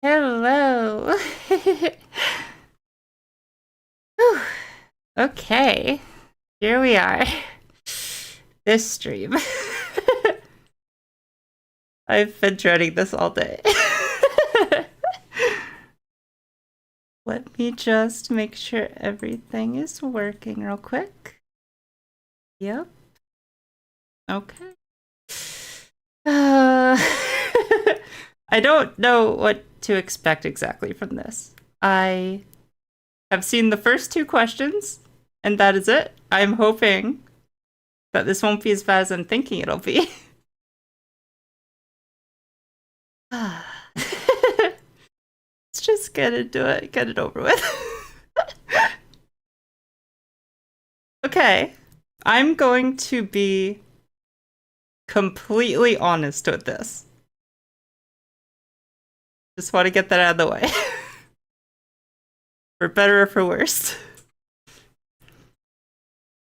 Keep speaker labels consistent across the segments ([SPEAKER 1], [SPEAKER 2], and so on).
[SPEAKER 1] Hello. Whew. Okay, here we are. This stream. I've been dreading this all day. Let me just make sure everything is working real quick. Yep. Okay. I don't know what to expect exactly from this. I have seen the first two questions, and that is it. I'm hoping that this won't be as bad as I'm thinking it'll be. Let's just get into it, get it over with. Okay, I'm going to be completely honest with this. Just want to get that out of the way. For better or for worse.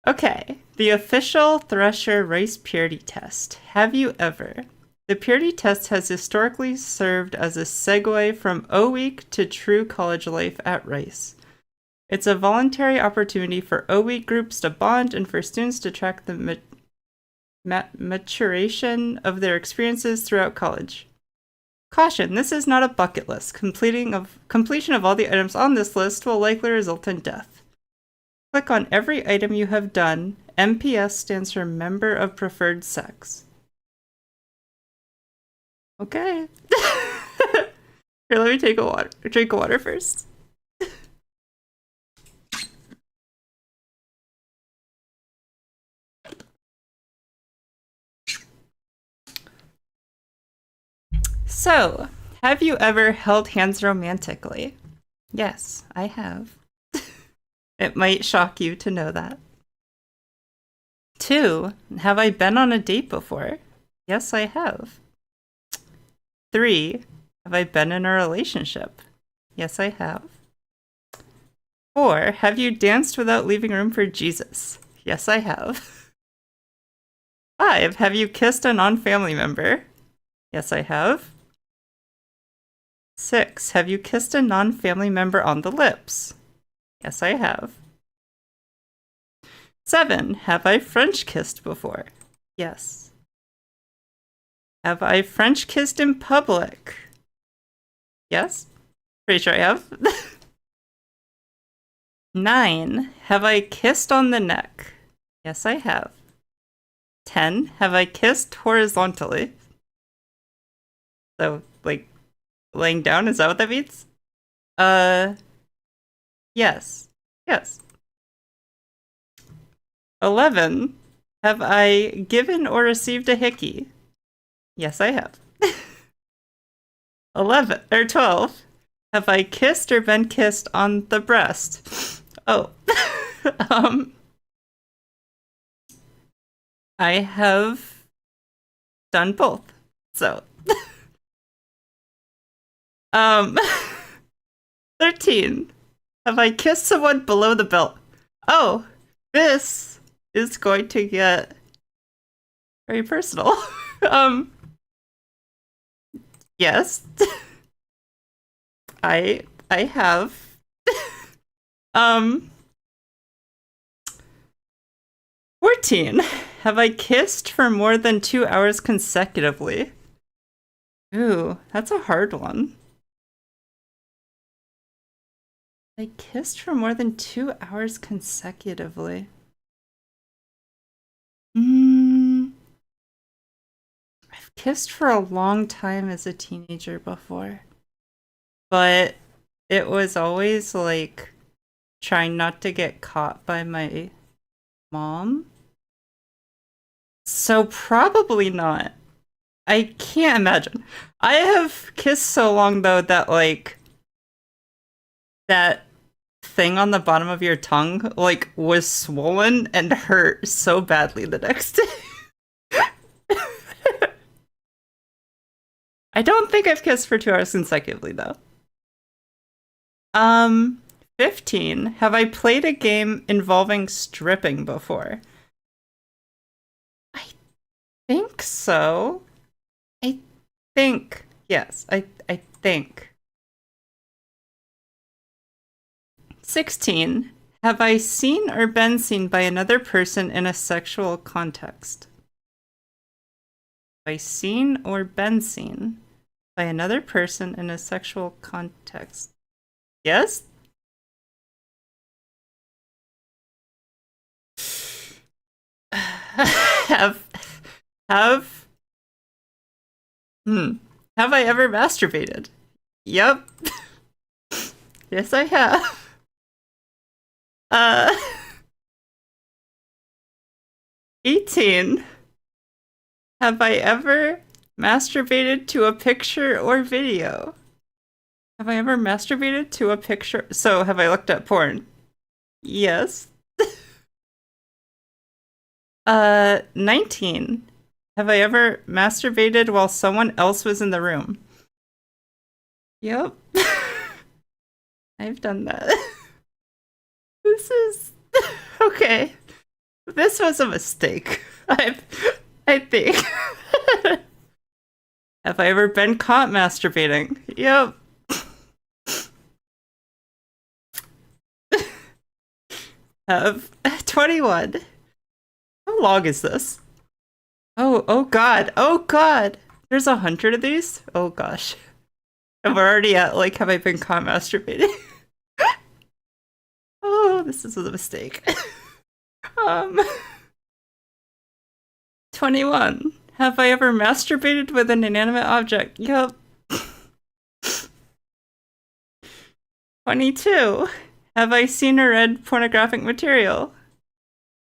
[SPEAKER 1] Okay, the official Thresher race purity test. Have you ever? The purity test has historically served as a segue from O-Week to true college life at Rice. It's a voluntary opportunity for O-Week groups to bond and for students to track the maturation of their experiences throughout college. Caution, this is not a bucket list. Completion of all the items on this list will likely result in death. Click on every item you have done. MPS stands for Member of Preferred Sex. Okay. Here, let me take a drink of water first. So, have you ever held hands romantically? Yes, I have. It might shock you to know that. 2. Have I been on a date before? Yes, I have. 3. Have I been in a relationship? Yes, I have. 4. Have you danced without leaving room for Jesus? Yes, I have. 5. Have you kissed a non-family member? Yes, I have. 6. Have you kissed a non-family member on the lips? Yes, I have. 7. Have I French kissed before? Yes. Have I French kissed in public? Yes. Pretty sure I have. 9. Have I kissed on the neck? Yes, I have. 10. Have I kissed horizontally? So, like, laying down, is that what that means? Yes. Yes. 11. Have I given or received a hickey? Yes, I have. 11 or 12. Have I kissed or been kissed on the breast? Oh. um, I have done both. So, um, 13. Have I kissed someone below the belt? Oh, this is going to get very personal. um, yes. I have. um, 14. Have I kissed for more than 2 hours consecutively? Ooh, that's a hard one. I kissed for more than 2 hours consecutively. I've kissed for a long time as a teenager before. But it was always like trying not to get caught by my mom. So probably not. I can't imagine. I have kissed so long though that like that thing on the bottom of your tongue like was swollen and hurt so badly the next day. I don't think I've kissed for 2 hours consecutively though. 15. Have I played a game involving stripping before? I think so. I think. Yes, I think. 16. Have I seen or been seen by another person in a sexual context? Have I seen or been seen by another person in a sexual context? Yes? have have have I ever masturbated? Yep. Yes, I have. 18. Have I ever masturbated to a picture or video? Have I ever masturbated to a picture? So, have I looked at porn? Yes. 19. Have I ever masturbated while someone else was in the room? Yep. I've done that. This is okay. This was a mistake. I think. Have I ever been caught masturbating? Yep. Have 21. How long is this? Oh god. Oh god. There's 100 of these? Oh gosh. And we're already at like, have I been caught masturbating? Oh, this is a mistake. 21. Have I ever masturbated with an inanimate object? Yup. 22. Have I seen or read pornographic material?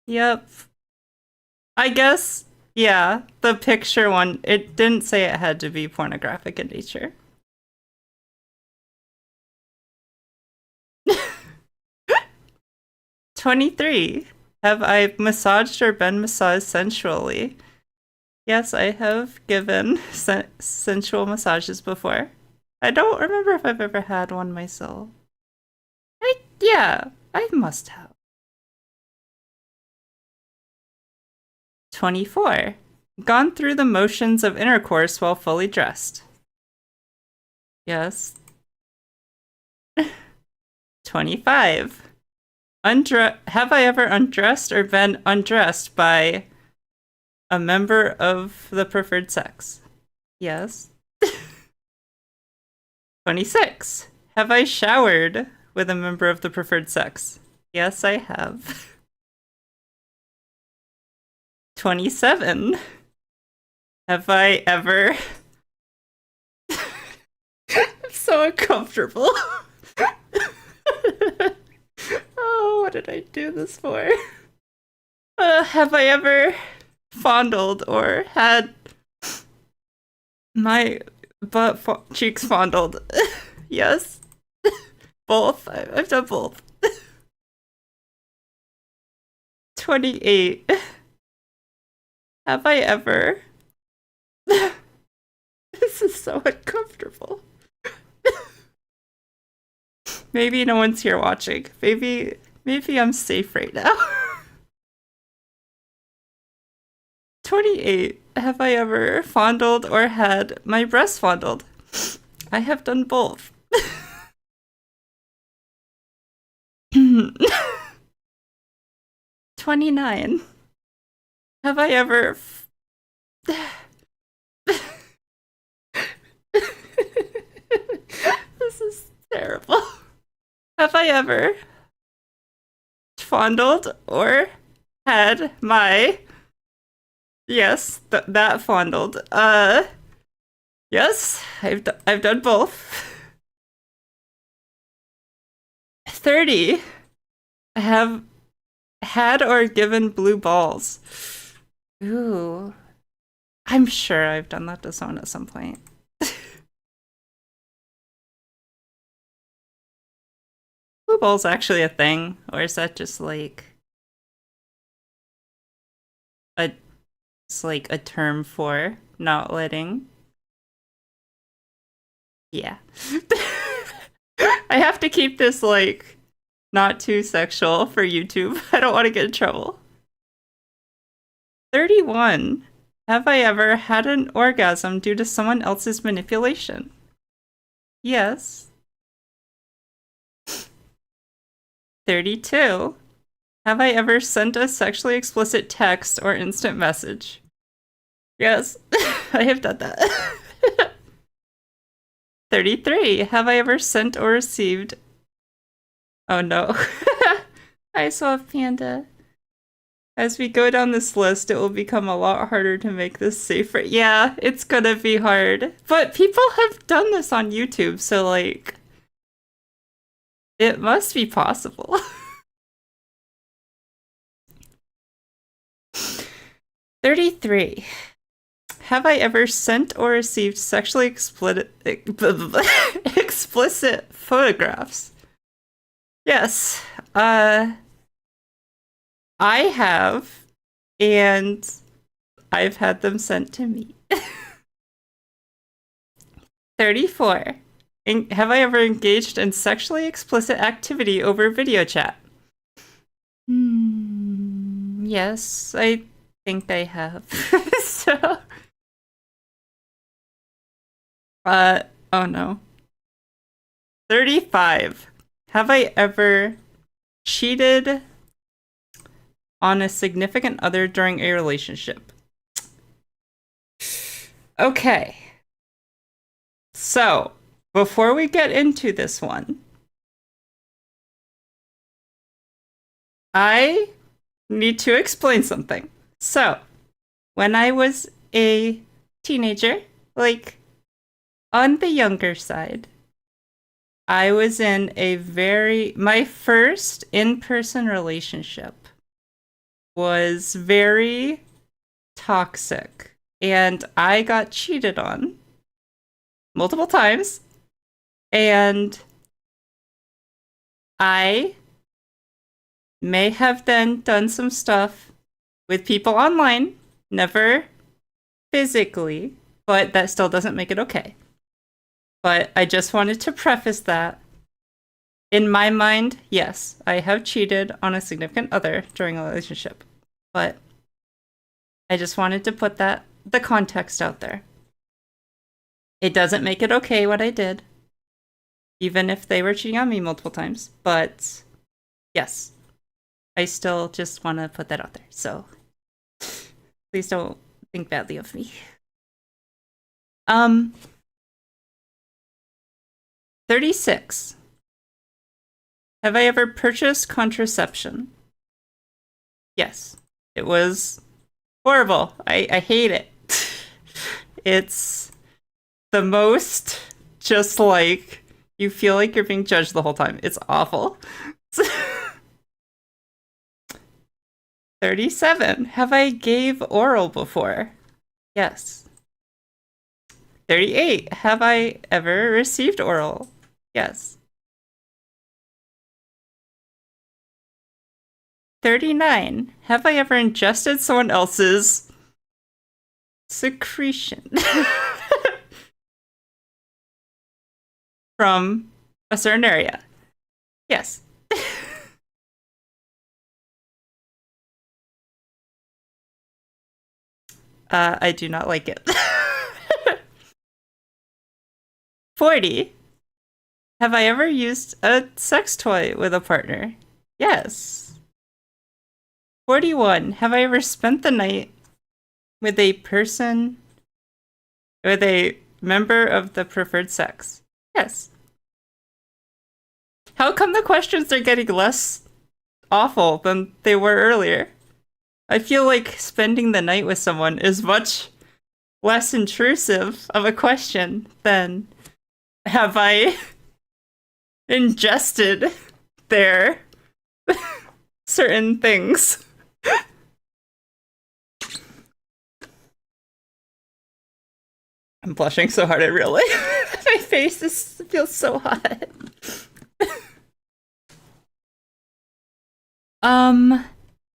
[SPEAKER 1] Yep. I guess, yeah, the picture one, it didn't say it had to be pornographic in nature. 23. Have I massaged or been massaged sensually? Yes, I have given sensual massages before. I don't remember if I've ever had one myself. Yeah, I must have. 24. Gone through the motions of intercourse while fully dressed. Yes. 25. Have I ever undressed or been undressed by a member of the preferred sex? Yes. 26. Have I showered with a member of the preferred sex? Yes, I have. 27. Have I ever... I'm so uncomfortable. Oh Oh, what did I do this for? Have I ever fondled or had my cheeks fondled? Yes. Both. I've done both. 28. Have I ever? This is so uncomfortable. Maybe no one's here watching. Maybe I'm safe right now. 28. Have I ever fondled or had my breast fondled? I have done both. 29. Have I ever... This is terrible. Have I ever fondled or had my... Yes, that fondled. Yes, I've done both. 30. I have had or given blue balls. Ooh. I'm sure I've done that to someone at some point. Blue ball's actually a thing, or is that just like it's like a term for not letting? Yeah. I have to keep this like not too sexual for YouTube. I don't want to get in trouble. 31. Have I ever had an orgasm due to someone else's manipulation? Yes. 32. Have I ever sent a sexually explicit text or instant message? Yes, I have done that. 33. Have I ever sent or received... Oh no. I saw a panda. As we go down this list, it will become a lot harder to make this safer. Yeah, it's gonna be hard. But people have done this on YouTube, so like... It must be possible. 33. Have I ever sent or received sexually explicit photographs? Yes. I have, and I've had them sent to me. 34. Have I ever engaged in sexually explicit activity over video chat? Yes, I think I have. So, oh no. 35. Have I ever cheated on a significant other during a relationship? Okay. So, before we get into this one, I need to explain something. So, when I was a teenager, like on the younger side, I was in my first in-person relationship was very toxic, and I got cheated on multiple times, and I may have then done some stuff with people online, never physically, but that still doesn't make it okay. But I just wanted to preface that. In my mind, yes, I have cheated on a significant other during a relationship. But I just wanted to put the context out there. It doesn't make it okay what I did, even if they were cheating on me multiple times. But yes, I still just want to put that out there. So please don't think badly of me. 36. Have I ever purchased contraception? Yes. It was horrible. I hate it. It's the most just like you feel like you're being judged the whole time. It's awful. 37. Have I gave oral before? Yes. 38. Have I ever received oral? Yes. 39. Have I ever ingested someone else's secretion from a certain area? Yes. I do not like it. 40. Have I ever used a sex toy with a partner? Yes. 41. Have I ever spent the night with a person, with a member of the preferred sex? Yes. How come the questions are getting less awful than they were earlier? I feel like spending the night with someone is much less intrusive of a question than have I ingested their certain things. I'm blushing so hard, I really. My face feels so hot.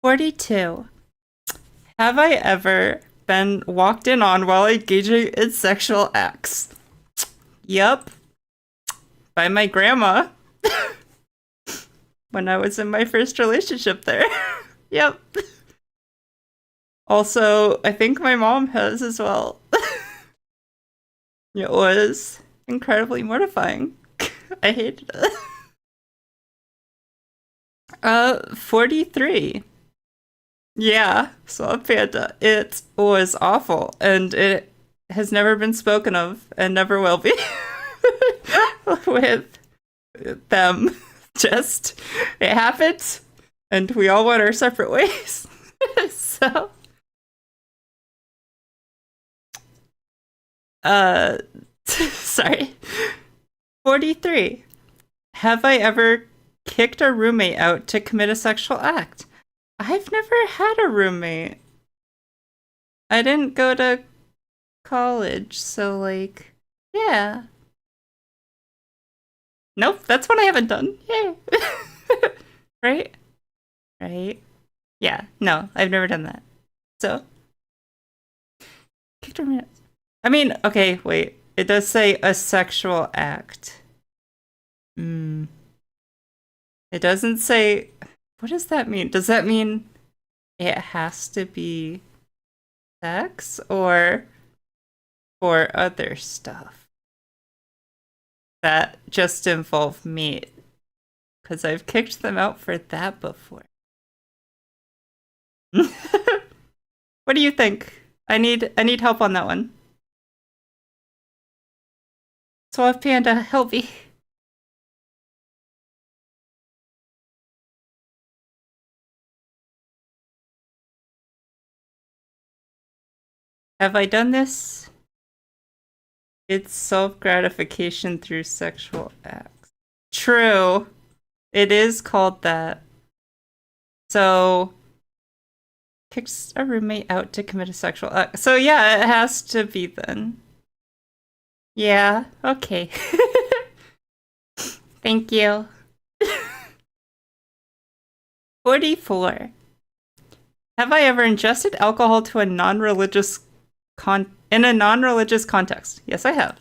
[SPEAKER 1] 42. Have I ever been walked in on while engaging in sexual acts? Yup. By my grandma. When I was in my first relationship there. Yep. Also, I think my mom has as well. It was incredibly mortifying. I hated it. 43. Yeah, so Panda. It was awful, and it has never been spoken of, and never will be. With them. Just, it happened, and we all went our separate ways. So, sorry. 43. Have I ever kicked a roommate out to commit a sexual act? I've never had a roommate. I didn't go to college, so like, yeah. Nope, that's what I haven't done. Yay. Right? Right? Yeah, no, I've never done that. So, kicked a roommate. I mean, okay, wait. It does say a sexual act. It doesn't say. What does that mean? Does that mean it has to be sex or for other stuff that just involve meat? Because I've kicked them out for that before. What do you think? I need help on that one. Suave Panda, help me. Have I done this? It's self-gratification through sexual acts. True. It is called that. So, kicks a roommate out to commit a sexual act. So yeah, it has to be then. Yeah, okay. Thank you. 44. Have I ever ingested alcohol to a non-religious in a non-religious context? Yes, I have.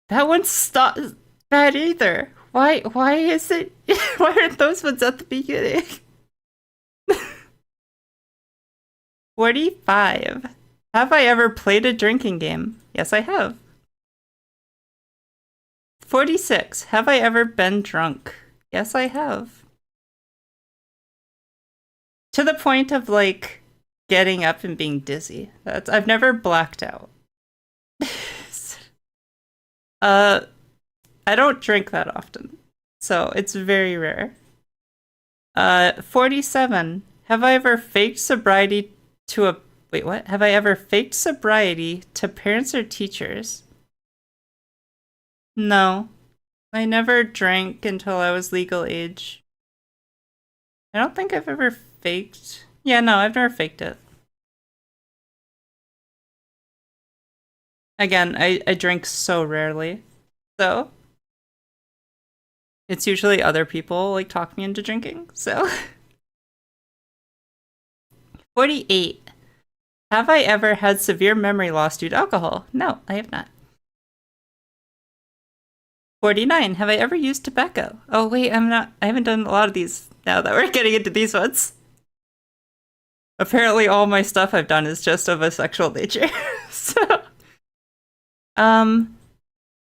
[SPEAKER 1] That one's not bad either. Why is it why aren't those ones at the beginning? 45. Have I ever played a drinking game? Yes, I have. 46. Have I ever been drunk? Yes, I have. To the point of like getting up and being dizzy. I've never blacked out. I don't drink that often, so it's very rare. 47. Have I ever faked sobriety to a wait, what? Have I ever faked sobriety to parents or teachers? No. I never drank until I was legal age. I don't think I've ever faked. Yeah, no, I've never faked it. Again, I drink so rarely. So it's usually other people like talk me into drinking. So 48. Have I ever had severe memory loss due to alcohol? No, I have not. 49. Have I ever used tobacco? Oh wait, I haven't done a lot of these now that we're getting into these ones. Apparently all my stuff I've done is just of a sexual nature. So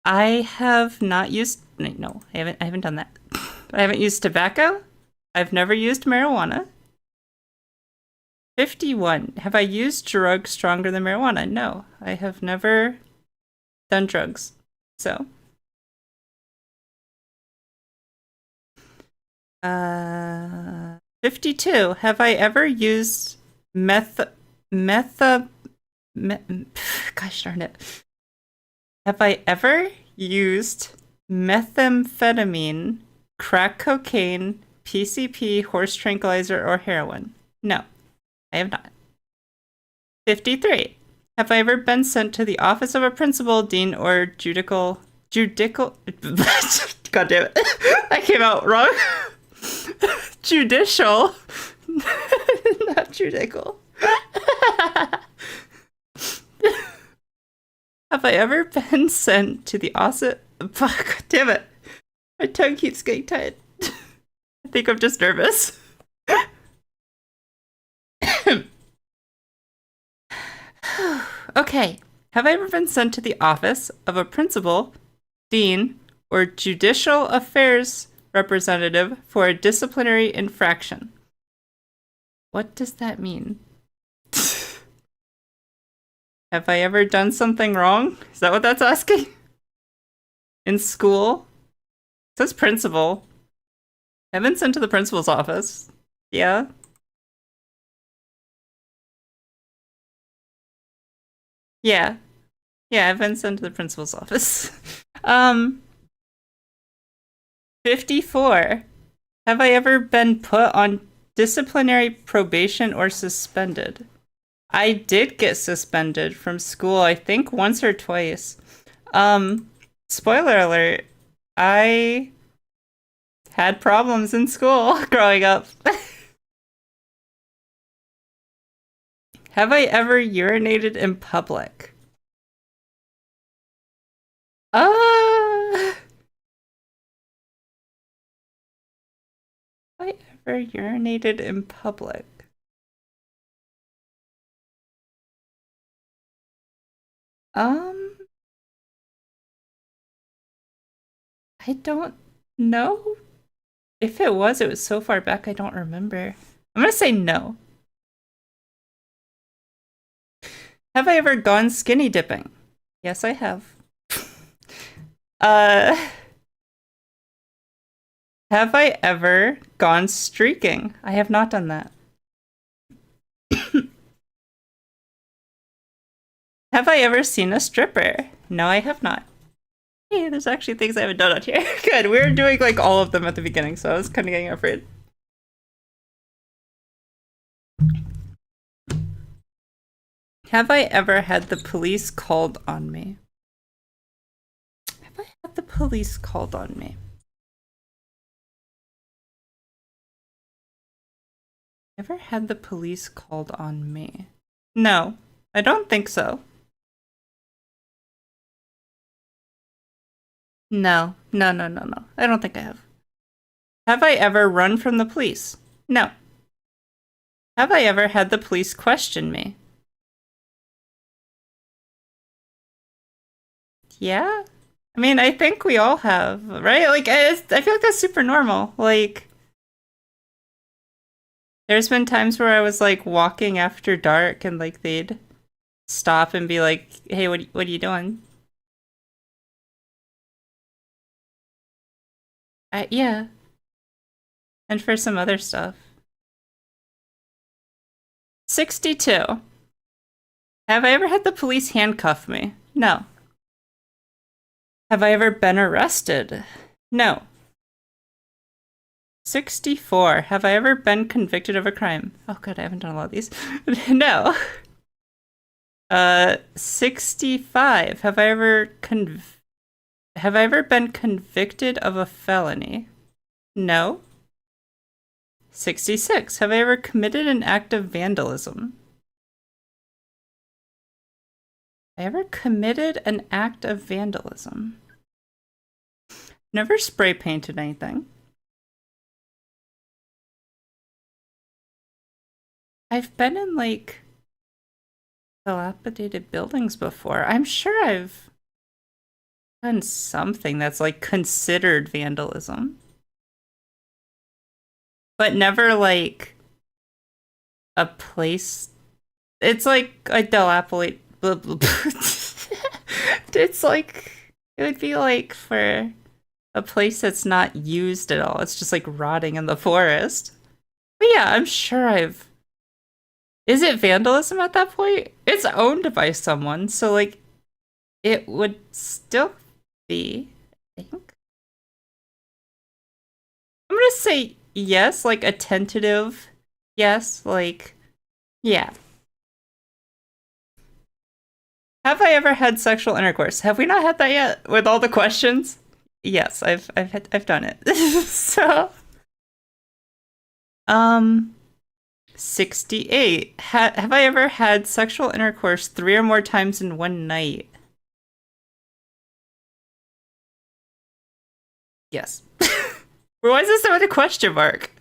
[SPEAKER 1] I have not used no, I haven't done that. I haven't used tobacco. I've never used marijuana. 51. Have I used drugs stronger than marijuana? No, I have never done drugs. So 52. Have I ever used gosh darn it. Have I ever used methamphetamine, crack cocaine, PCP, horse tranquilizer, or heroin? No, I have not. 53. Have I ever been sent to the office of a principal, dean, or judicial God damn it. I came out wrong. Judicial. Not judicial. Have I ever been sent to the office? Fuck, damn it. My tongue keeps getting tied. I think I'm just nervous. Okay. Have I ever been sent to the office of a principal, dean, or judicial affairs representative for a disciplinary infraction? What does that mean? Have I ever done something wrong? Is that what that's asking? In school? It says principal. I've been sent to the principal's office. Yeah. Yeah. Yeah, I've been sent to the principal's office. 54. Have I ever been put on disciplinary probation or suspended? I did get suspended from school, I think once or twice. Spoiler alert, I had problems in school growing up. Have I ever urinated in public? Have I ever urinated in public? I don't know. If it was so far back I don't remember. I'm gonna say no. Have I ever gone skinny dipping? Yes, I have. Have I ever gone streaking? I have not done that. Have I ever seen a stripper? No, I have not. Hey, there's actually things I haven't done out here. Good, we were doing like all of them at the beginning, so I was kind of getting afraid. Have I ever had the police called on me? Have I had the police called on me? Ever had the police called on me? No, I don't think so. No. I don't think I have. Have I ever run from the police? No. Have I ever had the police question me? Yeah? I mean, I think we all have, right? Like, I feel like that's super normal. Like, there's been times where I was, like, walking after dark and, like, they'd stop and be like, hey, what are you doing? Yeah. And for some other stuff. 62. Have I ever had the police handcuff me? No. Have I ever been arrested? No. 64. Have I ever been convicted of a crime? Oh god, I haven't done a lot of these. No. 65. Have I ever been convicted of a felony? No. 66. Have I ever committed an act of vandalism? I ever committed an act of vandalism? Never spray painted anything. I've been in like dilapidated buildings before. I'm sure I've done something that's like considered vandalism. But never like a place. It's like a dilapidated. It's like it would be like for a place that's not used at all. It's just like rotting in the forest. But yeah, I'm sure I've. Is it vandalism at that point? It's owned by someone, so like it would still be, I think. I'm gonna say yes, like a tentative yes, like yeah. Have I ever had sexual intercourse? Have we not had that yet with all the questions? Yes, I've done it. So, um 68. Have I ever had sexual intercourse 3 or more times in one night? Yes. Why is this with a question mark?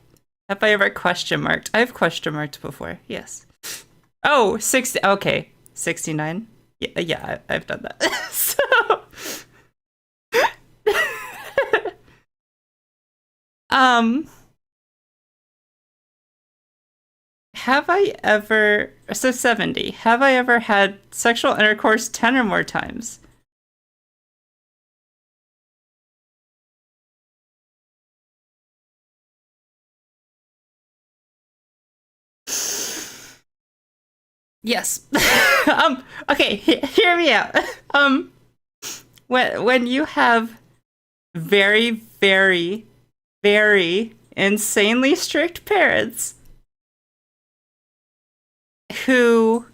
[SPEAKER 1] Have I ever question marked? I've question marked before. Yes. Oh, 60. Okay. 69. Yeah, yeah, I've done that. So, um, have I ever, so 70, have I ever had sexual intercourse 10 or more times? Yes. Okay, hear me out. Um, when you have very, very, very insanely strict parents who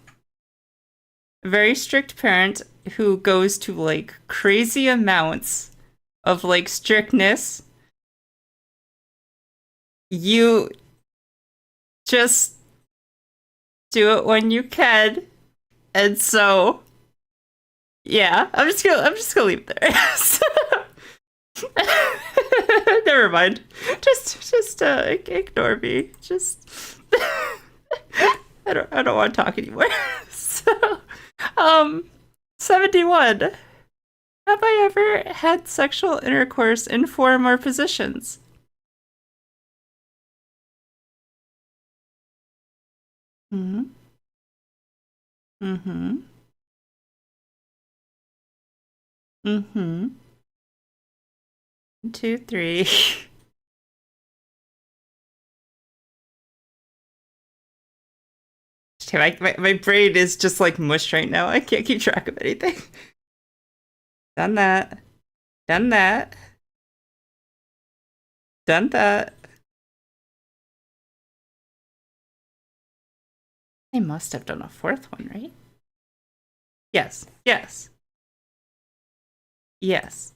[SPEAKER 1] very strict parent who goes to like crazy amounts of like strictness, you just do it when you can. And so yeah, I'm just gonna leave it there. So, never mind. Just ignore me. Just I don't want to talk anymore. So, um 71. Have I ever had sexual intercourse in 4 or more positions? Mm-hmm. Mm-hmm. Mm-hmm. 2, 3. My brain is just like mush right now. I can't keep track of anything. Done that. Done that. Done that. I must have done a fourth one, right? Yes. Yes. Yes.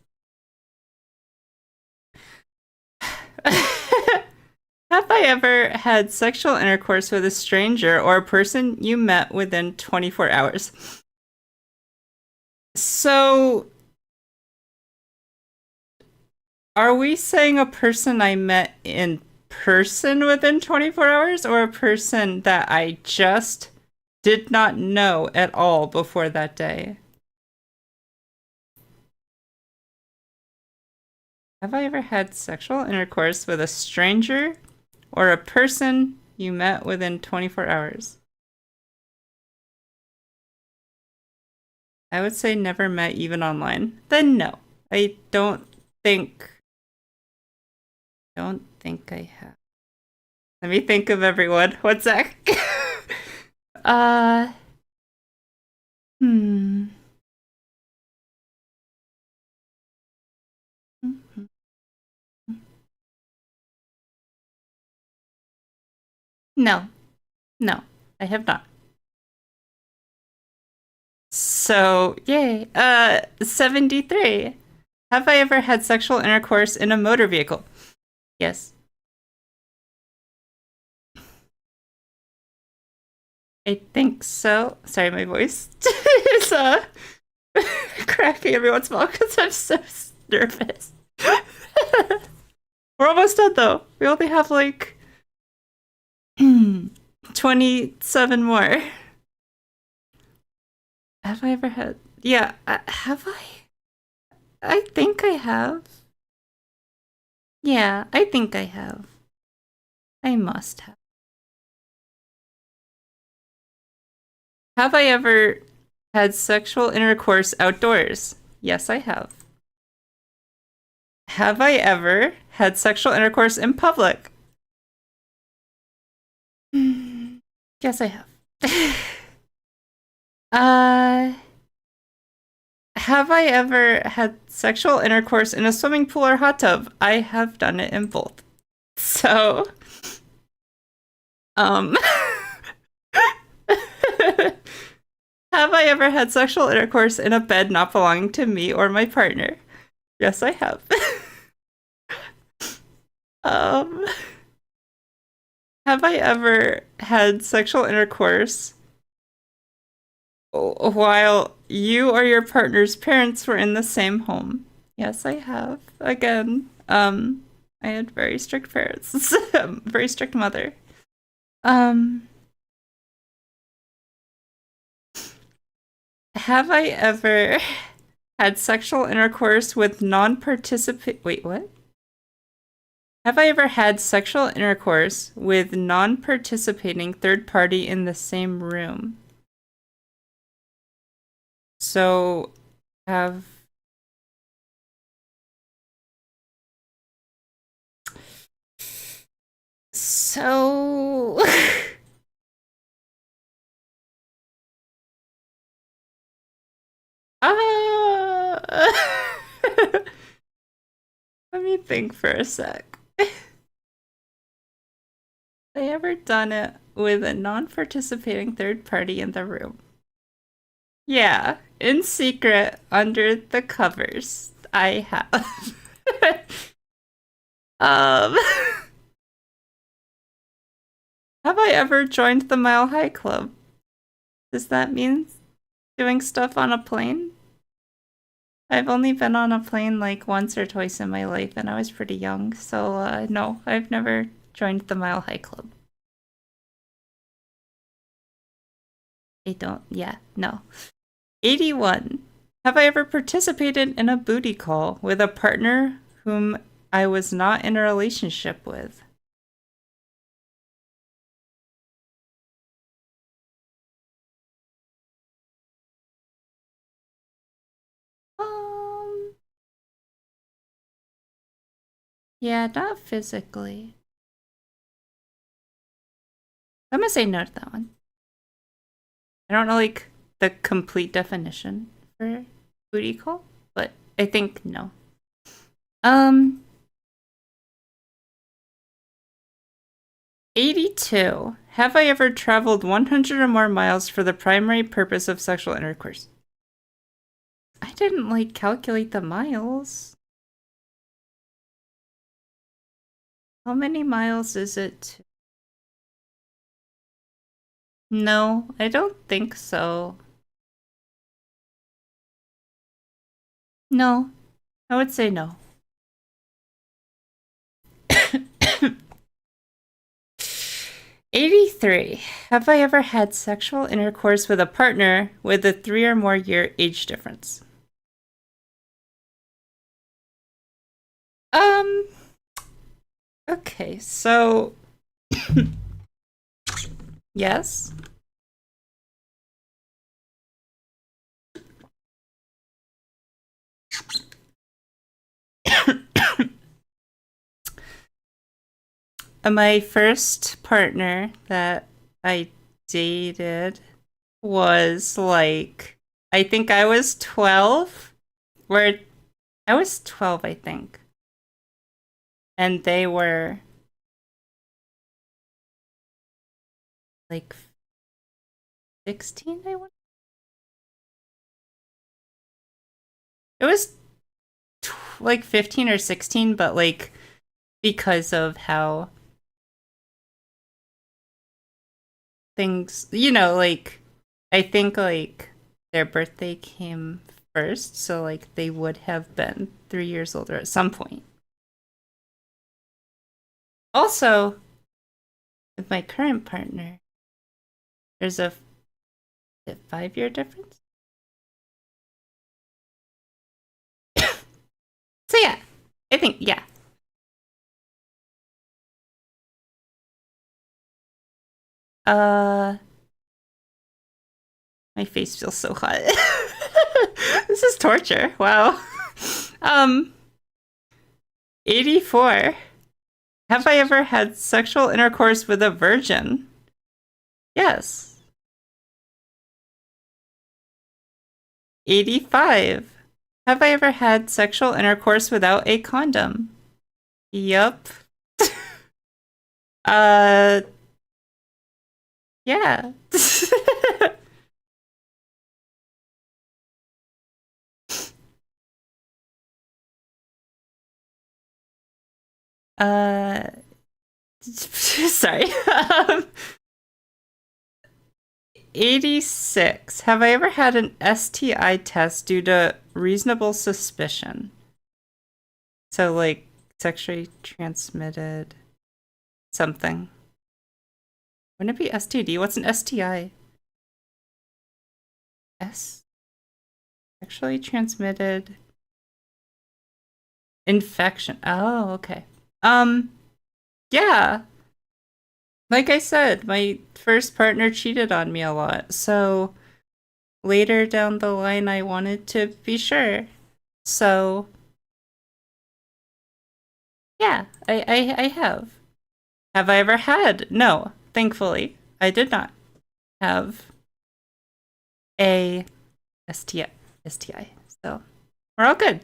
[SPEAKER 1] Have I ever had sexual intercourse with a stranger or a person you met within 24 hours? So, are we saying a person I met in person within 24 hours or a person that I just did not know at all before that day? Have I ever had sexual intercourse with a stranger or a person you met within 24 hours? I would say never met even online. Then no. I don't think I have. Let me think of everyone. One sec. uh hmm. No. No, I have not. So, yay. 73. Have I ever had sexual intercourse in a motor vehicle? Yes. I think so. Sorry, my voice is cracking every once in a while because I'm so nervous. We're almost done though. We only have like 27 more. Have I ever had? Yeah, have I? I think I have. Yeah, I think I have. I must have. Have I ever had sexual intercourse outdoors? Yes, I have. Have I ever had sexual intercourse in public? Yes, I have. uh, have I ever had sexual intercourse in a swimming pool or hot tub? I have done it in both. So, um, have I ever had sexual intercourse in a bed not belonging to me or my partner? Yes, I have. um, have I ever had sexual intercourse while you or your partner's parents were in the same home? Yes, I have. Again, I had very strict parents, very strict mother. Um, have I ever had sexual intercourse with non-participant? Wait, what? Have I ever had sexual intercourse with non-participating third party in the same room? So, have so uh, let me think for a sec. Have I ever done it with a non-participating third party in the room? Yeah, in secret under the covers. I have. um have I ever joined the Mile High Club? Does that mean doing stuff on a plane? I've only been on a plane like once or twice in my life, and I was pretty young, so no, I've never joined the Mile High Club. I don't, yeah, no. 81. Have I ever participated in a booty call with a partner whom I was not in a relationship with? Um, yeah, not physically. I'm gonna say no to that one. I don't know like the complete definition for booty call, but I think no. Um, 82. Have I ever traveled 100 or more miles for the primary purpose of sexual intercourse? I didn't like calculate the miles. How many miles is it? No, I don't think so. No, I would say no. 83. Have I ever had sexual intercourse with a partner with a 3 or more year age difference? Um, okay, so yes. My first partner that I dated was like, I think I was 12, where I was 12, I think. And they were like 16, I want. It was like 15 or 16, but like because of how things, like I think like their birthday came first, so like they would have been 3 years older at some point. Also, with my current partner, there's a 5-year difference. So yeah, I think yeah. Uh, my face feels so hot. This is torture. Wow. Um, 84. Have I ever had sexual intercourse with a virgin? Yes. 85. Have I ever had sexual intercourse without a condom? Yup. Uh, yeah. uh, sorry. 86. Have I ever had an STI test due to reasonable suspicion? So, like, sexually transmitted something. Wouldn't it be STD? What's an STI? S? Sexually transmitted infection. Oh, okay. Yeah. Like I said, my first partner cheated on me a lot, so later down the line I wanted to be sure. So yeah, I have. Have I ever had? No, thankfully. I did not have a STI. So we're all good.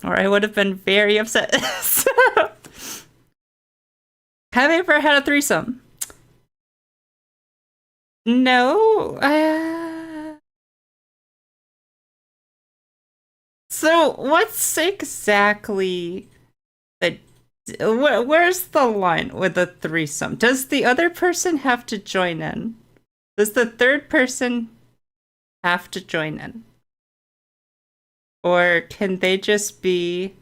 [SPEAKER 1] Or I would have been very upset. Have I ever had a threesome? No. So what's exactly the where's the line with a threesome? Does the other person have to join in? Does the third person have to join in? Or can they just be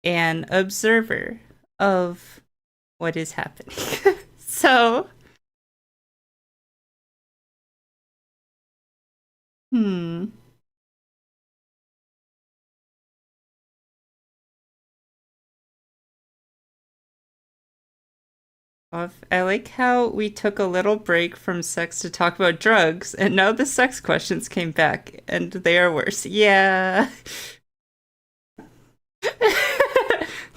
[SPEAKER 1] an observer of what is happening? So, hmm. I like how we took a little break from sex to talk about drugs, and now the sex questions came back, and they are worse. Yeah.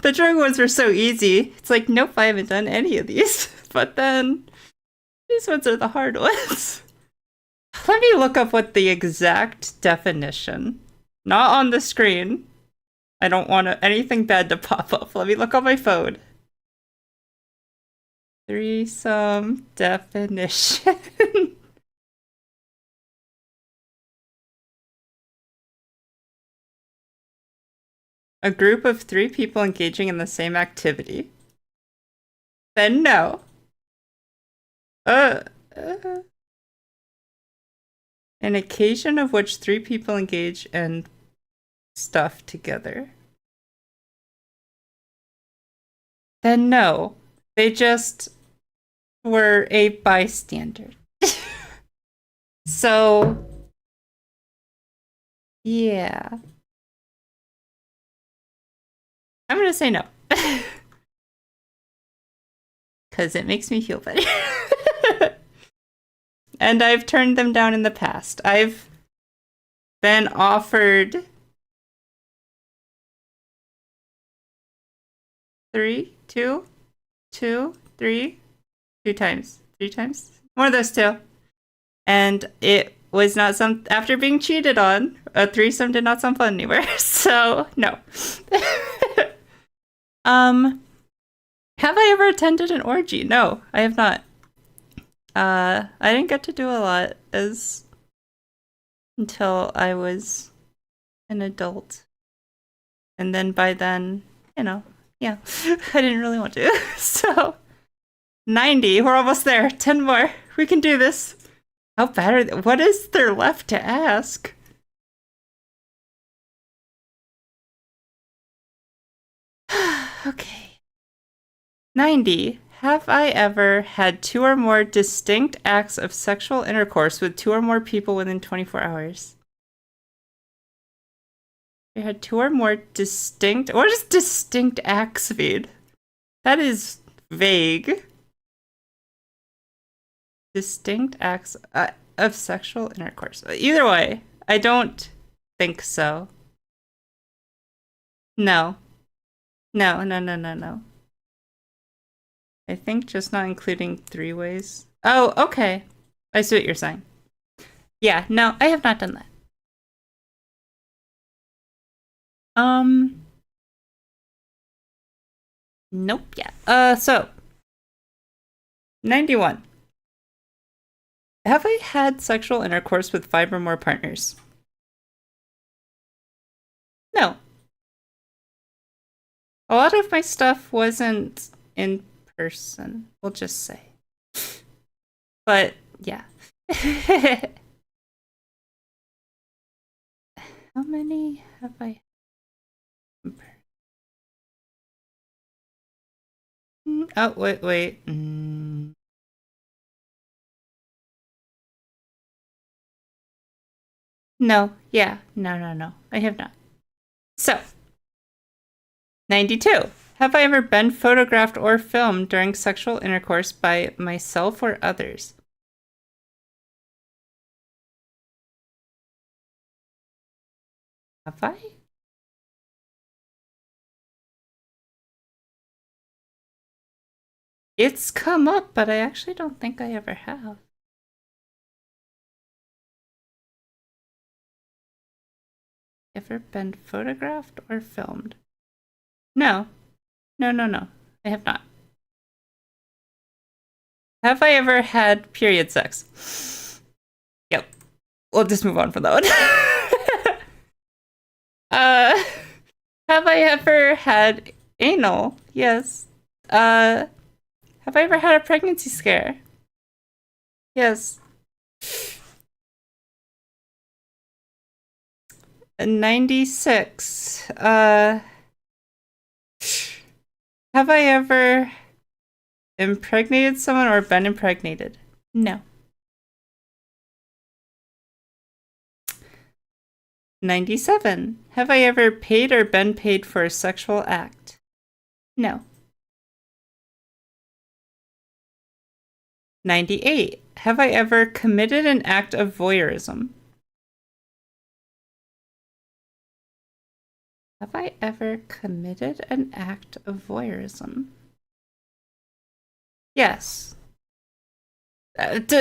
[SPEAKER 1] The drug ones were so easy. It's like, nope, I haven't done any of these. But then these ones are the hard ones. Let me look up what the exact definition. Not on the screen. I don't want anything bad to pop up. Let me look on my phone. Threesome definition. A group of 3 people engaging in the same activity. Then no. Uh, uh, an occasion of which 3 people engage in stuff together. Then no. They just were a bystander. So, yeah. I'm gonna say no. Because it makes me feel better. And I've turned them down in the past. I've been offered 2 times. 3 times. One of those 2. And it was not after being cheated on, a threesome did not sound fun anywhere. So, no. Have I ever attended an orgy? No, I have not. I didn't get to do a lot as until I was an adult. And then by then, yeah, I didn't really want to. So, 90, we're almost there. 10 more. We can do this. How bad are they? What is there left to ask? Okay. 90. Have I ever had 2 or more distinct acts of sexual intercourse with 2 or more people within 24 hours? I had 2 or more distinct. What does distinct acts mean? That is vague. Distinct acts of sexual intercourse. Either way, I don't think so. No. No, no, no, no, no. I think just not including 3 ways. Oh, okay. I see what you're saying. Yeah, no, I have not done that. Nope, yeah. So 91. Have I had sexual intercourse with 5 or more partners? No. A lot of my stuff wasn't in person, we'll just say. But, yeah. How many have I? Oh, wait. No, yeah. No. I have not. So, 92. Have I ever been photographed or filmed during sexual intercourse by myself or others? Have I? It's come up, but I actually don't think I ever have. Ever been photographed or filmed? No. No. I have not. Have I ever had period sex? Yep. We'll just move on from that one. Have I ever had anal? Yes. Have I ever had a pregnancy scare? Yes. 96. Have I ever impregnated someone or been impregnated? No. 97. Have I ever paid or been paid for a sexual act? No. 98. Have I ever committed an act of voyeurism? Have I ever committed an act of voyeurism? Yes. What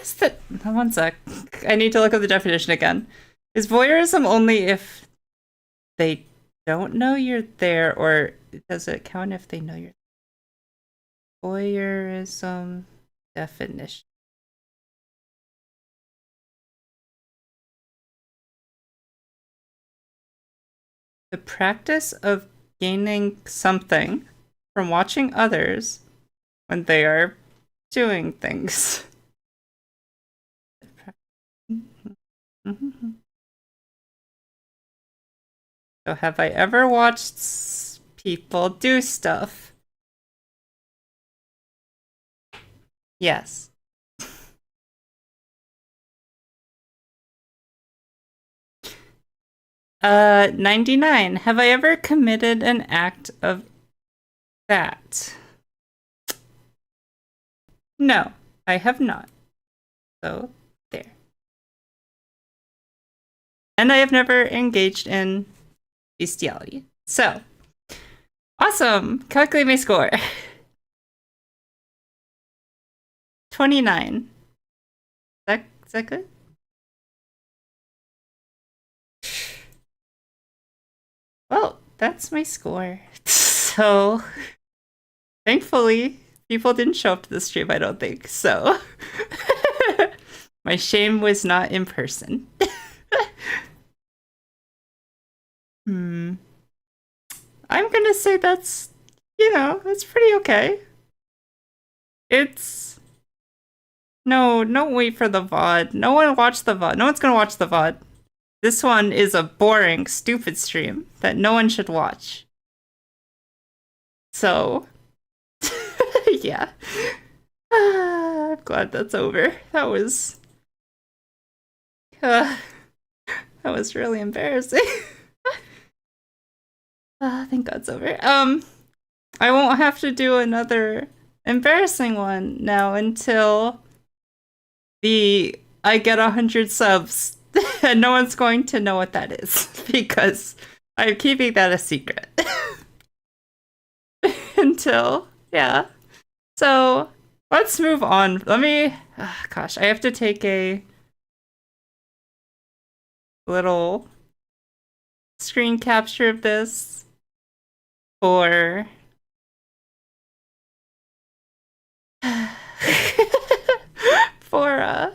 [SPEAKER 1] is the... One sec. I need to look up the definition again. Is voyeurism only if they don't know you're there, or does it count if they know you're there? Voyeurism definition. The practice of gaining something from watching others when they are doing things. So have I ever watched people do stuff? Yes. 99. Have I ever committed an act of that? No, I have not. So, there. And I have never engaged in bestiality. So, awesome! Calculate my score. 29. Is that good? Well, that's my score. So, thankfully, people didn't show up to the stream, I don't think. So, my shame was not in person. Hmm. I'm gonna say that's, that's pretty okay. It's no, don't wait for the VOD. No one watched the VOD. No one's gonna watch the VOD. This one is a boring, stupid stream that no one should watch. So, yeah. I'm glad that's over. Uh, that was really embarrassing. Thank God it's over. I won't have to do another embarrassing one now until I get 100 subs, and no one's going to know what that is because I'm keeping that a secret until yeah. So let's move on. Gosh, I have to take a little screen capture of this for for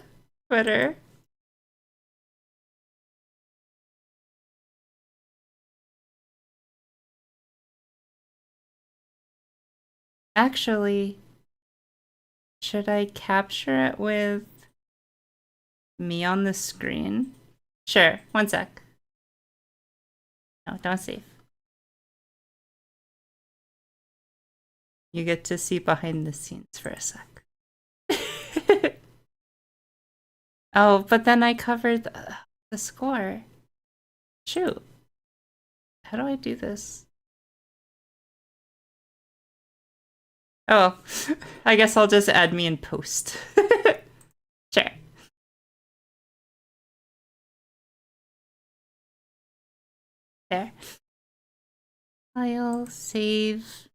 [SPEAKER 1] Twitter. Actually, should I capture it with me on the screen? Sure, one sec. No, don't save. You get to see behind the scenes for a sec. Oh, but then I covered the score. Shoot. How do I do this? Oh, I guess I'll just add me in post. Sure. There. File, save.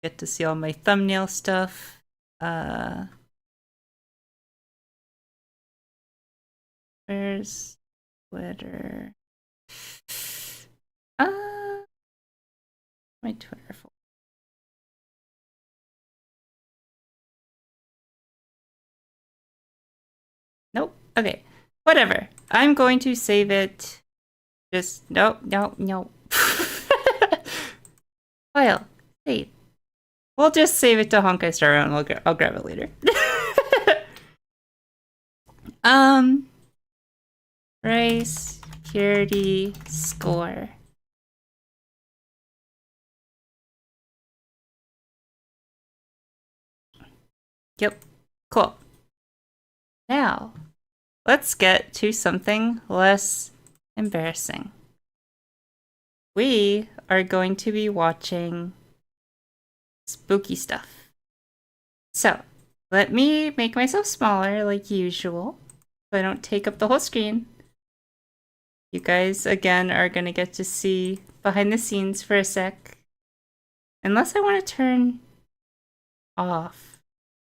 [SPEAKER 1] Get to see all my thumbnail stuff. Where's Twitter? My Twitter folder. Nope. Okay. Whatever. I'm going to save it. Just no. File. Save. We'll just save it to Honkai Star Rail and I'll grab it later. Race purity score. Yep. Cool. Now, let's get to something less embarrassing. We are going to be watching spooky stuff. So, let me make myself smaller like usual so I don't take up the whole screen. You guys, again, are going to get to see behind the scenes for a sec. Unless I want to turn off.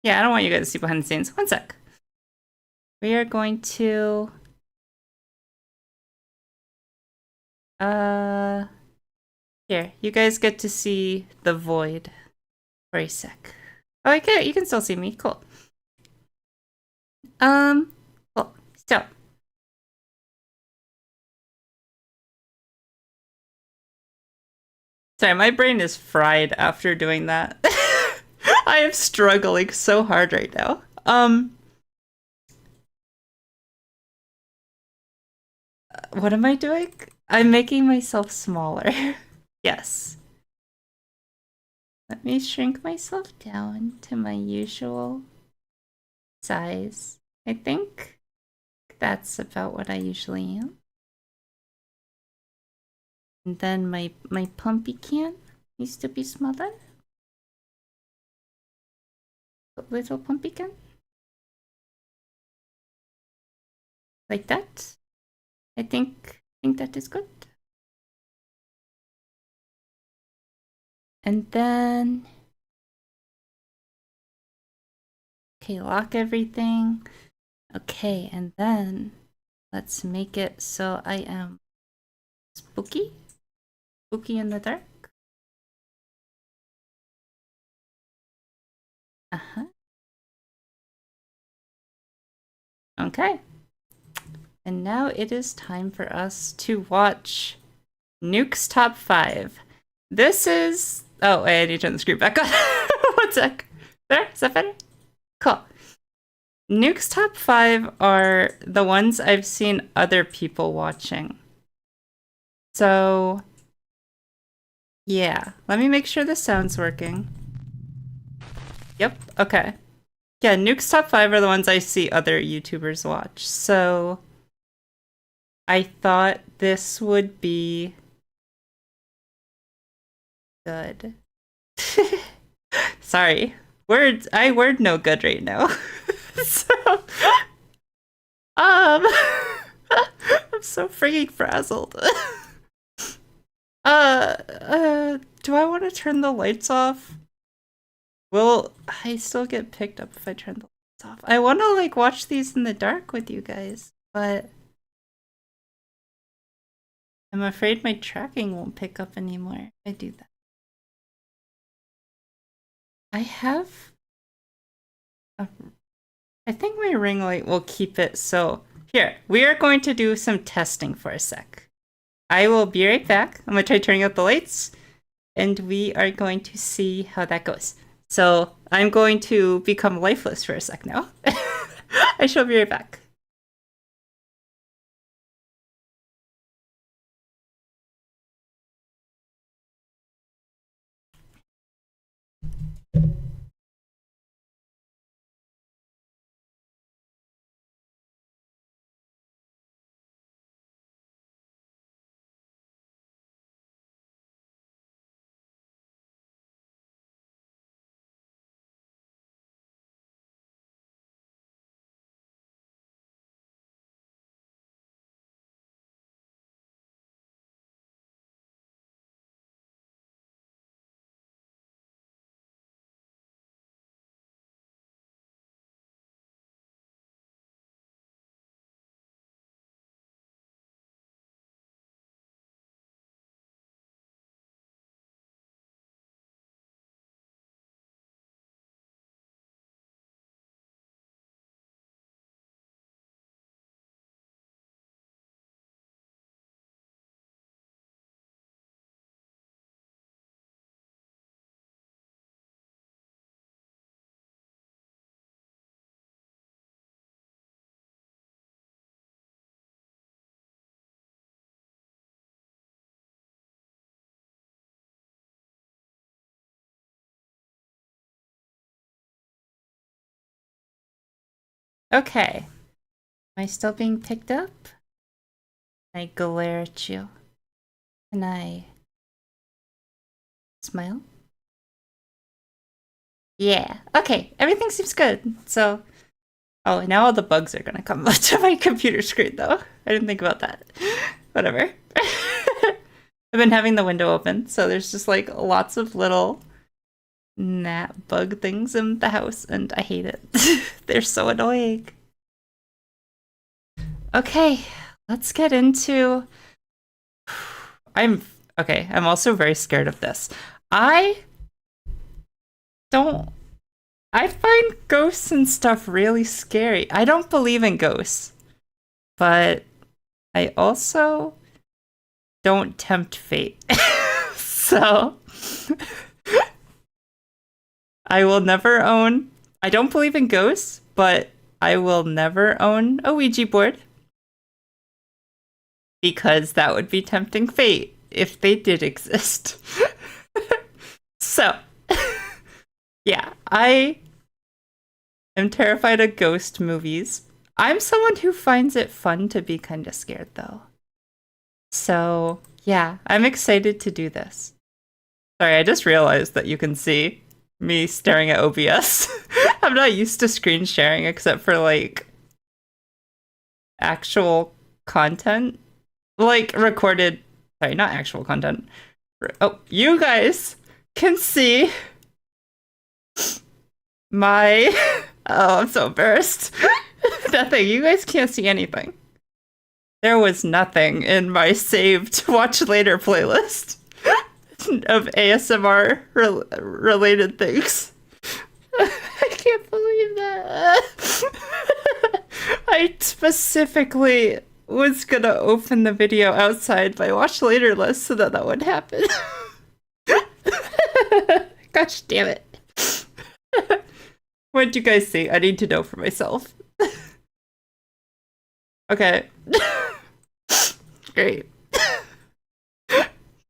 [SPEAKER 1] Yeah, I don't want you guys to see behind the scenes. One sec. We are going to... Here, you guys get to see the void for a sec. Oh, okay, you can still see me. Cool. Cool. So... Sorry, my brain is fried after doing that. I am struggling so hard right now. What am I doing? I'm making myself smaller. Yes. Let me shrink myself down to my usual size. I think that's about what I usually am. And then my pumpy can needs to be smaller. Little pumpy can. Like that. I think that is good. And then okay, lock everything. Okay, and then let's make it so I am spooky. Spooky in the dark. Okay. And now it is time for us to watch Nuke's Top 5. This is... Oh, wait, I need to turn the screen back on. One sec. There? Is that better? Cool. Nuke's Top 5 are the ones I've seen other people watching. So... yeah. Let me make sure the sound's working. Yep, okay. Yeah, Nuke's Top 5 are the ones I see other YouTubers watch. So... I thought this would be... good. Sorry. I word no good right now. So, I'm so freaking frazzled. Do I want to turn the lights off? Will I still get picked up if I turn the lights off? I want to like watch these in the dark with you guys, but I'm afraid my tracking won't pick up anymore if I do that. I have... I think my ring light will keep it so... Here, we are going to do some testing for a sec. I will be right back. I'm going to try turning out the lights, and we are going to see how that goes. So I'm going to become lifeless for a sec now. I shall be right back. Okay. Am I still being picked up? Can I glare at you? Can I smile? Yeah. Okay. Everything seems good. So... oh, now all the bugs are gonna come to my computer screen, though. I didn't think about that. Whatever. I've been having the window open, so there's just like lots of little gnat bug things in the house, and I hate it. They're so annoying. Okay, let's get into... I'm also very scared of this. I find ghosts and stuff really scary. I don't believe in ghosts, but I also don't tempt fate. So I will never own... I don't believe in ghosts, but I will never own a Ouija board, because that would be tempting fate if they did exist. So, yeah, I am terrified of ghost movies. I'm someone who finds it fun to be kind of scared, though. So, yeah, I'm excited to do this. Sorry, I just realized that you can see me staring at OBS. I'm not used to screen sharing except for, like, actual content. Like, recorded... sorry, not actual content. Oh, you guys can see my... oh, I'm so embarrassed. Nothing. You guys can't see anything. There was nothing in my saved watch later playlist. of ASMR related things. I can't believe that. I specifically was gonna open the video outside my watch later list so that that would happen. Gosh damn it. What did you guys see? I need to know for myself. Okay. Great.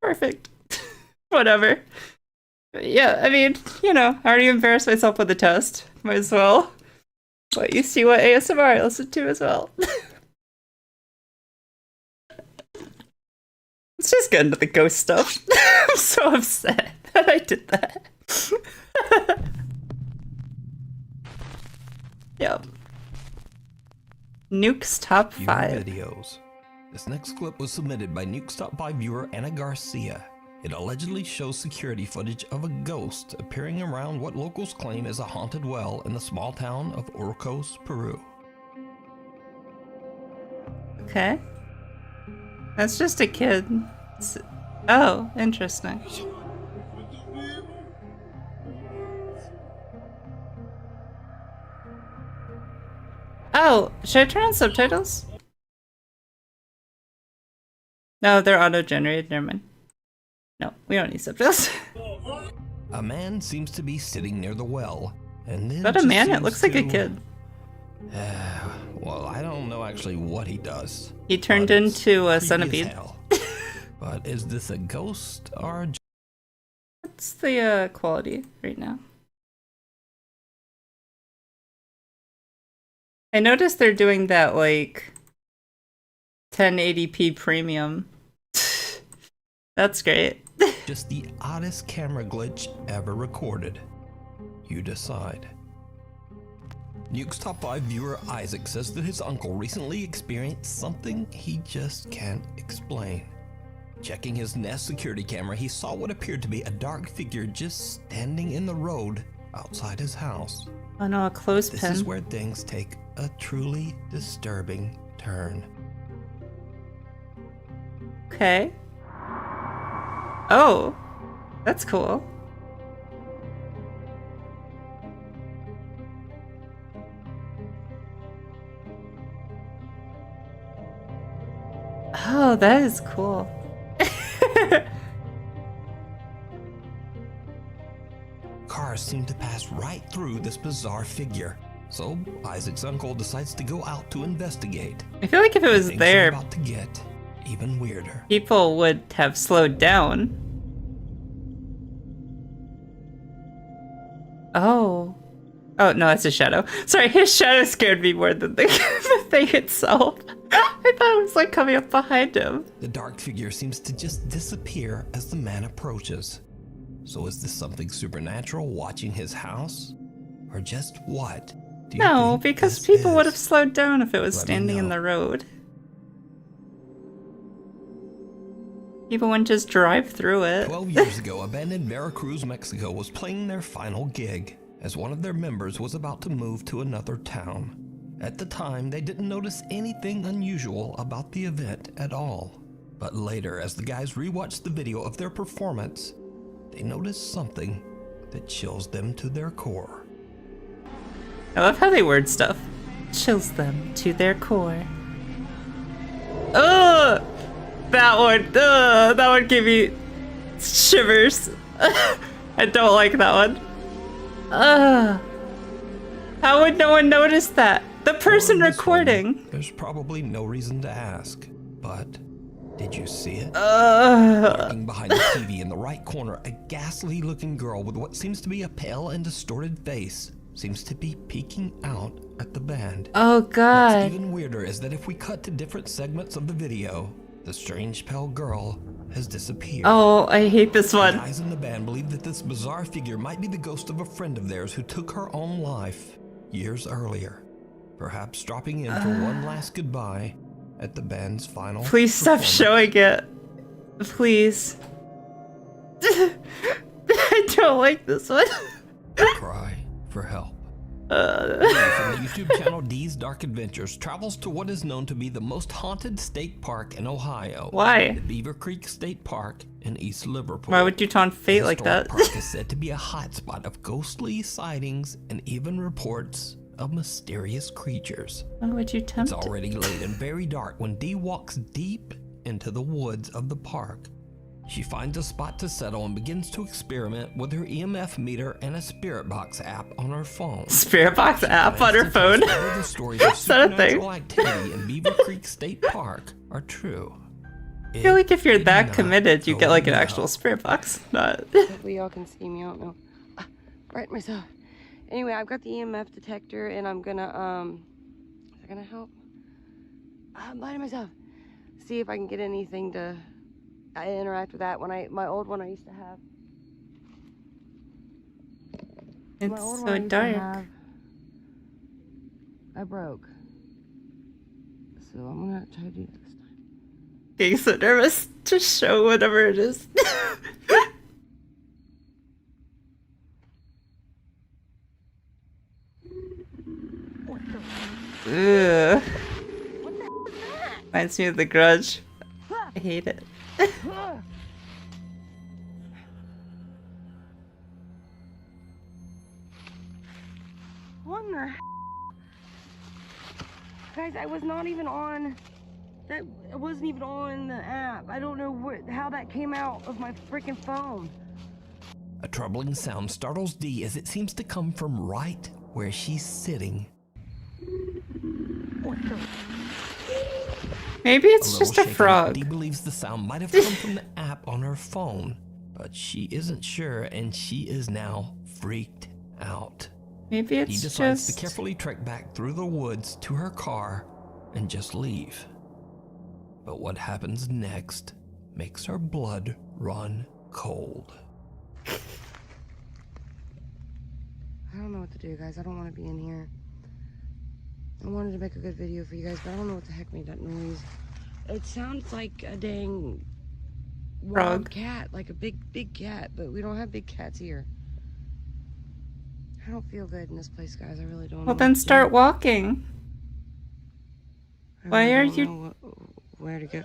[SPEAKER 1] Perfect. Whatever. Yeah, I mean, you know, I already embarrassed myself with the test. Might as well let you see what ASMR I listen to as well. Let's just get into the ghost stuff. I'm so upset that I did that. Yep. Nuke's Top 5
[SPEAKER 2] videos. This next clip was submitted by Nuke's Top 5 viewer Anna Garcia. It allegedly shows security footage of a ghost appearing around what locals claim is a haunted well in the small town of Orcos, Peru.
[SPEAKER 1] Okay. That's just a kid. Oh, interesting. Oh, should I turn on subtitles? No, they're auto-generated. Never mind. No, we don't need subtitles.
[SPEAKER 2] A man seems to be sitting near the well, and then
[SPEAKER 1] Is that a man? It looks like a kid.
[SPEAKER 2] Well, I don't know actually what he does.
[SPEAKER 1] He turned into a centipede.
[SPEAKER 2] But is this a ghost or?
[SPEAKER 1] What's the quality right now? I noticed they're doing that like 1080p premium. That's great.
[SPEAKER 2] Just the oddest camera glitch ever recorded. You decide. Nuke's Top 5 viewer Isaac says that his uncle recently experienced something he just can't explain. Checking his Nest security camera, he saw what appeared to be a dark figure just standing in the road outside his house.
[SPEAKER 1] Oh no, a clothespin.
[SPEAKER 2] This is where things take a truly disturbing turn.
[SPEAKER 1] Okay. Oh, that's cool. Oh, that is cool.
[SPEAKER 2] Cars seem to pass right through this bizarre figure. So Isaac's uncle decides to go out to investigate.
[SPEAKER 1] I feel like if it was
[SPEAKER 2] Things
[SPEAKER 1] there,
[SPEAKER 2] are about to get even weirder.
[SPEAKER 1] people would have slowed down. Oh. Oh, no, it's a shadow. Sorry, his shadow scared me more than the thing itself. I thought it was like coming up behind him.
[SPEAKER 2] The dark figure seems to just disappear as the man approaches. So is this something supernatural watching his house? Or just what? Do you
[SPEAKER 1] No,
[SPEAKER 2] think
[SPEAKER 1] because
[SPEAKER 2] this
[SPEAKER 1] people would
[SPEAKER 2] is?
[SPEAKER 1] have slowed down if it was
[SPEAKER 2] Let me
[SPEAKER 1] standing in
[SPEAKER 2] know.
[SPEAKER 1] the road. People wouldn't just drive through it.
[SPEAKER 2] 12 years ago, a band in Veracruz, Mexico was playing their final gig as one of their members was about to move to another town. At the time, they didn't notice anything unusual about the event at all. But later, as the guys rewatched the video of their performance, they noticed something that chills them to their core.
[SPEAKER 1] I love how they word stuff. Chills them to their core. Ugh! That one gave me shivers. I don't like that one. Ugh. How would no one notice that? The person
[SPEAKER 2] For this
[SPEAKER 1] recording.
[SPEAKER 2] one, there's probably no reason to ask, but did you see it?
[SPEAKER 1] Ugh.
[SPEAKER 2] Lurking behind the TV in the right corner, a ghastly looking girl with what seems to be a pale and distorted face seems to be peeking out at the band.
[SPEAKER 1] Oh
[SPEAKER 2] What's
[SPEAKER 1] god.
[SPEAKER 2] even weirder is that if we cut to different segments of the video, the strange pale girl has disappeared.
[SPEAKER 1] Oh, I hate this
[SPEAKER 2] The
[SPEAKER 1] one.
[SPEAKER 2] guys in the band believe that this bizarre figure might be the ghost of a friend of theirs who took her own life years earlier, perhaps dropping in for one last goodbye at the band's final
[SPEAKER 1] Please stop
[SPEAKER 2] performance.
[SPEAKER 1] showing it. Please. I don't like this one.
[SPEAKER 2] Cry for help. From the YouTube channel D's Dark Adventures travels to what is known to be the most haunted state park in Ohio.
[SPEAKER 1] Why?
[SPEAKER 2] The Beaver Creek State Park in East Liverpool.
[SPEAKER 1] Why would you taunt fate like that?
[SPEAKER 2] The park is said to be a hotspot of ghostly sightings and even reports of mysterious creatures.
[SPEAKER 1] Why would you tempt
[SPEAKER 2] It's
[SPEAKER 1] it?
[SPEAKER 2] already late and very dark when Dee walks deep into the woods of the park. She finds a spot to settle and begins to experiment with her EMF meter and a spirit box app on her phone.
[SPEAKER 1] Spirit box app on her phone?
[SPEAKER 2] The stories of
[SPEAKER 1] Is that a thing?
[SPEAKER 2] supernatural activity in Beaver Creek State Park are true.
[SPEAKER 1] I feel like if you're
[SPEAKER 2] Did
[SPEAKER 1] that
[SPEAKER 2] not
[SPEAKER 1] committed, you
[SPEAKER 2] go
[SPEAKER 1] get like an
[SPEAKER 2] well.
[SPEAKER 1] actual spirit box. Not.
[SPEAKER 3] Hopefully y'all can see me. I don't know. Right myself. Anyway, I've got the EMF detector, and I'm gonna is it gonna help? I'm by myself. See if I can get anything to interact with that. My old one I used to have. My
[SPEAKER 1] It's
[SPEAKER 3] old
[SPEAKER 1] so
[SPEAKER 3] one I used to
[SPEAKER 1] dark.
[SPEAKER 3] have, I broke. So I'm gonna try to do this time.
[SPEAKER 1] Getting so nervous to show whatever it is. Ugh. Reminds me of The Grudge. I hate it.
[SPEAKER 3] What in the guys, I was not even on that. It wasn't even on the app. I don't know how that came out of my freaking phone.
[SPEAKER 2] A troubling sound startles Dee as it seems to come from right where she's sitting.
[SPEAKER 1] Maybe it's
[SPEAKER 2] little
[SPEAKER 1] just a
[SPEAKER 2] shaken,
[SPEAKER 1] frog.
[SPEAKER 2] Dee believes the sound might have come from the app on her phone, but she isn't sure and she is now freaked out.
[SPEAKER 1] Maybe
[SPEAKER 2] Dee
[SPEAKER 1] it's
[SPEAKER 2] decides
[SPEAKER 1] just...
[SPEAKER 2] to carefully trek back through the woods to her car and just leave. But what happens next makes her blood run cold.
[SPEAKER 3] I don't know what to do, guys. I don't want to be in here. I wanted to make a good video for you guys, but I don't know what the heck made that noise. It sounds like a dang wild
[SPEAKER 1] Frog.
[SPEAKER 3] cat, like a big cat, but we don't have big cats here. I don't feel good in this place, guys. I really don't.
[SPEAKER 1] Well,
[SPEAKER 3] know
[SPEAKER 1] then
[SPEAKER 3] what to
[SPEAKER 1] start
[SPEAKER 3] do.
[SPEAKER 1] walking.
[SPEAKER 3] I
[SPEAKER 1] Why
[SPEAKER 3] really
[SPEAKER 1] are
[SPEAKER 3] don't
[SPEAKER 1] you-
[SPEAKER 3] know where to go?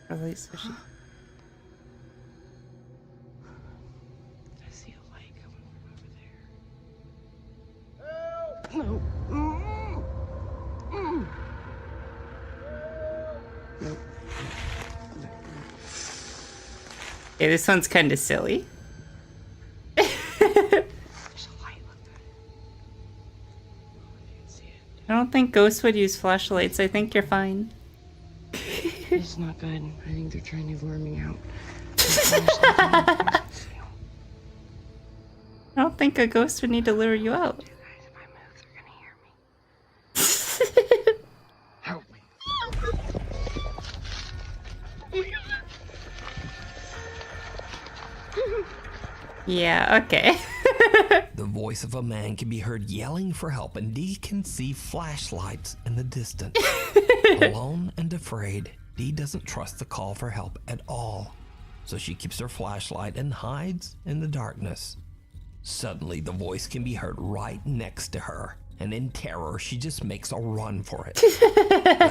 [SPEAKER 1] Probably so she...
[SPEAKER 3] I see a light coming from over there. No. Nope.
[SPEAKER 1] Okay, this one's kind of silly.
[SPEAKER 3] There's a light. Look at it. Oh, I can't see it.
[SPEAKER 1] I don't think ghosts would use flashlights. I think you're fine.
[SPEAKER 3] It's not good. I think they're trying to lure me out. I
[SPEAKER 1] I don't think a ghost would need to lure you out.
[SPEAKER 3] Guys, if I move, they're gonna hear me. Help me.
[SPEAKER 1] Yeah, okay.
[SPEAKER 2] The voice of a man can be heard yelling for help, and Dee can see flashlights in the distance. Alone and afraid, Dee doesn't trust the call for help at all, so she keeps her flashlight and hides in the darkness. Suddenly, the voice can be heard right next to her, and in terror, she just makes a run for it.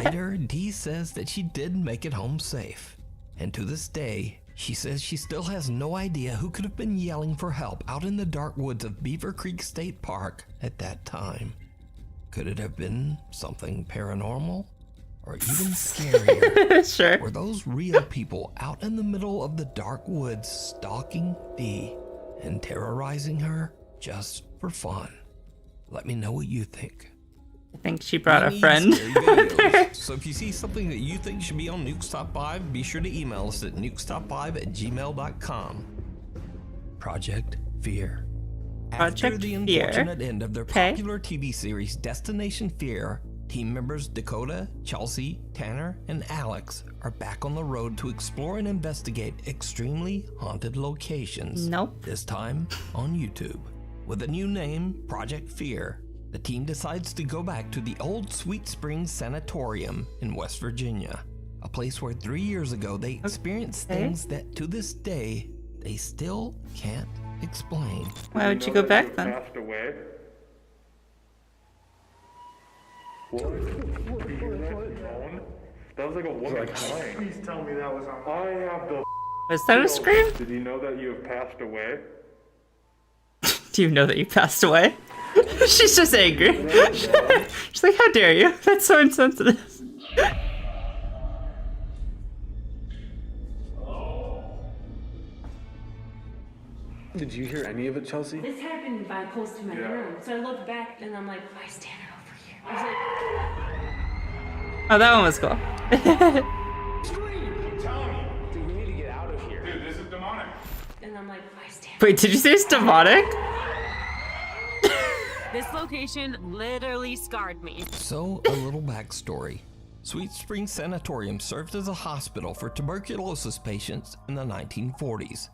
[SPEAKER 2] Later, Dee says that she did make it home safe, and to this day, she says she still has no idea who could have been yelling for help out in the dark woods of Beaver Creek State Park at that time. Could it have been something paranormal? Or even scarier?
[SPEAKER 1] Sure.
[SPEAKER 2] Were those real people out in the middle of the dark woods stalking Dee and terrorizing her just for fun? Let me know what you think.
[SPEAKER 1] I think she brought
[SPEAKER 2] We
[SPEAKER 1] a
[SPEAKER 2] need
[SPEAKER 1] friend.
[SPEAKER 2] scary videos. So if you see something that you think should be on Nuke's Top 5, be sure to email us at nukestop5@gmail.com. Project Fear. After
[SPEAKER 1] Project
[SPEAKER 2] the
[SPEAKER 1] Fear.
[SPEAKER 2] unfortunate end of their
[SPEAKER 1] Okay.
[SPEAKER 2] popular TV series Destination Fear, team members Dakota, Chelsea, Tanner, and Alex are back on the road to explore and investigate extremely haunted locations.
[SPEAKER 1] Nope.
[SPEAKER 2] This time on YouTube. With a new name, Project Fear, the team decides to go back to the old Sweet Springs Sanatorium in West Virginia. a place where 3 years ago they experienced things that to this day they still can't explain.
[SPEAKER 1] Why would you go back then?
[SPEAKER 4] Passed away. What? That was like a woman crying.
[SPEAKER 5] Please tell me that was on.
[SPEAKER 4] I have the.
[SPEAKER 1] Was that a scream?
[SPEAKER 4] Did you know that you have passed away?
[SPEAKER 1] Do you know that you passed away? She's just angry. She's like, how dare you? That's so insensitive.
[SPEAKER 5] Did you hear any of it, Chelsea?
[SPEAKER 6] This happened by close to my room. So I looked back and I'm like, why is Tanner over here? I was like,
[SPEAKER 1] Oh, that one was cool.
[SPEAKER 5] Scream! I'm telling you. Dude, we need to get out of here.
[SPEAKER 4] Dude, this is demonic.
[SPEAKER 6] and I'm like, why is Tanner?
[SPEAKER 1] Wait, did you say it's demonic?
[SPEAKER 6] This location literally scarred me.
[SPEAKER 2] So, a little backstory. Sweet Spring Sanatorium served as a hospital for tuberculosis patients in the 1940s.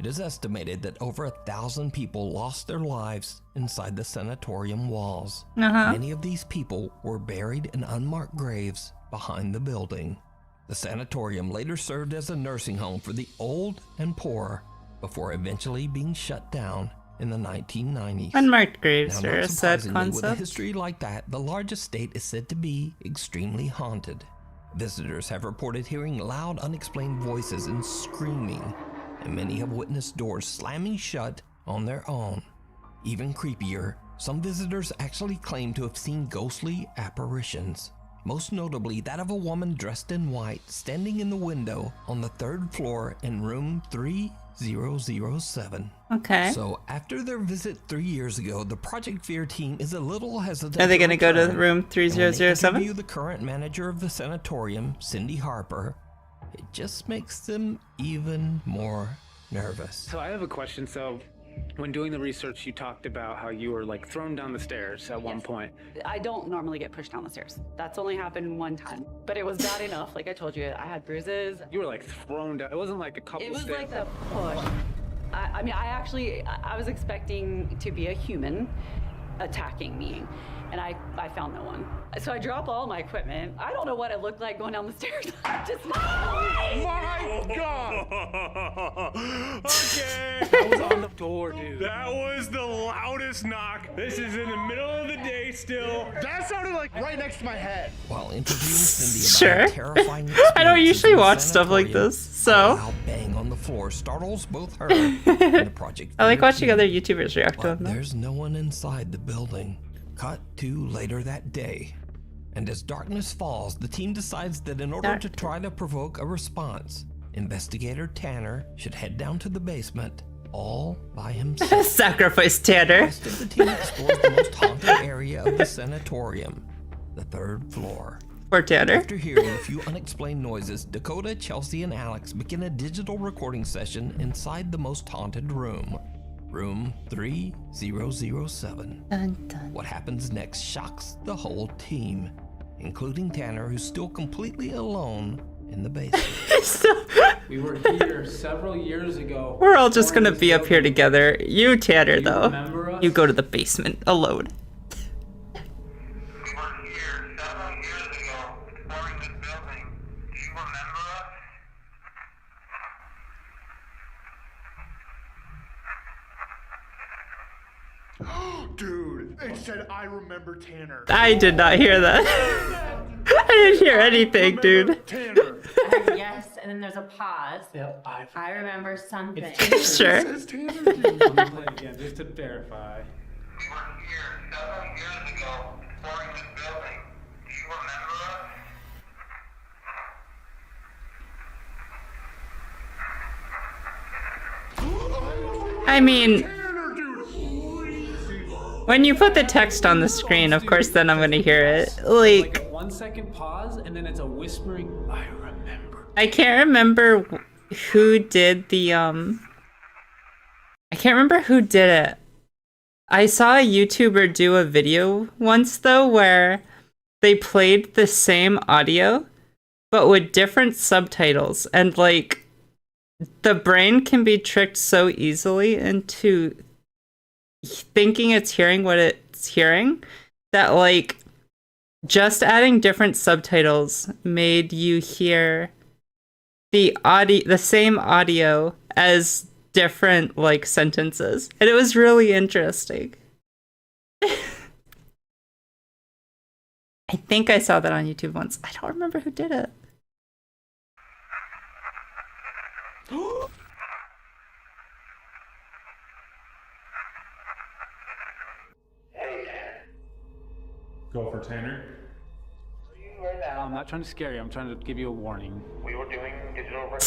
[SPEAKER 2] It is estimated that over 1,000 people lost their lives inside the sanatorium walls. Many of these people were buried in unmarked graves behind the building. The sanatorium later served as a nursing home for the old and poor before eventually being shut down in the 1990s.
[SPEAKER 1] Unmarked graves
[SPEAKER 2] Now,
[SPEAKER 1] are
[SPEAKER 2] not
[SPEAKER 1] a sad
[SPEAKER 2] surprisingly, with a
[SPEAKER 1] concept.
[SPEAKER 2] history like that, the large estate is said to be extremely haunted. Visitors have reported hearing loud, unexplained voices and screaming, and many have witnessed doors slamming shut on their own. Even creepier, some visitors actually claim to have seen ghostly apparitions, most notably that of a woman dressed in white standing in the window on the 3rd floor in room 3007.
[SPEAKER 1] Okay.
[SPEAKER 2] So after their visit 3 years ago, the Project Fear team is a little hesitant.
[SPEAKER 1] Are they going to go to
[SPEAKER 2] return,
[SPEAKER 1] room
[SPEAKER 2] and when they
[SPEAKER 1] 3007?
[SPEAKER 2] interview the current manager of the sanatorium, Cindy Harper, it just makes them even more nervous.
[SPEAKER 5] So I have a question. So when doing the research, you talked about how you were like thrown down the stairs at one point.
[SPEAKER 7] I don't normally get pushed down the stairs. That's only happened one time. But it was bad enough. Like I told you, I had bruises.
[SPEAKER 5] You were like thrown down. It wasn't like a couple
[SPEAKER 7] It was
[SPEAKER 5] stairs.
[SPEAKER 7] like the push. I mean, I was expecting to be a human attacking me. And I found no one. So I drop all my equipment. I don't know what it looked like going down the stairs. Just
[SPEAKER 4] My God! Okay.
[SPEAKER 5] That was on the door, dude.
[SPEAKER 4] That was the loudest knock. This is in the middle of the day still.
[SPEAKER 8] That sounded like right next to my head.
[SPEAKER 2] While interviewing Cindy
[SPEAKER 1] Sure.
[SPEAKER 2] about her terrifying
[SPEAKER 1] I don't
[SPEAKER 2] experiences
[SPEAKER 1] usually
[SPEAKER 2] in the
[SPEAKER 1] watch stuff like
[SPEAKER 2] sanatorium,
[SPEAKER 1] this, so-
[SPEAKER 2] a loud bang on the floor startles both her and the Project
[SPEAKER 1] I like
[SPEAKER 2] Fear
[SPEAKER 1] watching
[SPEAKER 2] team.
[SPEAKER 1] other YouTubers react to
[SPEAKER 2] But
[SPEAKER 1] them. though.
[SPEAKER 2] there's no one inside the building. Cut to later that day. And as darkness falls, the team decides that in order to try to provoke a response, investigator Tanner should head down to the basement all by himself.
[SPEAKER 1] Sacrifice
[SPEAKER 2] The
[SPEAKER 1] Tanner.
[SPEAKER 2] rest of the team explores the most haunted area of the sanatorium, the 3rd floor.
[SPEAKER 1] Poor Tanner.
[SPEAKER 2] After hearing a few unexplained noises, Dakota, Chelsea, and Alex begin a digital recording session inside the most haunted room, room 3007.
[SPEAKER 1] Dun, dun.
[SPEAKER 2] What happens next shocks the whole team, including Tanner, who's still completely alone in the basement.
[SPEAKER 9] We were here several years ago.
[SPEAKER 1] We're all just gonna be up here together. You, Tanner,
[SPEAKER 9] Do you
[SPEAKER 1] though.
[SPEAKER 9] remember us?
[SPEAKER 1] You go to the basement alone.
[SPEAKER 8] We were here several years ago exploring this building. Do you remember us? Dude, it said I remember Tanner.
[SPEAKER 1] I did not hear that. I didn't hear anything, dude.
[SPEAKER 8] Tanner.
[SPEAKER 6] Yes, and then there's a pause.
[SPEAKER 9] Yep,
[SPEAKER 6] I remember something.
[SPEAKER 1] Sure.
[SPEAKER 8] Says Tanner.
[SPEAKER 9] Let me play it again just to verify.
[SPEAKER 8] We were here several years ago exploring this building. Do you remember us?
[SPEAKER 1] I mean,
[SPEAKER 8] Tanner, dude.
[SPEAKER 1] when you put the text on the screen, of course, then I'm gonna hear it.
[SPEAKER 9] Like
[SPEAKER 1] Like,
[SPEAKER 9] a 1 second pause, and then it's a whispering, I remember.
[SPEAKER 1] I can't remember who did the, I can't remember who did it. I saw a YouTuber do a video once, though, where they played the same audio, but with different subtitles. And, like, the brain can be tricked so easily into thinking it's hearing what it's hearing that, like, just adding different subtitles made you hear the same audio as different like sentences, and it was really interesting. I think I saw that on YouTube once. I don't remember who did it.
[SPEAKER 4] Go for Tanner.
[SPEAKER 5] I'm not trying to scare you. I'm trying to give you a warning.
[SPEAKER 8] We were doing digital recording.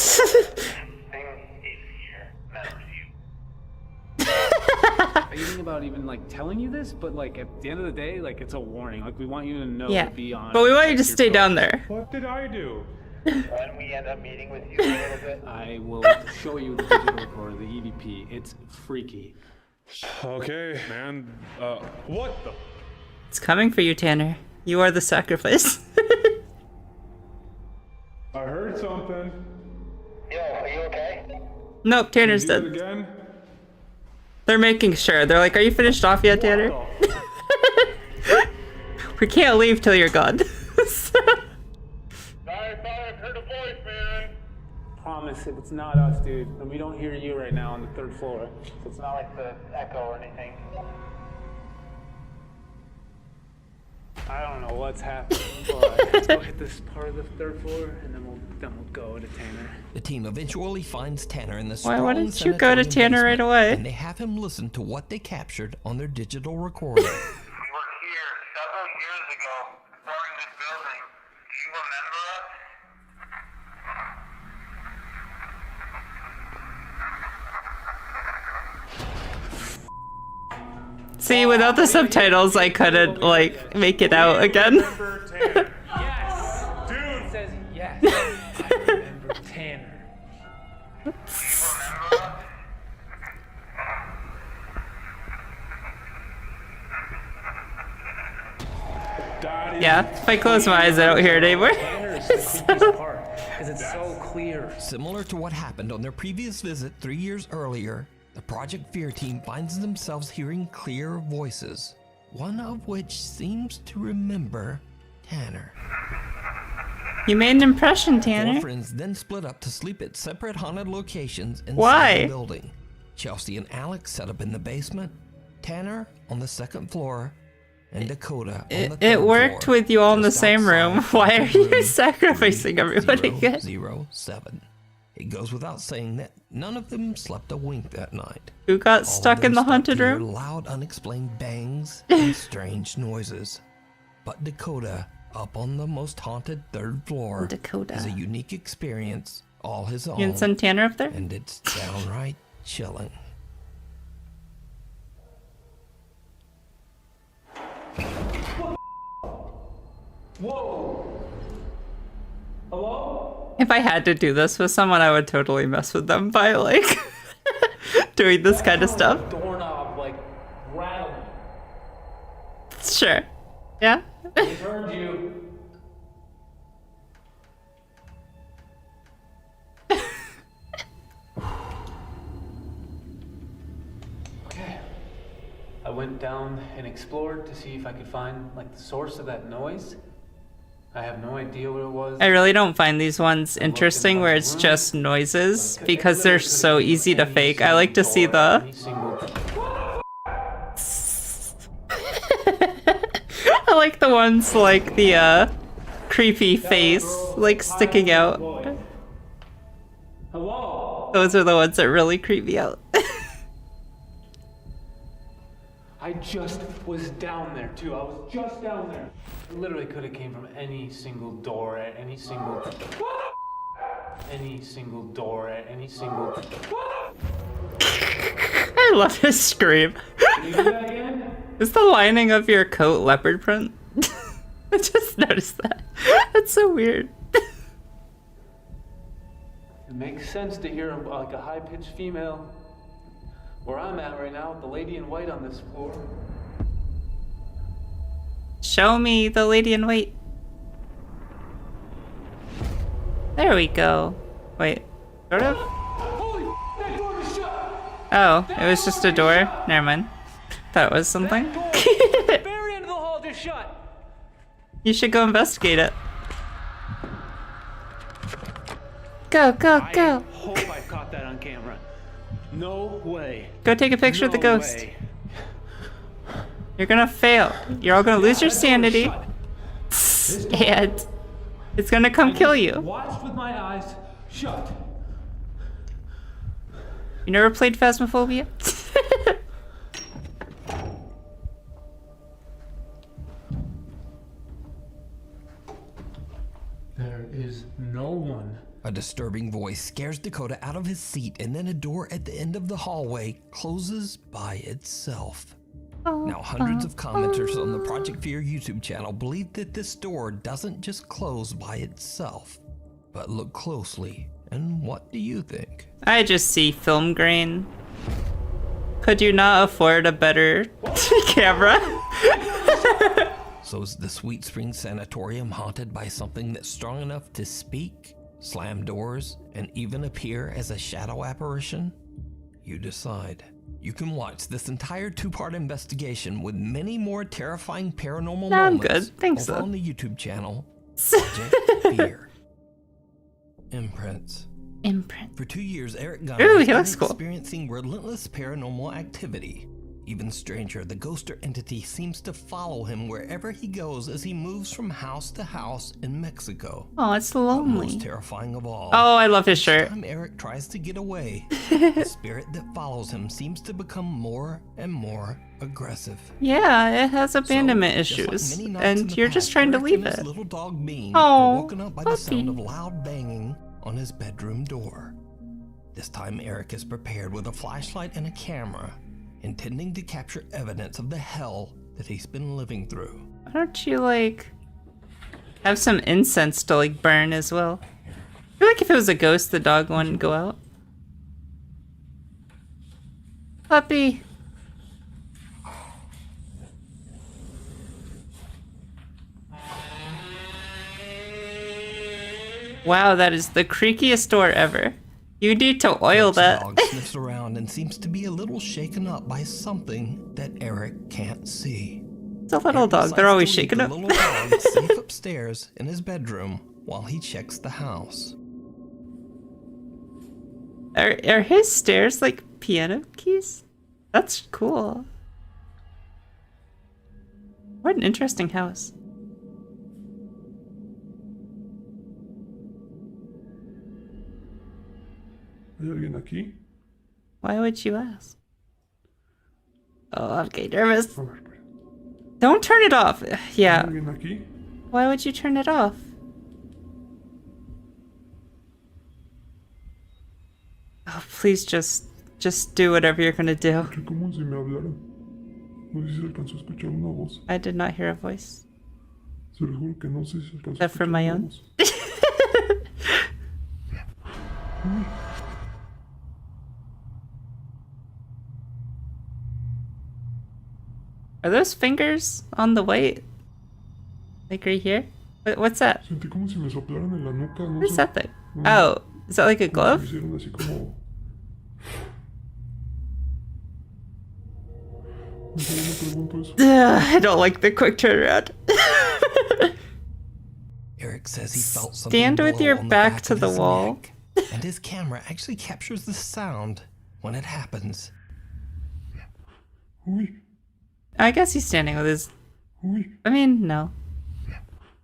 [SPEAKER 8] Thing is here. Matters you.
[SPEAKER 5] Are you thinking about even like telling you this? But like at the end of the day, like it's a warning. Like we want you to know
[SPEAKER 1] Yeah,
[SPEAKER 5] to be on.
[SPEAKER 1] but we want you to
[SPEAKER 5] your
[SPEAKER 1] stay
[SPEAKER 5] toes.
[SPEAKER 1] down there.
[SPEAKER 4] What did I do?
[SPEAKER 8] When we end up meeting with you a little bit.
[SPEAKER 5] I will show you the digital recorder, the EVP. It's freaky.
[SPEAKER 4] Okay, man. What the?
[SPEAKER 1] It's coming for you, Tanner. You are the sacrifice.
[SPEAKER 4] I heard something.
[SPEAKER 8] Yo, are you okay?
[SPEAKER 1] Nope, Tanner's
[SPEAKER 4] Do it
[SPEAKER 1] dead.
[SPEAKER 4] again?
[SPEAKER 1] They're making sure. They're like, are you finished off yet, Tanner? We can't leave till you're gone.
[SPEAKER 8] I thought I heard a voice, man.
[SPEAKER 5] Promise, if it's not us, dude, and we don't hear you right now on the 3rd floor.
[SPEAKER 8] It's not like the echo or anything.
[SPEAKER 5] I don't know what's happening, but let's go hit this part of the 3rd floor, and then we'll go to Tanner.
[SPEAKER 2] The team eventually finds Tanner in the
[SPEAKER 1] Why
[SPEAKER 2] strong
[SPEAKER 1] didn't you go to
[SPEAKER 2] sanatorium
[SPEAKER 1] Tanner right
[SPEAKER 2] basement,
[SPEAKER 1] away?
[SPEAKER 2] And they have him listen to what they captured on their digital recorder.
[SPEAKER 8] We were here several years ago, exploring this building. Do you remember us?
[SPEAKER 1] See, without the subtitles, I couldn't, like, make it out again.
[SPEAKER 4] Remember Tanner.
[SPEAKER 9] Yes!
[SPEAKER 4] Dude!
[SPEAKER 9] It says yes. I remember Tanner.
[SPEAKER 4] Daddy.
[SPEAKER 1] Yeah, if I close my eyes, I don't hear it anymore.
[SPEAKER 9] Tanner is the creepiest part, because it's so clear.
[SPEAKER 2] Similar to what happened on their previous visit 3 years earlier, the Project Fear team finds themselves hearing clear voices, one of which seems to remember Tanner.
[SPEAKER 1] You made an impression,
[SPEAKER 2] Four
[SPEAKER 1] Tanner.
[SPEAKER 2] friends then split up to sleep at separate haunted locations inside
[SPEAKER 1] Why?
[SPEAKER 2] the building. Chelsea and Alex set up in the basement, Tanner on the 2nd floor, and Dakota on the 3rd
[SPEAKER 1] It worked
[SPEAKER 2] floor,
[SPEAKER 1] with you all in the
[SPEAKER 2] just
[SPEAKER 1] same room.
[SPEAKER 2] outside
[SPEAKER 1] Why are
[SPEAKER 2] of
[SPEAKER 1] you
[SPEAKER 2] room
[SPEAKER 1] sacrificing everybody again?
[SPEAKER 2] 3007. It goes without saying that none of them slept a wink that night.
[SPEAKER 1] Who got
[SPEAKER 2] All of
[SPEAKER 1] stuck
[SPEAKER 2] them
[SPEAKER 1] in the
[SPEAKER 2] started
[SPEAKER 1] haunted
[SPEAKER 2] to hear
[SPEAKER 1] room?
[SPEAKER 2] loud, unexplained bangs and strange noises. But Dakota, up on the most haunted 3rd floor,
[SPEAKER 1] Dakota.
[SPEAKER 2] is a unique experience all his own.
[SPEAKER 1] You can send Tanner up there?
[SPEAKER 2] And it's downright chilling.
[SPEAKER 9] Whoa! Hello?
[SPEAKER 1] If I had to do this with someone, I would totally mess with them by, like, doing this kind of stuff.
[SPEAKER 9] Doorknob, like, rattling.
[SPEAKER 1] Sure. Yeah?
[SPEAKER 9] We heard you. Okay. I went down and explored to see if I could find, like, the source of that noise. I have no idea what it was.
[SPEAKER 1] I really don't find these ones interesting where it's just noises because they're so easy to fake. I like to see the... I like the ones like the creepy face like sticking out.
[SPEAKER 9] Hello?
[SPEAKER 1] Those are the ones that really creep me out.
[SPEAKER 9] I just was down there too. I was just down there. It literally could have came from any single door at any single door at any single
[SPEAKER 1] I love his scream.
[SPEAKER 9] Can you do that again?
[SPEAKER 1] Is the lining of your coat leopard print? I just noticed that. That's so weird.
[SPEAKER 9] It makes sense to hear like a high-pitched female. Where I'm at right now, the lady in white on this floor.
[SPEAKER 1] Show me the lady in white. There we go. Wait, sort of?
[SPEAKER 9] Holy, that door is shut!
[SPEAKER 1] Oh, it was just a door? Never mind. Thought it was something.
[SPEAKER 9] That door, the very end of the hall just shut.
[SPEAKER 1] You should go investigate it. Go, go, go.
[SPEAKER 5] I hope I caught that on camera. No way.
[SPEAKER 1] Go take a picture of the
[SPEAKER 5] No
[SPEAKER 1] ghost.
[SPEAKER 5] way.
[SPEAKER 1] You're gonna fail. You're all gonna lose your
[SPEAKER 5] That door
[SPEAKER 1] sanity.
[SPEAKER 5] shut.
[SPEAKER 1] And it's gonna come kill you.
[SPEAKER 5] Watched with my eyes shut.
[SPEAKER 1] You never played Phasmophobia?
[SPEAKER 5] There is no one.
[SPEAKER 2] A disturbing voice scares Dakota out of his seat, and then a door at the end of the hallway closes by itself. Now, hundreds of commenters on the Project Fear YouTube channel believe that this door doesn't just close by itself. But look closely, and what do you think?
[SPEAKER 1] I just see film grain. Could you not afford a better camera?
[SPEAKER 2] So is the Sweet Spring Sanatorium haunted by something that's strong enough to speak, slam doors, and even appear as a shadow apparition? You decide. You can watch this entire 2-part investigation with many more terrifying paranormal
[SPEAKER 1] I'm
[SPEAKER 2] moments
[SPEAKER 1] good. Thanks,
[SPEAKER 2] over
[SPEAKER 1] though.
[SPEAKER 2] on the YouTube channel Project Fear. Imprints.
[SPEAKER 1] Imprint.
[SPEAKER 2] For 2 years, Eric
[SPEAKER 1] Ooh,
[SPEAKER 2] Gunner
[SPEAKER 1] he
[SPEAKER 2] has
[SPEAKER 1] looks
[SPEAKER 2] been
[SPEAKER 1] cool.
[SPEAKER 2] experiencing relentless paranormal activity. Even stranger, the ghost or entity seems to follow him wherever he goes as he moves from house to house in Mexico.
[SPEAKER 1] Oh, it's
[SPEAKER 2] But most
[SPEAKER 1] lonely.
[SPEAKER 2] terrifying of all,
[SPEAKER 1] Oh, I love his
[SPEAKER 2] each
[SPEAKER 1] shirt.
[SPEAKER 2] time Eric tries to get away, the spirit that follows him seems to become more and more aggressive.
[SPEAKER 1] Yeah, it has abandonment
[SPEAKER 2] So, just like
[SPEAKER 1] issues,
[SPEAKER 2] many nights in
[SPEAKER 1] and
[SPEAKER 2] the
[SPEAKER 1] you're just
[SPEAKER 2] past,
[SPEAKER 1] trying to
[SPEAKER 2] Eric
[SPEAKER 1] leave
[SPEAKER 2] and his
[SPEAKER 1] it.
[SPEAKER 2] little dog Bean
[SPEAKER 1] Oh,
[SPEAKER 2] were woken up by the sound of
[SPEAKER 1] puppy.
[SPEAKER 2] loud banging on his bedroom door. This time, Eric is prepared with a flashlight and a camera, intending to capture evidence of the hell that he's been living through.
[SPEAKER 1] Why don't you, like, have some incense to, like, burn as well? I feel like if it was a ghost, the dog wouldn't go out. Puppy. Wow, that is the creakiest door ever. You need to oil
[SPEAKER 2] Eric's
[SPEAKER 1] that.
[SPEAKER 2] dog sniffs around and seems to be a little shaken up by something that Eric can't see.
[SPEAKER 1] It's a little
[SPEAKER 2] Eric
[SPEAKER 1] dog. They're
[SPEAKER 2] decides
[SPEAKER 1] always
[SPEAKER 2] to leave
[SPEAKER 1] shaken
[SPEAKER 2] the
[SPEAKER 1] up.
[SPEAKER 2] little dog safe upstairs in his bedroom while he checks the house.
[SPEAKER 1] Are his stairs like piano keys? That's cool. What an interesting house.
[SPEAKER 10] ¿Hay alguien aquí?
[SPEAKER 1] Why would you ask? Oh, I'm getting nervous.
[SPEAKER 10] A ver, espera.
[SPEAKER 1] Don't turn it off.
[SPEAKER 10] ¿Hay
[SPEAKER 1] Yeah.
[SPEAKER 10] alguien aquí?
[SPEAKER 1] Why would you turn it off? Oh, please just do whatever you're gonna do.
[SPEAKER 10] Escuché como si me hablaran. No sé si se alcanzó a escuchar una voz.
[SPEAKER 1] I did not hear a voice.
[SPEAKER 10] Se lo juro que no sé si se alcanzó a
[SPEAKER 1] Except for
[SPEAKER 10] escuchar
[SPEAKER 1] my
[SPEAKER 10] una
[SPEAKER 1] own.
[SPEAKER 10] voz.
[SPEAKER 1] Are those fingers on the white? Like right here? What's that?
[SPEAKER 10] Sentí como si me soplaran en la nuca. No
[SPEAKER 1] What is
[SPEAKER 10] sé.
[SPEAKER 1] that thing?
[SPEAKER 10] Mm.
[SPEAKER 1] Oh, is that like a
[SPEAKER 10] Como
[SPEAKER 1] glove?
[SPEAKER 10] si me hicieron así como... No sé, me pregunto eso.
[SPEAKER 1] Ugh, I don't like the quick turnaround.
[SPEAKER 2] Eric says he felt something
[SPEAKER 1] Stand with
[SPEAKER 2] blow
[SPEAKER 1] your
[SPEAKER 2] on the
[SPEAKER 1] back
[SPEAKER 2] back
[SPEAKER 1] to
[SPEAKER 2] of
[SPEAKER 1] the
[SPEAKER 2] his
[SPEAKER 1] wall.
[SPEAKER 2] neck, and his camera actually captures the sound when it happens.
[SPEAKER 10] Uy,
[SPEAKER 1] I guess he's standing with his...
[SPEAKER 10] uy.
[SPEAKER 1] I mean, no.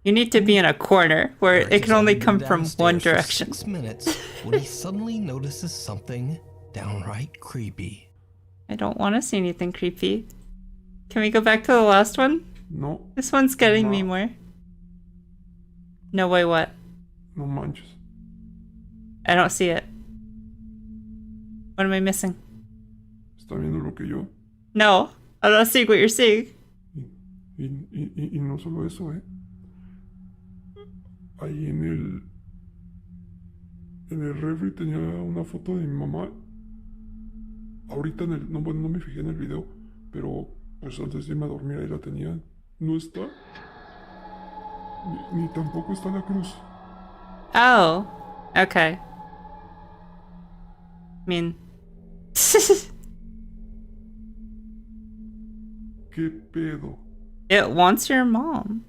[SPEAKER 1] You need to be in a corner where
[SPEAKER 2] Eric
[SPEAKER 1] it can
[SPEAKER 2] has
[SPEAKER 1] only
[SPEAKER 2] been
[SPEAKER 1] come from one
[SPEAKER 2] downstairs for
[SPEAKER 1] direction.
[SPEAKER 2] 6 minutes when he suddenly notices something downright creepy.
[SPEAKER 1] I don't want to see anything creepy. Can we go back to the last one?
[SPEAKER 10] No,
[SPEAKER 1] This one's getting me
[SPEAKER 10] No.
[SPEAKER 1] more. No way, what?
[SPEAKER 10] no manches.
[SPEAKER 1] I don't see it. What am I missing?
[SPEAKER 10] ¿Está viendo lo que yo?
[SPEAKER 1] No, I'm not seeing what you're seeing.
[SPEAKER 10] Y no solo eso, Ahí en el refri tenía una foto de mi mamá. Ahorita no, bueno, no me fijé en el video, pero pues antes de irme a dormir ahí la tenía. No está. Ni tampoco está la cruz.
[SPEAKER 1] Oh, okay. I mean...
[SPEAKER 10] ¿Qué pedo?
[SPEAKER 1] It wants your mom.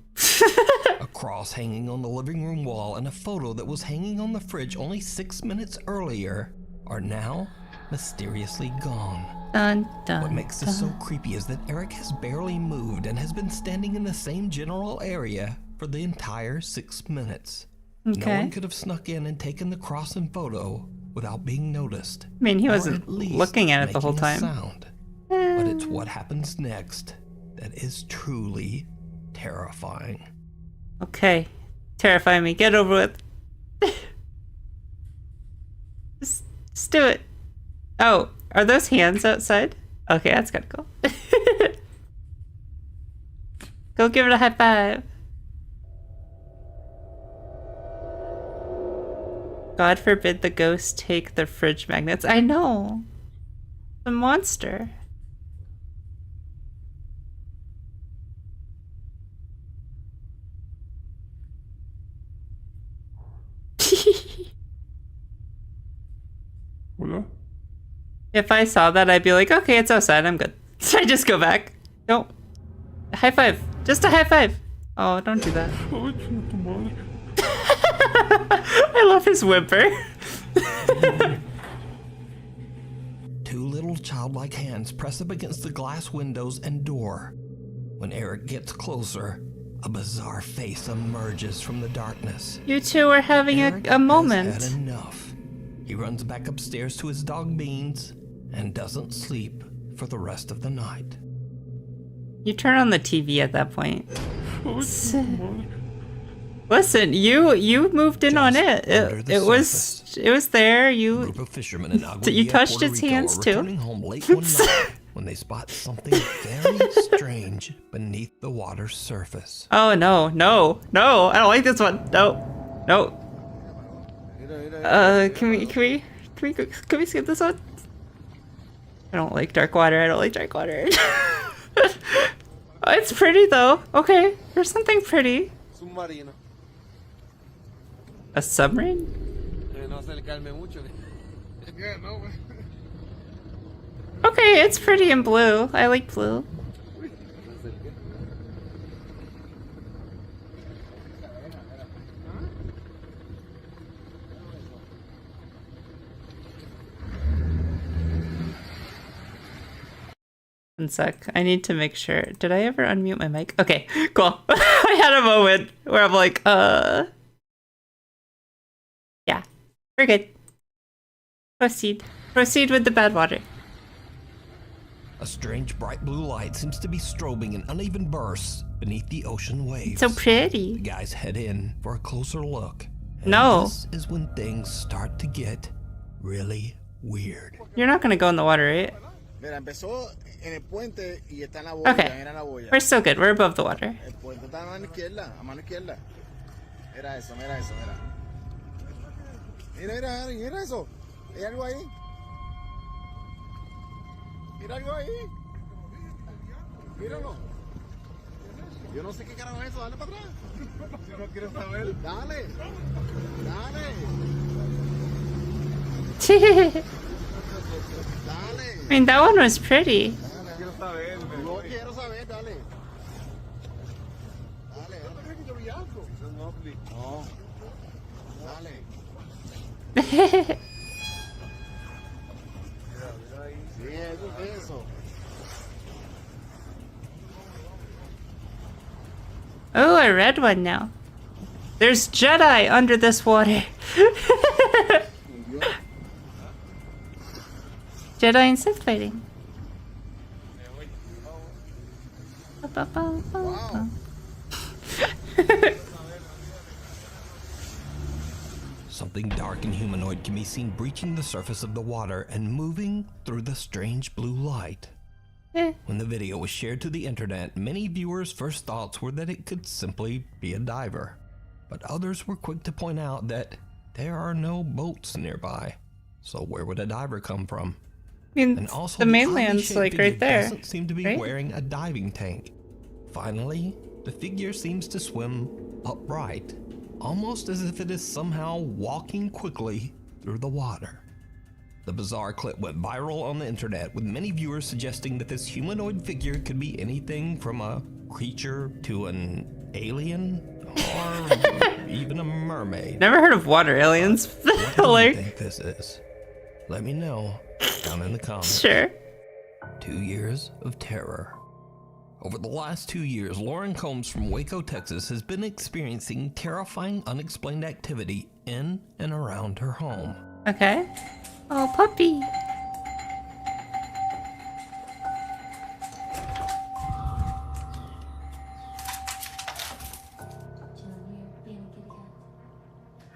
[SPEAKER 2] cross hanging on the living room wall and a photo that was hanging on the fridge only 6 minutes earlier are now mysteriously gone.
[SPEAKER 1] Dun, dun,
[SPEAKER 2] What makes this so creepy is that Eric has barely moved and has been standing in the same general area for the entire 6 minutes.
[SPEAKER 1] Okay.
[SPEAKER 2] No one could have snuck in and taken the cross and photo without being noticed.
[SPEAKER 1] I mean, he
[SPEAKER 2] or
[SPEAKER 1] wasn't
[SPEAKER 2] at least
[SPEAKER 1] looking at it the whole
[SPEAKER 2] making a
[SPEAKER 1] time.
[SPEAKER 2] sound. But it's what happens next that is truly terrifying.
[SPEAKER 1] Okay. Terrify me. Get over with. just do it. Oh, are those hands outside? Okay, that's kind of cool. Go give it a high five. God forbid the ghost take the fridge magnets. I know. The monster.
[SPEAKER 10] Hola?
[SPEAKER 1] If I saw that, I'd be like, okay, it's outside. I'm good. So I just go back. No. High five. Just a high five. Oh, don't do that.
[SPEAKER 10] Ay, chinga tu madre.
[SPEAKER 1] I love his whimper.
[SPEAKER 2] Two little childlike hands press up against the glass windows and door. When Eric gets closer, a bizarre face emerges from the darkness.
[SPEAKER 1] You two are having
[SPEAKER 2] Eric
[SPEAKER 1] a moment.
[SPEAKER 2] has had enough. He runs back upstairs to his dog Beans and doesn't sleep for the rest of the night.
[SPEAKER 1] You turn on the TV at that point.
[SPEAKER 10] Ay, chinga tu madre.
[SPEAKER 1] Listen, you moved in on it.
[SPEAKER 2] under the
[SPEAKER 1] It was there.
[SPEAKER 2] A
[SPEAKER 1] You
[SPEAKER 2] group of fishermen in
[SPEAKER 1] you
[SPEAKER 2] Aguadilla,
[SPEAKER 1] touched
[SPEAKER 2] Puerto
[SPEAKER 1] its
[SPEAKER 2] Rico,
[SPEAKER 1] hands
[SPEAKER 2] are
[SPEAKER 1] too.
[SPEAKER 2] returning home late one night when they spot something very strange beneath the water's surface.
[SPEAKER 1] Oh no, no, no! I don't like this one. No, no. Can we skip this one? I don't like dark water. I don't like dark water. Oh, it's pretty though. Okay, there's something pretty.
[SPEAKER 11] Submarino.
[SPEAKER 1] A submarine?
[SPEAKER 11] No se le calme mucho. Yeah, no, güey.
[SPEAKER 1] Okay, it's pretty in blue. I like blue. One sec. I need to make sure. Did I ever unmute my mic? Okay, cool. I had a moment where I'm like, yeah, we're good. Proceed. Proceed with the bad water.
[SPEAKER 2] A strange bright blue light seems to be strobing in uneven bursts beneath the ocean waves.
[SPEAKER 1] So
[SPEAKER 2] The
[SPEAKER 1] pretty.
[SPEAKER 2] guys head in for a closer look. And
[SPEAKER 1] No.
[SPEAKER 2] this is when things start to get really weird.
[SPEAKER 1] You're not gonna go in the water, right?
[SPEAKER 11] Mira, empezó en el puente y está en la boya.
[SPEAKER 1] Okay.
[SPEAKER 11] Mira la boya.
[SPEAKER 1] We're still good. We're above the water.
[SPEAKER 11] El puente está a mano izquierda, a mano izquierda. Mira eso, mira eso, mira. Mira, mira, Harry, mira eso. Hay algo ahí. Mira algo ahí. Míralo. Yo no sé qué carajo es eso, dale para atrás. Yo no quiero saber. Dale. Dale. Dale.
[SPEAKER 1] I mean, that one was pretty.
[SPEAKER 11] Quiero saber. No quiero saber, dale. Dale, dale. No. Dale. Sí, eso es eso.
[SPEAKER 1] Oh, a red one now. There's Jedi under this water. Jedi and Sith fighting.
[SPEAKER 11] Wow.
[SPEAKER 2] Something dark and humanoid can be seen breaching the surface of the water and moving through the strange blue light. When the video was shared to the internet, many viewers' first thoughts were that it could simply be a diver. But others were quick to point out that there are no boats nearby. So where would a diver come from?
[SPEAKER 1] I mean,
[SPEAKER 2] And also,
[SPEAKER 1] the
[SPEAKER 2] oddly
[SPEAKER 1] mainland's
[SPEAKER 2] shaped
[SPEAKER 1] like
[SPEAKER 2] figure
[SPEAKER 1] right there.
[SPEAKER 2] doesn't seem to be
[SPEAKER 1] right?
[SPEAKER 2] wearing a diving tank. Finally, the figure seems to swim upright, almost as if it is somehow walking quickly through the water. The bizarre clip went viral on the internet, with many viewers suggesting that this humanoid figure could be anything from a creature to an alien or even a mermaid.
[SPEAKER 1] Never heard of water aliens.
[SPEAKER 2] What do you
[SPEAKER 1] Like,
[SPEAKER 2] think this is? Let me know down in the comments.
[SPEAKER 1] sure.
[SPEAKER 2] 2 years of terror. Over the last 2 years, Lauren Combs from Waco, Texas has been experiencing terrifying unexplained activity in and around her home.
[SPEAKER 1] Okay. Oh, puppy.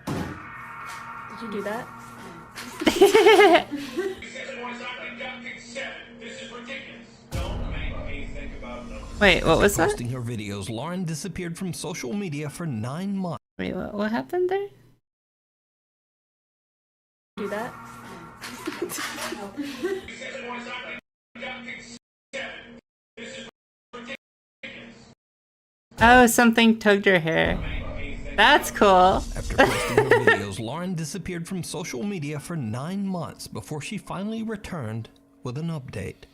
[SPEAKER 6] Did you do that?
[SPEAKER 1] Wait, what was that?
[SPEAKER 2] Posting her videos, Lauren disappeared from social media for 9 months.
[SPEAKER 1] Wait, what happened there?
[SPEAKER 6] Do that?
[SPEAKER 1] Oh, something tugged her hair. That's cool.
[SPEAKER 2] After posting her videos, Lauren disappeared from social media for 9 months before she finally returned with an update.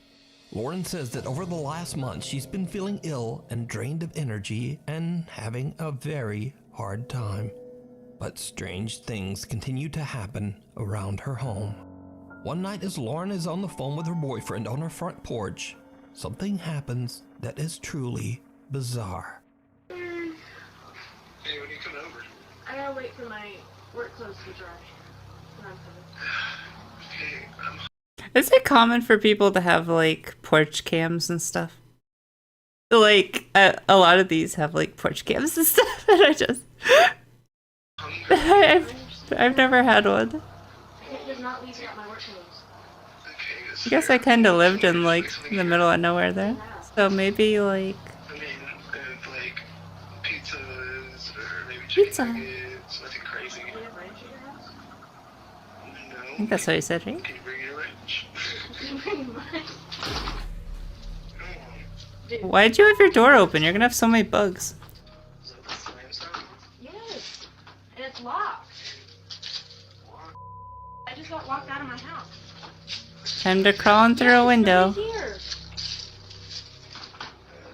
[SPEAKER 2] Lauren says that over the last month, she's been feeling ill and drained of energy and having a very hard time. But strange things continue to happen around her home. One night as Lauren is on the phone with her boyfriend on her front porch, something happens that is truly bizarre.
[SPEAKER 8] Hey, when you come over?
[SPEAKER 6] I gotta wait for my work clothes to dry. Then I'm coming.
[SPEAKER 8] Hey,
[SPEAKER 1] Is it common for people to have like porch cams and stuff? Like a lot of these have like porch cams and stuff, and I just I've never had one.
[SPEAKER 6] It does not leave out my work clothes.
[SPEAKER 1] I guess I kind of lived in like the middle of nowhere there, so maybe like
[SPEAKER 8] I mean, like pizzas or maybe
[SPEAKER 1] Pizza.
[SPEAKER 8] chicken nuggets, nothing crazy.
[SPEAKER 6] Do you have ranch at your house?
[SPEAKER 8] No.
[SPEAKER 1] I think that's what you said, right?
[SPEAKER 8] Can you bring your wrench?
[SPEAKER 6] Pretty much. Dude,
[SPEAKER 1] Why'd you have your door open? You're gonna have so many bugs.
[SPEAKER 8] Is that the slam sound?
[SPEAKER 6] yes. And it's locked. I just got locked out of my house.
[SPEAKER 1] Time to crawl in through a window.
[SPEAKER 6] Right here.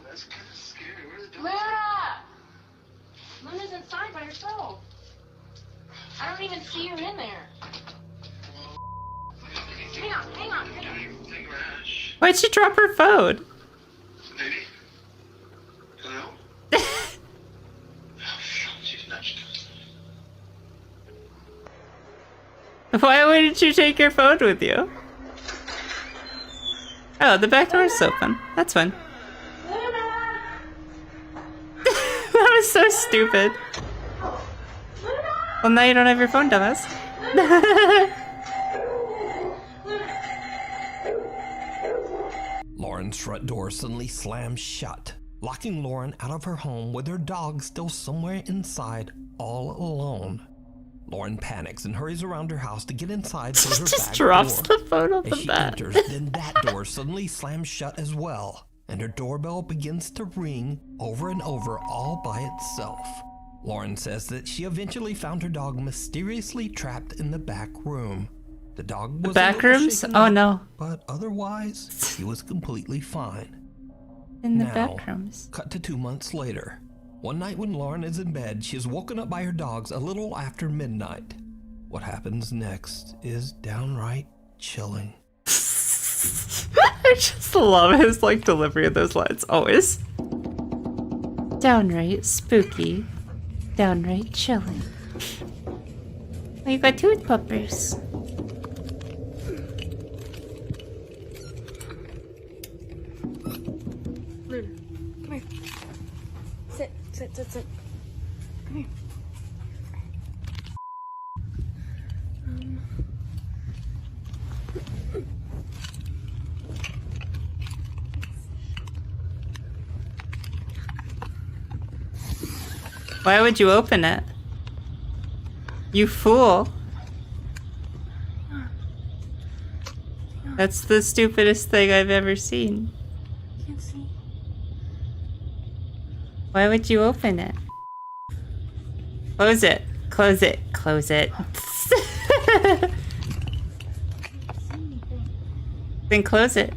[SPEAKER 8] That's kind of scary. Where's the door?
[SPEAKER 6] Luna! Luna's inside by herself. I don't even see her in there. Hang on, hang on, hang on.
[SPEAKER 8] Hey, Rash.
[SPEAKER 1] Why'd she drop her phone?
[SPEAKER 8] Lady? Hello? She's nudged.
[SPEAKER 1] Why wouldn't you take your phone with you? Oh, the back door is open. That's fine. That was so stupid. Well, now you don't have your phone, dumbass.
[SPEAKER 2] Lauren's front door suddenly slams shut, locking Lauren out of her home with her dog still somewhere inside, all alone. Lauren panics and hurries around her house to get inside through her
[SPEAKER 1] Just
[SPEAKER 2] back
[SPEAKER 1] drops
[SPEAKER 2] door.
[SPEAKER 1] the phone off
[SPEAKER 2] As
[SPEAKER 1] the
[SPEAKER 2] she
[SPEAKER 1] bat.
[SPEAKER 2] enters, then that door suddenly slams shut as well, and her doorbell begins to ring over and over all by itself. Lauren says that she eventually found her dog mysteriously trapped in the back room. The dog was
[SPEAKER 1] back
[SPEAKER 2] a little
[SPEAKER 1] rooms?
[SPEAKER 2] shaken
[SPEAKER 1] Oh
[SPEAKER 2] up,
[SPEAKER 1] no.
[SPEAKER 2] but otherwise, he was completely fine.
[SPEAKER 1] In the
[SPEAKER 2] Now,
[SPEAKER 1] back rooms.
[SPEAKER 2] cut to 2 months later. One night when Lauren is in bed, she is woken up by her dogs a little after midnight. What happens next is downright chilling.
[SPEAKER 1] I just love his like delivery of those lines, always. Downright spooky. Downright chilling. We got tooth puppers.
[SPEAKER 6] Luna, come here. Sit, sit, sit, sit. Come here.
[SPEAKER 1] Why would you open it? You fool. That's the stupidest thing I've ever seen.
[SPEAKER 6] Can't see.
[SPEAKER 1] Why would you open it? Close it. Close it. Close it. Then close it.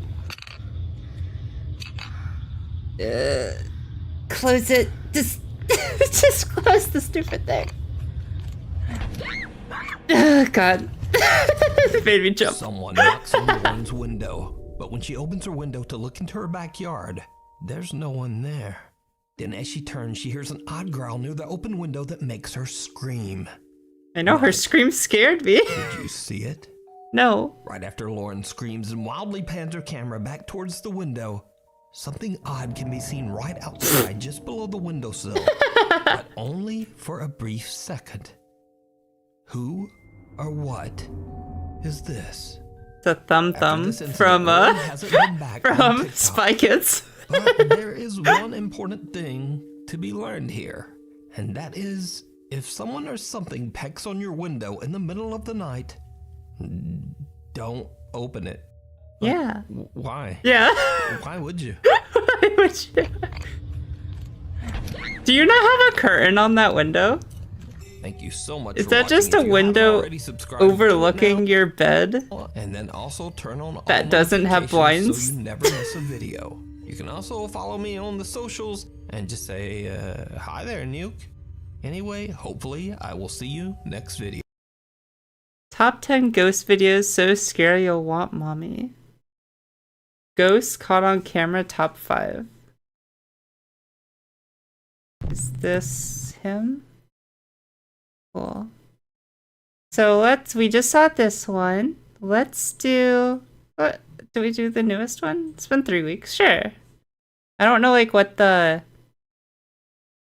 [SPEAKER 1] Close it. Just Just close the stupid thing. Oh, God. It made me jump.
[SPEAKER 2] Someone knocks on Lauren's window, but when she opens her window to look into her backyard, there's no one there. Then as she turns, she hears an odd growl near the open window that makes her scream.
[SPEAKER 1] I know, her scream scared me.
[SPEAKER 2] Did you see it?
[SPEAKER 1] No.
[SPEAKER 2] Right after Lauren screams and wildly pans her camera back towards the window, something odd can be seen right outside just below the windowsill, but only for a brief second. Who or what is this?
[SPEAKER 1] It's a thumb from Spy Kids.
[SPEAKER 2] But there is one important thing to be learned here, and that is if someone or something pecks on your window in the middle of the night, don't open it.
[SPEAKER 1] Yeah.
[SPEAKER 2] Why?
[SPEAKER 1] Yeah.
[SPEAKER 2] Why would you?
[SPEAKER 1] Why would you? Do you not have a curtain on that window?
[SPEAKER 2] Thank you so much.
[SPEAKER 1] Is that just a window overlooking your bed?
[SPEAKER 2] And then also turn on
[SPEAKER 1] that doesn't have blinds?
[SPEAKER 2] So you never miss a video. You can also follow me on the socials and just say, hi there, Nuke. Anyway, hopefully I will see you next video.
[SPEAKER 1] Top 10 ghost videos so scary you'll want mommy. Ghosts caught on camera top 5. Is this him? Cool. So we just saw this one. Let's do, what, do we do the newest one? It's been 3 weeks, sure. I don't know like what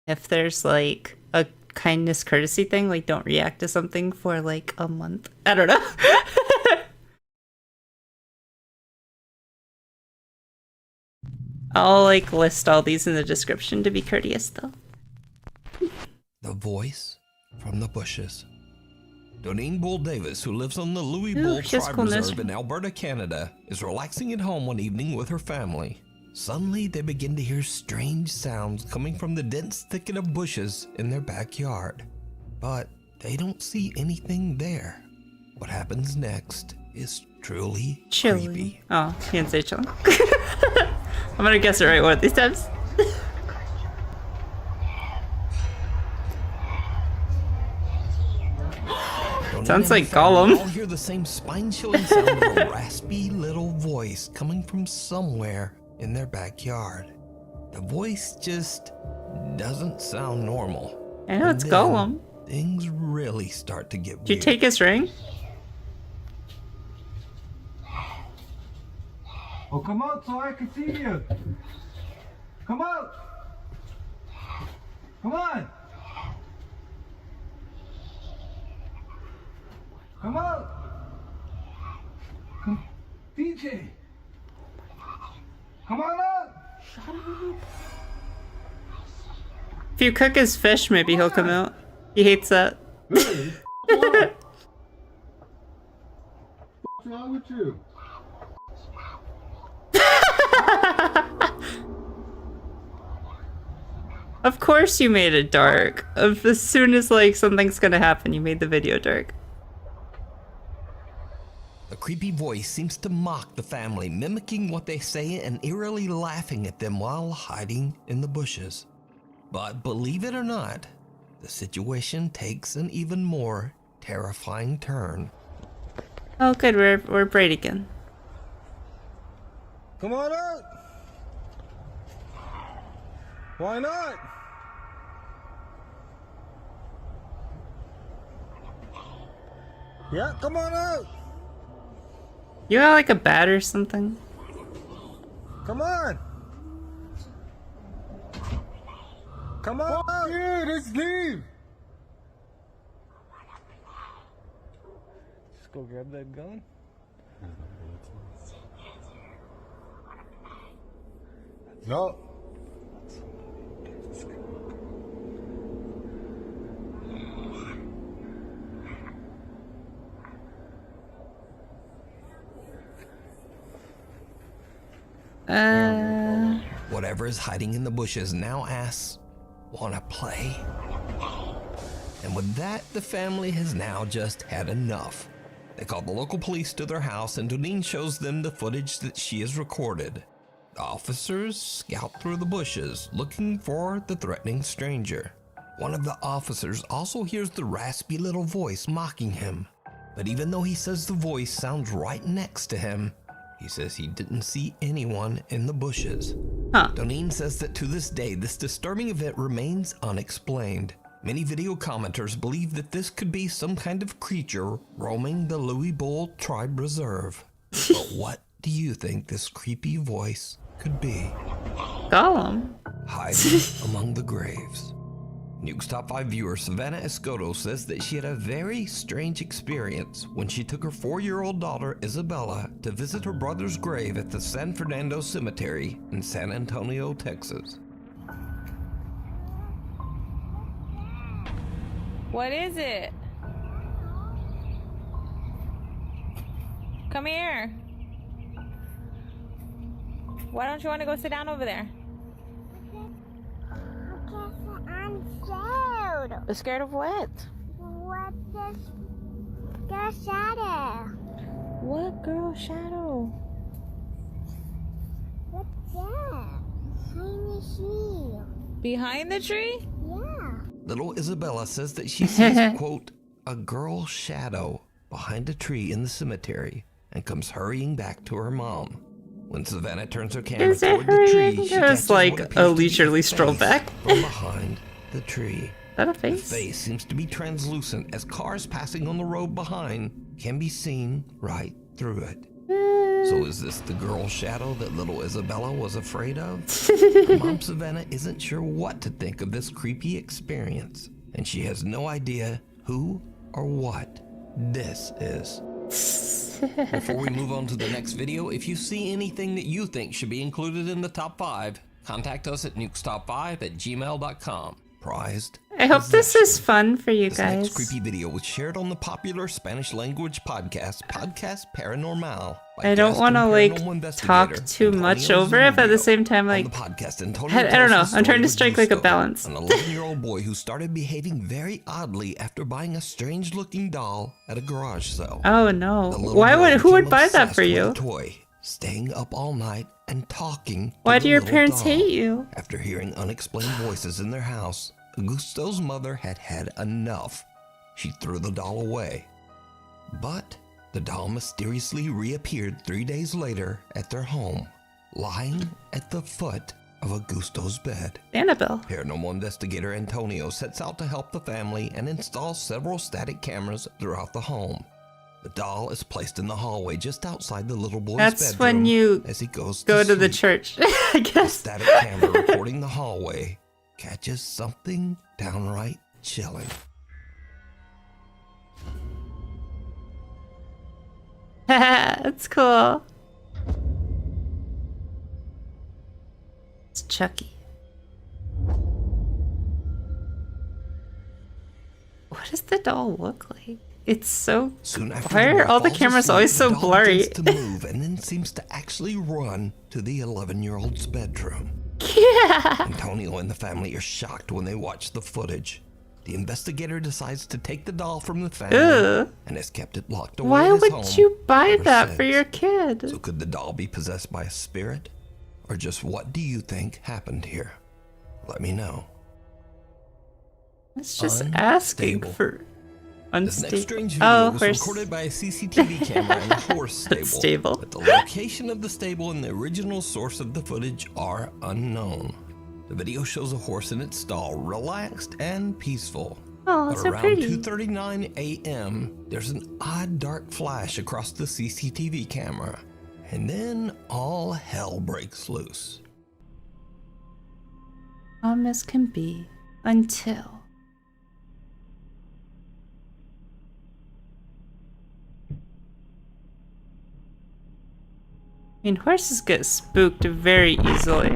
[SPEAKER 1] if there's like a kindness courtesy thing, like don't react to something for like a month. I don't know. I'll like list all these in the description to be courteous though.
[SPEAKER 2] The voice from the bushes. Doneen Bull Davis, who lives on the Louis Bull Tribe Reserve in Alberta, Canada, is relaxing at home one evening with her family. Suddenly, they begin to hear strange sounds coming from the dense thicket of bushes in their backyard. But they don't see anything there. What happens next is truly creepy.
[SPEAKER 1] Oh, he didn't say chilling. I'm gonna guess it right one of these times. Sounds like Gollum.
[SPEAKER 2] All hear the same spine-chilling sound of a raspy little voice coming from somewhere in their backyard. The voice just doesn't sound normal.
[SPEAKER 1] I know, it's Gollum.
[SPEAKER 2] Things really start to get weird.
[SPEAKER 1] Did you take his ring?
[SPEAKER 12] Oh, come out so I can see you. Come out. Come on. Come out. Come. DJ. Come on out. Shut up.
[SPEAKER 1] If you cook his fish, maybe he'll come out. He hates that.
[SPEAKER 12] Really? What's wrong with you?
[SPEAKER 1] Of course you made it dark. As soon as like something's gonna happen, you made the video dark.
[SPEAKER 2] The creepy voice seems to mock the family, mimicking what they say and eerily laughing at them while hiding in the bushes. But believe it or not, the situation takes an even more terrifying turn.
[SPEAKER 1] Oh good, we're bright again.
[SPEAKER 12] Come on out. Why not? Yeah, come on out.
[SPEAKER 1] You got like a bat or something?
[SPEAKER 12] Come on. Come on out. Yeah, let's leave. Just go grab that gun. No.
[SPEAKER 2] Whatever is hiding in the bushes now asks, wanna play? And with that, the family has now just had enough. They call the local police to their house and Doneen shows them the footage that she has recorded. The officers scout through the bushes looking for the threatening stranger. One of the officers also hears the raspy little voice mocking him. But even though he says the voice sounds right next to him, he says he didn't see anyone in the bushes. Doneen says that to this day, this disturbing event remains unexplained. Many video commenters believe that this could be some kind of creature roaming the Louis Bull Tribe Reserve. But what do you think this creepy voice could be?
[SPEAKER 1] Gollum.
[SPEAKER 2] Hiding among the graves. Nuke's Top 5 viewer Savannah Escoto says that she had a very strange experience when she took her 4-year-old daughter Isabella to visit her brother's grave at the San Fernando Cemetery in San Antonio, Texas.
[SPEAKER 13] What is it? Come here. Why don't you want to go sit down over there?
[SPEAKER 14] I'm scared.
[SPEAKER 13] Scared of what?
[SPEAKER 14] What is girl shadow?
[SPEAKER 13] What girl shadow?
[SPEAKER 14] What's that? Behind the tree.
[SPEAKER 13] Behind the tree?
[SPEAKER 14] Yeah.
[SPEAKER 2] Little Isabella says that she sees, quote, a girl shadow behind a tree in the cemetery and comes hurrying back to her mom. When Savannah turns her camera toward the tree, she catches
[SPEAKER 1] like a leisurely stroll back
[SPEAKER 2] from behind the tree.
[SPEAKER 1] Is that a face?
[SPEAKER 2] The face seems to be translucent as cars passing on the road behind can be seen right through it. So is this the girl shadow that little Isabella was afraid of? Mom Savannah isn't sure what to think of this creepy experience, and she has no idea who or what this is. Before we move on to the next video, if you see anything that you think should be included in the top 5, contact us at nukestop5@gmail.com. Prized.
[SPEAKER 1] I hope this is fun for you
[SPEAKER 2] This
[SPEAKER 1] guys.
[SPEAKER 2] next creepy video was shared on the popular Spanish language podcast Paranormal.
[SPEAKER 1] I don't want to like talk too much over it, but at the same time, like, I don't know. I'm trying to strike like a balance.
[SPEAKER 2] An 11-year-old boy who started behaving very oddly after buying a strange-looking doll at a garage sale.
[SPEAKER 1] Oh no! Why would who would buy that for you?
[SPEAKER 2] Toy, staying up all night and talking.
[SPEAKER 1] Why do your parents hate you?
[SPEAKER 2] After hearing unexplained voices in their house, Augusto's mother had had enough. She threw the doll away. But the doll mysteriously reappeared 3 days later at their home, lying at the foot of Augusto's bed.
[SPEAKER 1] Annabelle.
[SPEAKER 2] Paranormal investigator Antonio sets out to help the family and installs several static cameras throughout the home. The doll is placed in the hallway just outside the little boy's bedroom.
[SPEAKER 1] That's when you
[SPEAKER 2] as he goes
[SPEAKER 1] go to the
[SPEAKER 2] sleep.
[SPEAKER 1] church, I guess.
[SPEAKER 2] The static camera recording the hallway catches something downright chilling.
[SPEAKER 1] That's cool. It's Chucky. What does the doll look like? It's so. Why are all the cameras always so blurry?
[SPEAKER 2] To move and then seems to actually run to the 11-year-old's bedroom.
[SPEAKER 1] Yeah.
[SPEAKER 2] Antonio and the family are shocked when they watch the footage. The investigator decides to take the doll from the family and has kept it locked away.
[SPEAKER 1] Why
[SPEAKER 2] in his
[SPEAKER 1] would
[SPEAKER 2] home
[SPEAKER 1] you buy
[SPEAKER 2] ever
[SPEAKER 1] that
[SPEAKER 2] since.
[SPEAKER 1] for your kid?
[SPEAKER 2] So could the doll be possessed by a spirit? Or just what do you think happened here? Let me know.
[SPEAKER 1] It's just asking for
[SPEAKER 2] This next strange video
[SPEAKER 1] Oh,
[SPEAKER 2] was
[SPEAKER 1] horse.
[SPEAKER 2] recorded by a CCTV camera in a horse stable.
[SPEAKER 1] Stable.
[SPEAKER 2] But the location of the stable and the original source of the footage are unknown. The video shows a horse in its stall, relaxed and peaceful.
[SPEAKER 1] Oh,
[SPEAKER 2] But
[SPEAKER 1] it's so
[SPEAKER 2] around
[SPEAKER 1] pretty.
[SPEAKER 2] 2:39 a.m., there's an odd dark flash across the CCTV camera. And then all hell breaks loose.
[SPEAKER 1] Calm as can be until. I mean, horses get spooked very easily.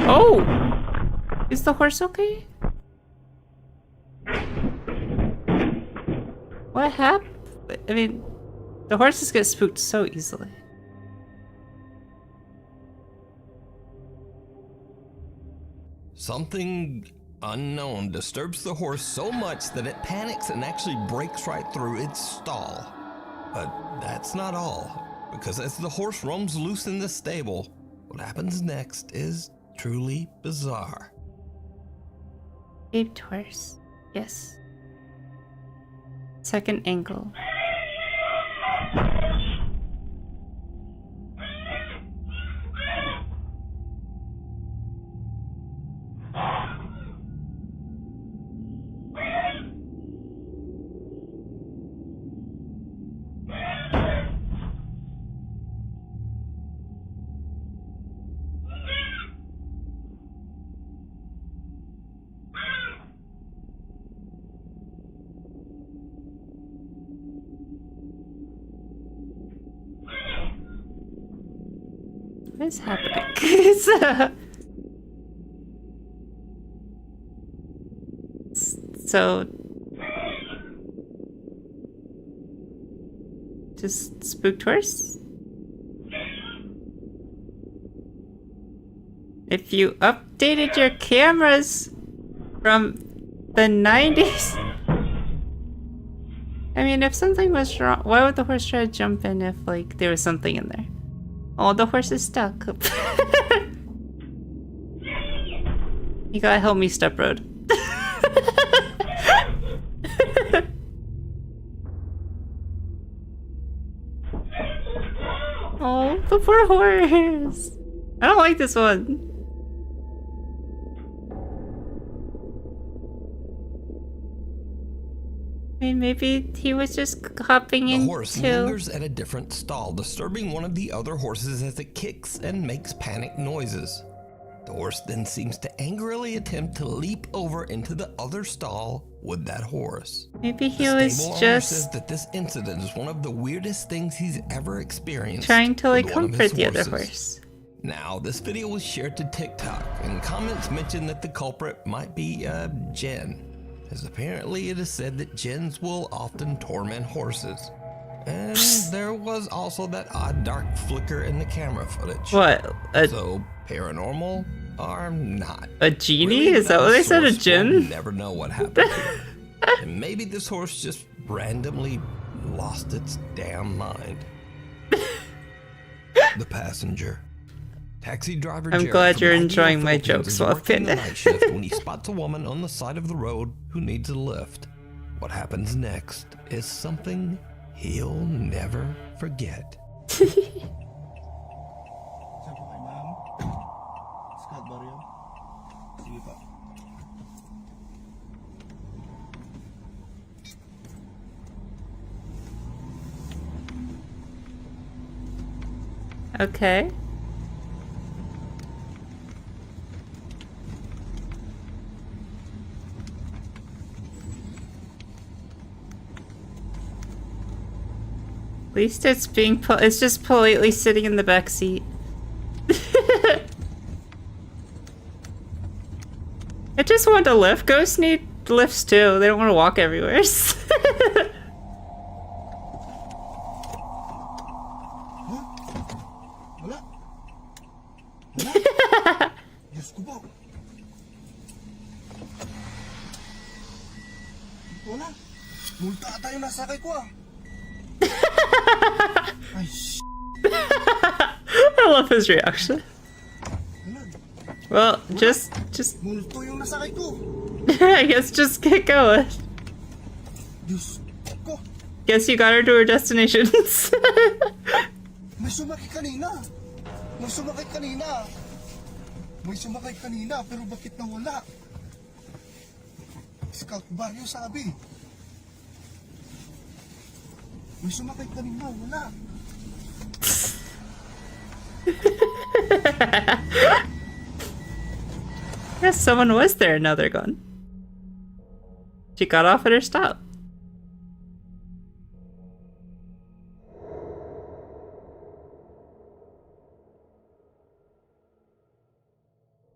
[SPEAKER 1] Oh! Is the horse okay? What happened? I mean, the horses get spooked so easily.
[SPEAKER 2] Something unknown disturbs the horse so much that it panics and actually breaks right through its stall. But that's not all, because as the horse roams loose in the stable, what happens next is truly bizarre.
[SPEAKER 1] Aped horse. Yes. Second angle. What is happening? So just spooked horse? If you updated your cameras from the 90s. I mean, if something was wrong, why would the horse try to jump in if, like, there was something in there? Oh, the horse is stuck. You gotta help me, Step Road. Oh, the poor horse. I don't like this one. I mean, maybe he was just hopping into...
[SPEAKER 2] The horse lingers at a different stall, disturbing one of the other horses as it kicks and makes panic noises. The horse then seems to angrily attempt to leap over into the other stall with that horse.
[SPEAKER 1] Maybe he
[SPEAKER 2] The
[SPEAKER 1] was
[SPEAKER 2] stable owner
[SPEAKER 1] just
[SPEAKER 2] says that this incident is one of the weirdest things he's ever experienced.
[SPEAKER 1] trying to, like,
[SPEAKER 2] with one of
[SPEAKER 1] comfort
[SPEAKER 2] his
[SPEAKER 1] the other
[SPEAKER 2] horses.
[SPEAKER 1] horse.
[SPEAKER 2] Now, this video was shared to TikTok, and comments mentioned that the culprit might be Jen, as apparently it is said that Jens will often torment horses. And there was also that odd dark flicker in the camera footage.
[SPEAKER 1] What?
[SPEAKER 2] So, paranormal or not?
[SPEAKER 1] A genie?
[SPEAKER 2] Really,
[SPEAKER 1] Is that what they said? A
[SPEAKER 2] source, we'll
[SPEAKER 1] djinn?
[SPEAKER 2] never know what happened here. And maybe this horse just randomly lost its damn mind. The passenger. Taxi driver
[SPEAKER 1] I'm
[SPEAKER 2] Jared
[SPEAKER 1] glad
[SPEAKER 2] from
[SPEAKER 1] you're
[SPEAKER 2] Ideal
[SPEAKER 1] enjoying my
[SPEAKER 2] Philippines
[SPEAKER 1] jokes
[SPEAKER 2] is
[SPEAKER 1] while
[SPEAKER 2] working the
[SPEAKER 1] Panda.
[SPEAKER 2] night shift when he spots a woman on the side of the road who needs a lift. What happens next is something he'll never forget.
[SPEAKER 1] Okay. At least it's being it's just politely sitting in the back seat. I just want a lift. Ghosts need lifts too. They don't want to walk everywhere.
[SPEAKER 11] Diyos ko po. Wala. Multa ata yung nasakay ko ah. Ay,
[SPEAKER 1] I love his reaction. Well, just
[SPEAKER 11] multo yung nasakay ko.
[SPEAKER 1] I guess just get going.
[SPEAKER 11] Diyos ko.
[SPEAKER 1] Guess you got her to her destination.
[SPEAKER 11] May sumakay kanina. May sumakay kanina. May sumakay kanina, pero bakit nawala? Scout Barrio sabi. May sumakay kanina, wala.
[SPEAKER 1] Yes, someone was there, now they're gone. She got off at her stop.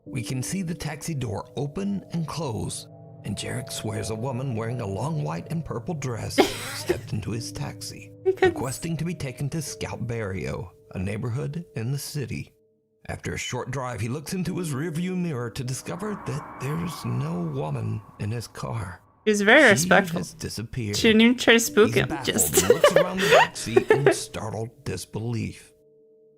[SPEAKER 2] We can see the taxi door open and close, and Jarek swears a woman wearing a long white and purple dress stepped into his taxi, requesting to be taken to Scout Barrio, a neighborhood in the city. After a short drive, he looks into his rearview mirror to discover that there's no woman in his car.
[SPEAKER 1] He was very
[SPEAKER 2] She
[SPEAKER 1] respectful.
[SPEAKER 2] has disappeared.
[SPEAKER 1] She didn't even try to spook
[SPEAKER 2] He's
[SPEAKER 1] him.
[SPEAKER 2] baffled
[SPEAKER 1] Just
[SPEAKER 2] and looks around the backseat in startled disbelief.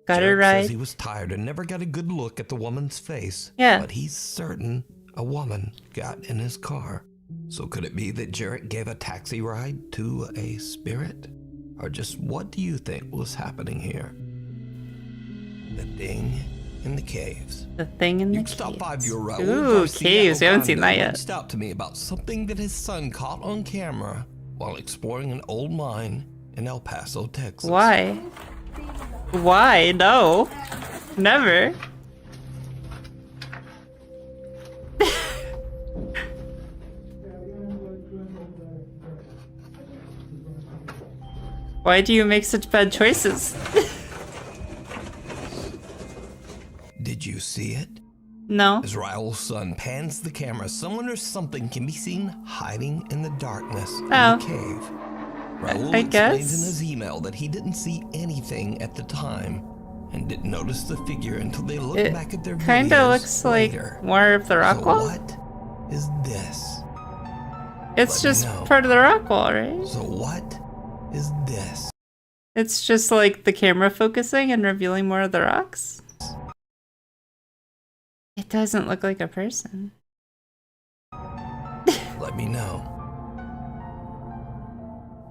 [SPEAKER 1] got her
[SPEAKER 2] Jarek says
[SPEAKER 1] right.
[SPEAKER 2] he was tired and never got a good look at the woman's face.
[SPEAKER 1] Yeah.
[SPEAKER 2] But he's certain a woman got in his car. So could it be that Jarrett gave a taxi ride to a spirit? Or just what do you think was happening here? The thing in the caves.
[SPEAKER 1] The thing in the caves.
[SPEAKER 2] Top 5 viewer
[SPEAKER 1] Ooh, caves. We haven't seen that yet.
[SPEAKER 2] Reached out to me about something that his son caught on camera while exploring an old mine in El Paso, Texas.
[SPEAKER 1] Why? Why? No. Never. Why do you make such bad choices?
[SPEAKER 2] Did you see it?
[SPEAKER 1] No.
[SPEAKER 2] As Raul's son pans the camera, someone or something can be seen hiding in the darkness in the cave. Raul explains in his email that he didn't see anything at the time and didn't notice the figure until they looked back at their videos
[SPEAKER 1] Kinda looks
[SPEAKER 2] later.
[SPEAKER 1] like more of the rock wall.
[SPEAKER 2] So what is this?
[SPEAKER 1] It's just part of the rock wall, right?
[SPEAKER 2] So what is this?
[SPEAKER 1] It's just like the camera focusing and revealing more of the rocks. It doesn't look like a person.
[SPEAKER 2] Let me know.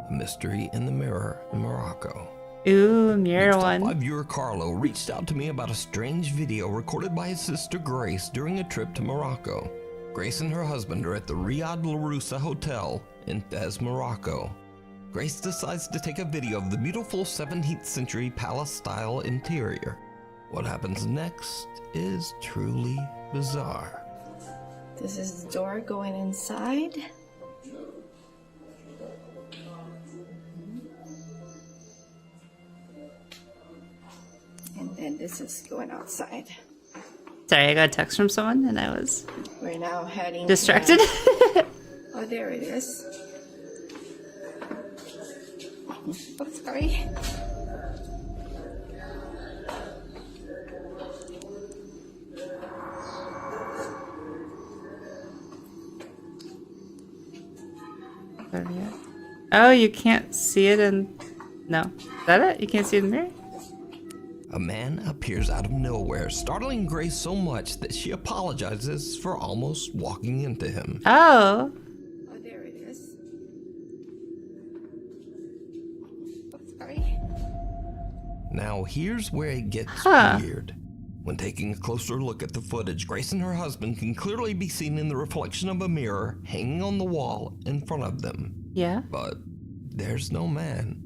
[SPEAKER 2] A mystery in the mirror in Morocco.
[SPEAKER 1] Ooh, mirror
[SPEAKER 2] Top
[SPEAKER 1] one.
[SPEAKER 2] 5 viewer Carlo reached out to me about a strange video recorded by his sister Grace during a trip to Morocco. Grace and her husband are at the Riyadh Laroussa Hotel in Fez, Morocco. Grace decides to take a video of the beautiful 17th century palace-style interior. What happens next is truly bizarre.
[SPEAKER 15] This is the door going inside. And then this is going outside.
[SPEAKER 1] Sorry, I got a text from someone and I was
[SPEAKER 15] We're now heading
[SPEAKER 1] distracted.
[SPEAKER 15] Oh, there it is. Oh, sorry.
[SPEAKER 1] Oh, you can't see it in... No. Is that it? You can't see it in the mirror?
[SPEAKER 2] A man appears out of nowhere, startling Grace so much that she apologizes for almost walking into him.
[SPEAKER 1] Oh.
[SPEAKER 15] Oh, there it is. Oh, sorry.
[SPEAKER 2] Now here's where it gets weird. When taking a closer look at the footage, Grace and her husband can clearly be seen in the reflection of a mirror hanging on the wall in front of them.
[SPEAKER 1] Yeah.
[SPEAKER 2] But there's no man.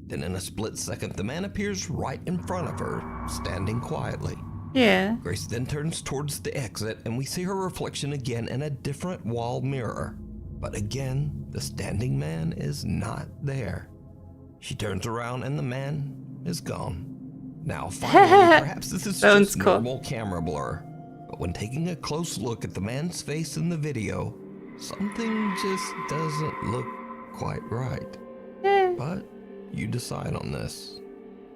[SPEAKER 2] Then in a split second, the man appears right in front of her, standing quietly.
[SPEAKER 1] Yeah.
[SPEAKER 2] Grace then turns towards the exit and we see her reflection again in a different wall mirror. But again, the standing man is not there. She turns around and the man is gone. Now finally, perhaps this is just normal camera blur. But when taking a close look at the man's face in the video, something just doesn't look quite right. But you decide on this.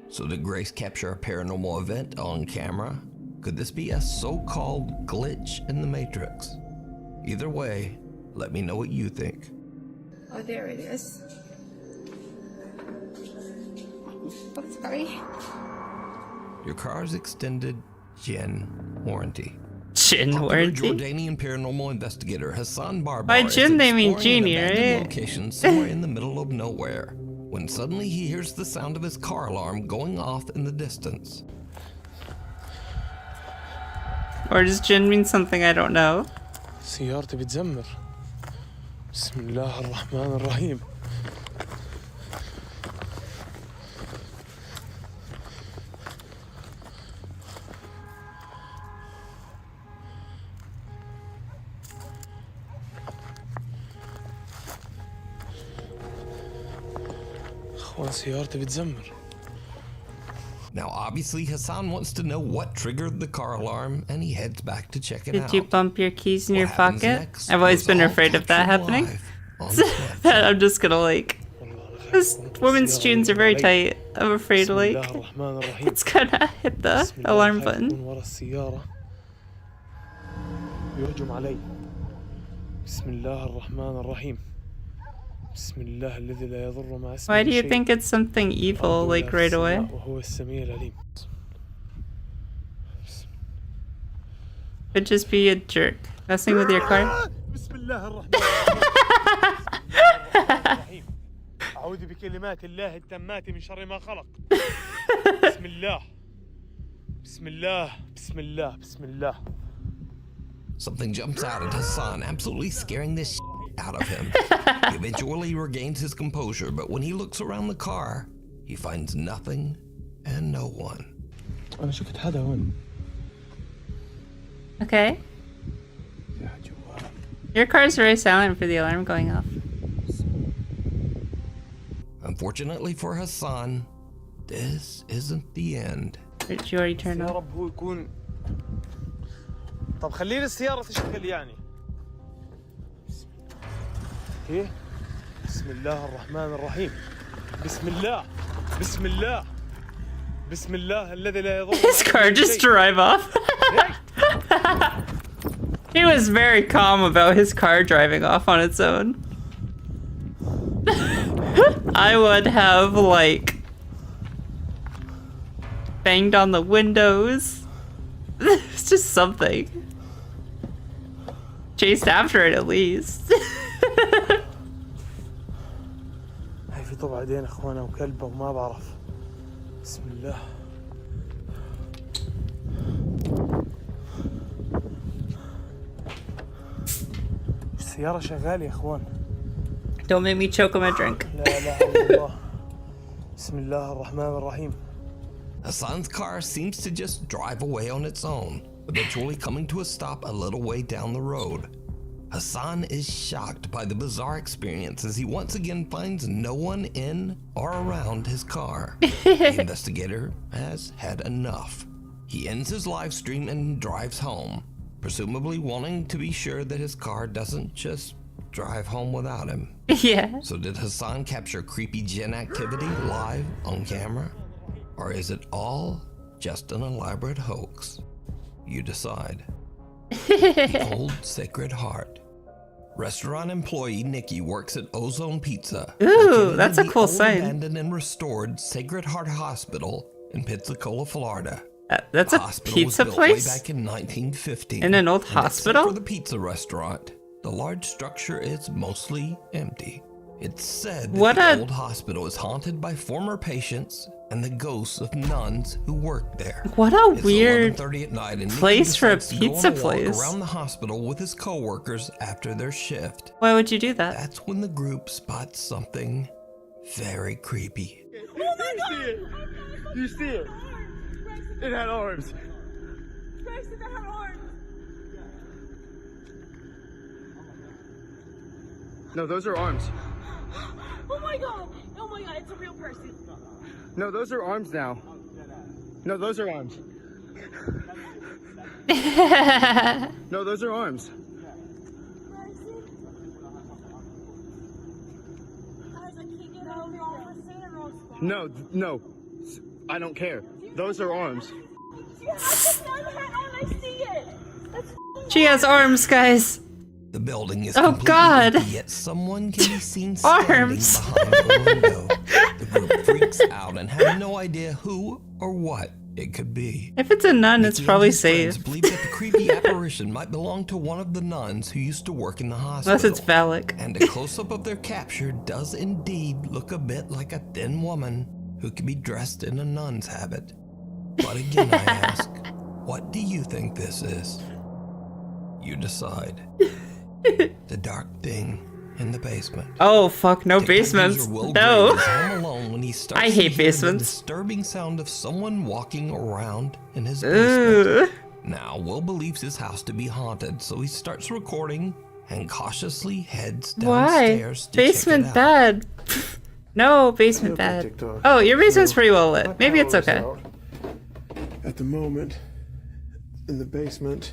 [SPEAKER 2] So did Grace capture a paranormal event on camera? Could this be a so-called glitch in the Matrix? Either way, let me know what you think.
[SPEAKER 15] Oh, there it is. Oh, sorry.
[SPEAKER 2] Your car's extended GEN warranty.
[SPEAKER 1] GEN warranty?
[SPEAKER 2] Jordanian paranormal investigator Hassan Barbar
[SPEAKER 1] By GEN they mean genie, right?
[SPEAKER 2] Location somewhere in the middle of nowhere, when suddenly he hears the sound of his car alarm going off in the distance.
[SPEAKER 1] Or does GEN mean something I don't know?
[SPEAKER 16] سيارتي بتزمر. بسم الله الرحمن الرحيم. سيارتي بتزمر.
[SPEAKER 2] Now obviously Hassan wants to know what triggered the car alarm and he heads back to check it out.
[SPEAKER 1] Did you bump your keys in your pocket? I've always been afraid of that happening. I'm just gonna like... This women's jeans are very tight. I'm afraid like... It's gonna hit the alarm button.
[SPEAKER 16] يهجم علي. بسم الله الرحمن الرحيم.
[SPEAKER 1] Why do you think it's something evil, like, right away? Could just be a jerk. Messing with your car?
[SPEAKER 16] أعوذ بكلمات الله التامات من شر ما خلق. بسم الله. بسم الله. بسم الله. بسم الله.
[SPEAKER 2] Something jumps out at Hassan, absolutely scaring the shit out of him. He eventually regains his composure, but when he looks around the car, he finds nothing and no one.
[SPEAKER 16] أنا شفت هذا هون.
[SPEAKER 1] Okay. Your car's very silent for the alarm going off.
[SPEAKER 2] Unfortunately for Hassan, this isn't the end.
[SPEAKER 1] Did you already turn
[SPEAKER 16] يا
[SPEAKER 1] off?
[SPEAKER 16] رب هو يكون. طب خليني السيارة تشتغل يعني. إيه؟ بسم الله الرحمن الرحيم. بسم الله. بسم الله. بسم الله الذي لا يضر.
[SPEAKER 1] His car just drive off. He was very calm about his car driving off on its own. I would have, like, banged on the windows. It's just something. Chased after it at least.
[SPEAKER 16] هاي في طبع عدين اخوانا وكلبه وما بعرف. بسم الله. السيارة شغالة يا اخوان.
[SPEAKER 1] Don't make me choke on my drink.
[SPEAKER 16] لا لا حول الله. بسم الله الرحمن الرحيم.
[SPEAKER 2] Hassan's car seems to just drive away on its own, eventually coming to a stop a little way down the road. Hassan is shocked by the bizarre experience as he once again finds no one in or around his car. The investigator has had enough. He ends his live stream and drives home, presumably wanting to be sure that his car doesn't just drive home without him.
[SPEAKER 1] Yeah.
[SPEAKER 2] So did Hassan capture creepy Jinn activity live on camera? Or is it all just an elaborate hoax? You decide. The Old Sacred Heart. Restaurant employee Nikki works at Ozone Pizza.
[SPEAKER 1] Ooh, that's a
[SPEAKER 2] the
[SPEAKER 1] cool
[SPEAKER 2] old
[SPEAKER 1] sign.
[SPEAKER 2] Abandoned and restored Sacred Heart Hospital in Pensacola, Florida.
[SPEAKER 1] That's a pizza
[SPEAKER 2] was built
[SPEAKER 1] place?
[SPEAKER 2] Way back in 1950.
[SPEAKER 1] In an old
[SPEAKER 2] And except
[SPEAKER 1] hospital?
[SPEAKER 2] for the pizza restaurant, the large structure is mostly empty. It's said that the old hospital is haunted by former patients and the ghosts of nuns who worked there.
[SPEAKER 1] What a
[SPEAKER 2] It's
[SPEAKER 1] weird
[SPEAKER 2] 11:30 at night, and Nikki
[SPEAKER 1] place for a
[SPEAKER 2] decides to go on
[SPEAKER 1] pizza
[SPEAKER 2] walk
[SPEAKER 1] place.
[SPEAKER 2] around the hospital with his coworkers after their shift.
[SPEAKER 1] Why would you do that?
[SPEAKER 2] That's when the group spots something very creepy.
[SPEAKER 12] Oh my God! You see it? It had arms.
[SPEAKER 6] Bryce, it had arms.
[SPEAKER 12] No, those are arms.
[SPEAKER 6] Oh my God! Oh my God! It's a real person.
[SPEAKER 12] No, those are arms now. No, those are arms. No, those are arms. No, no. I don't care. Those are arms.
[SPEAKER 1] She has arms, guys.
[SPEAKER 2] The building is
[SPEAKER 1] Oh God!
[SPEAKER 2] empty, yet someone can be seen standing
[SPEAKER 1] Arms.
[SPEAKER 2] behind the window. The group freaks out and have no idea who or what it could be.
[SPEAKER 1] If it's a nun, it's
[SPEAKER 2] Nikki and
[SPEAKER 1] probably
[SPEAKER 2] his friends
[SPEAKER 1] safe.
[SPEAKER 2] believe that the creepy apparition might belong to one of the nuns who used to work in the hospital.
[SPEAKER 1] Unless it's phallic.
[SPEAKER 2] And a close-up of their capture does indeed look a bit like a thin woman who could be dressed in a nun's habit. But again, I ask, what do you think this is? You decide. The dark thing in the basement.
[SPEAKER 1] Oh fuck, no basements. No. I hate basements.
[SPEAKER 2] The disturbing sound of someone walking around in his basement. Now, Will believes his house to be haunted, so he starts recording and cautiously heads
[SPEAKER 1] Why?
[SPEAKER 2] downstairs to
[SPEAKER 1] Basement
[SPEAKER 2] check it out.
[SPEAKER 1] bad. No, basement bad. Oh, your basement's pretty well lit. Maybe it's okay.
[SPEAKER 16] At the moment, in the basement.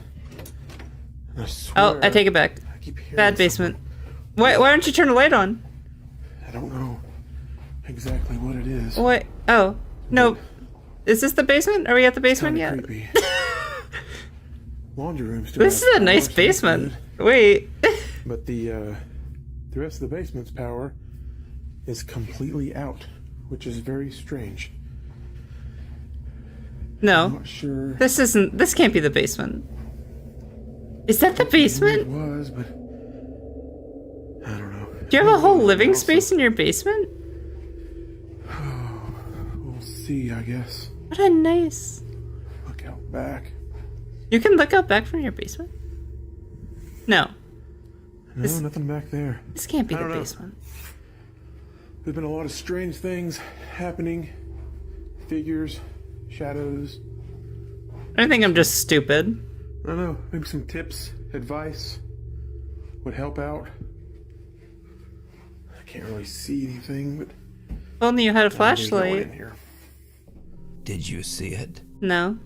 [SPEAKER 16] I swear,
[SPEAKER 1] Oh, I take it back. Bad basement. Why don't you turn the light on?
[SPEAKER 16] I don't know exactly what it is.
[SPEAKER 1] What? Oh, no. Is this the basement? Are we at the basement yet?
[SPEAKER 16] Creepy. Laundry room still.
[SPEAKER 1] This is a nice basement. Wait.
[SPEAKER 16] But the rest of the basement's power is completely out, which is very strange.
[SPEAKER 1] No.
[SPEAKER 16] I'm not sure.
[SPEAKER 1] This can't be the basement. Is that the basement?
[SPEAKER 17] It was, but I don't know.
[SPEAKER 1] Do you have a whole living space in your basement?
[SPEAKER 17] We'll see, I guess.
[SPEAKER 1] What a nice.
[SPEAKER 17] Look out back.
[SPEAKER 1] You can look out back from your basement? No.
[SPEAKER 17] No, nothing back there.
[SPEAKER 1] This can't be
[SPEAKER 17] I
[SPEAKER 1] the
[SPEAKER 17] don't know.
[SPEAKER 1] basement.
[SPEAKER 17] There's been a lot of strange things happening. Figures, shadows.
[SPEAKER 1] I think I'm just stupid.
[SPEAKER 17] I don't know. Maybe some tips, advice would help out. I can't really see anything, but
[SPEAKER 1] If only you had a
[SPEAKER 17] there's no one in
[SPEAKER 1] flashlight.
[SPEAKER 17] here.
[SPEAKER 2] Did you see it?
[SPEAKER 1] No.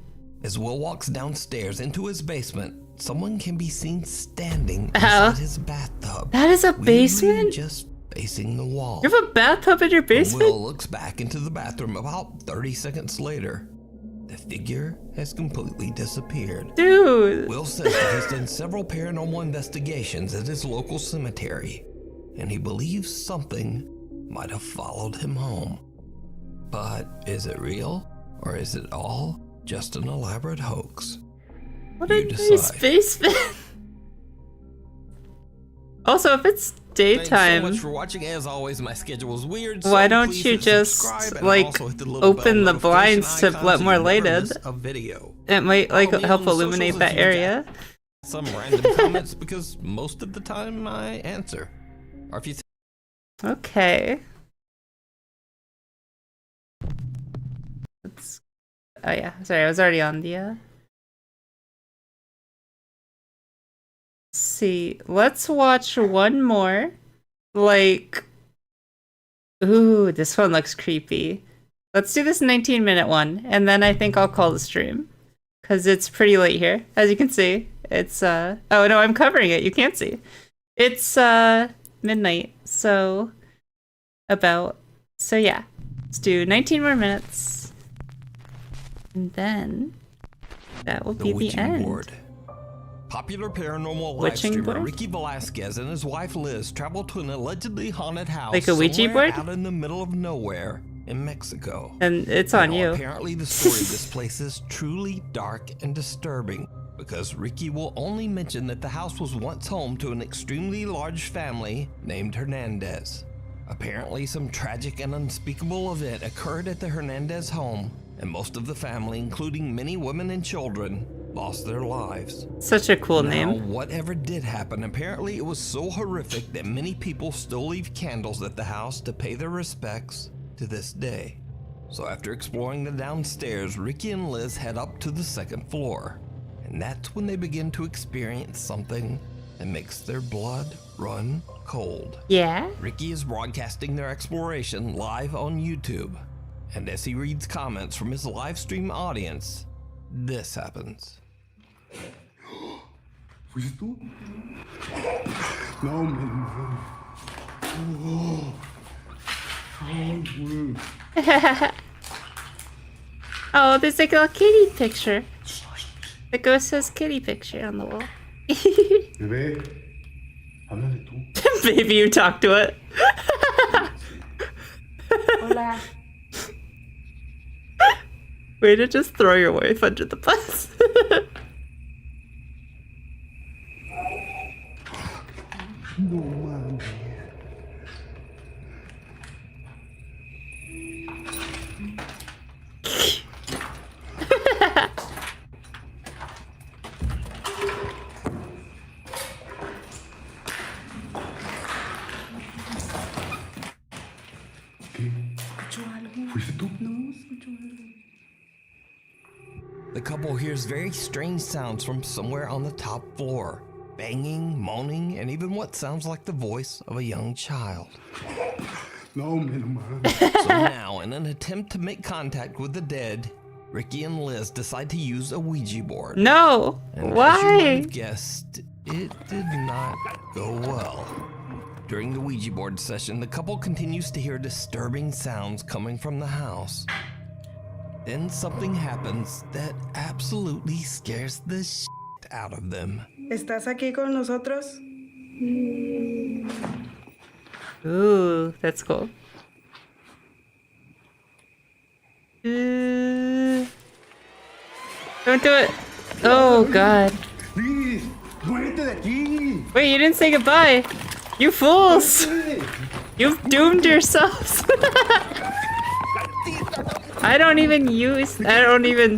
[SPEAKER 2] As Will walks downstairs into his basement, someone can be seen standing
[SPEAKER 1] Ow.
[SPEAKER 2] beside his bathtub.
[SPEAKER 1] That is a
[SPEAKER 2] weirdly
[SPEAKER 1] basement?
[SPEAKER 2] just facing the wall.
[SPEAKER 1] You have a bathtub in your basement?
[SPEAKER 2] Will looks back into the bathroom about 30 seconds later. The figure has completely disappeared.
[SPEAKER 1] Dude.
[SPEAKER 2] Will says that he's done several paranormal investigations at his local cemetery, and he believes something might have followed him home. But is it real, or is it all just an elaborate hoax?
[SPEAKER 1] What a nice basement. Also, if it's daytime,
[SPEAKER 2] Thanks so much for watching. As always, my schedule is weird.
[SPEAKER 1] why
[SPEAKER 2] so
[SPEAKER 1] don't
[SPEAKER 2] please
[SPEAKER 1] you
[SPEAKER 2] hit
[SPEAKER 1] just
[SPEAKER 2] subscribe and
[SPEAKER 1] like
[SPEAKER 2] also hit the little bell
[SPEAKER 1] open the
[SPEAKER 2] notification
[SPEAKER 1] blinds to
[SPEAKER 2] icon
[SPEAKER 1] let
[SPEAKER 2] so
[SPEAKER 1] more
[SPEAKER 2] you
[SPEAKER 1] light
[SPEAKER 2] never
[SPEAKER 1] in?
[SPEAKER 2] miss a video.
[SPEAKER 1] It might like
[SPEAKER 2] Follow me
[SPEAKER 1] help
[SPEAKER 2] on the
[SPEAKER 1] illuminate
[SPEAKER 2] socials
[SPEAKER 1] that
[SPEAKER 2] if you
[SPEAKER 1] area.
[SPEAKER 2] Some random comments because most of the time I answer. Or if you
[SPEAKER 1] Okay. Oh yeah, sorry, I was already on the let's see. Let's watch one more. Like, ooh, this one looks creepy. Let's do this 19-minute one, and then I think I'll call the stream. Cause it's pretty late here. As you can see. It's oh no, I'm covering it, you can't see. It's midnight, so yeah. Let's do 19 more minutes. And then that will be the
[SPEAKER 2] Witching
[SPEAKER 1] end.
[SPEAKER 2] Board. Popular paranormal live
[SPEAKER 1] Witching
[SPEAKER 2] streamer
[SPEAKER 1] board?
[SPEAKER 2] Ricky Velasquez and his wife Liz traveled to an allegedly haunted house
[SPEAKER 1] Like a Ouija
[SPEAKER 2] somewhere
[SPEAKER 1] board?
[SPEAKER 2] out in the middle of nowhere in Mexico.
[SPEAKER 1] And it's on
[SPEAKER 2] Now,
[SPEAKER 1] you.
[SPEAKER 2] Apparently the story of this place is truly dark and disturbing because Ricky will only mention that the house was once home to an extremely large family named Hernandez. Apparently some tragic and unspeakable event occurred at the Hernandez home, and most of the family, including many women and children, lost their lives.
[SPEAKER 1] Such a cool
[SPEAKER 2] Now,
[SPEAKER 1] name.
[SPEAKER 2] whatever did happen, apparently it was so horrific that many people still leave candles at the house to pay their respects to this day. So after exploring the downstairs, Ricky and Liz head up to the second floor. And that's when they begin to experience something that makes their blood run cold.
[SPEAKER 1] Yeah?
[SPEAKER 2] Ricky is broadcasting their exploration live on YouTube. And as he reads comments from his live stream audience, this happens.
[SPEAKER 17] ¿Fuiste tú? No, man. Oh.
[SPEAKER 1] Oh, there's like a kitty picture. The ghost says kitty picture on the wall.
[SPEAKER 17] Bebé, háblale tú.
[SPEAKER 1] Maybe you talk to it.
[SPEAKER 3] Hola.
[SPEAKER 1] Way to just throw your wife under the bus.
[SPEAKER 17] No, man. ¿Fuiste tú?
[SPEAKER 2] The couple hears very strange sounds from somewhere on the top floor. Banging, moaning, and even what sounds like the voice of a young child.
[SPEAKER 17] No, man.
[SPEAKER 2] So now, in an attempt to make contact with the dead, Ricky and Liz decide to use a Ouija board.
[SPEAKER 1] No!
[SPEAKER 2] And
[SPEAKER 1] Why?
[SPEAKER 2] as you might have guessed, it did not go well. During the Ouija board session, the couple continues to hear disturbing sounds coming from the house. Then something happens that absolutely scares the shit out of them.
[SPEAKER 18] ¿Estás aquí con nosotros?
[SPEAKER 1] Ooh, that's cool. Don't do it. Oh, God.
[SPEAKER 17] Liz,
[SPEAKER 1] Wait, you didn't say goodbye. You fools! You've doomed yourselves. I don't even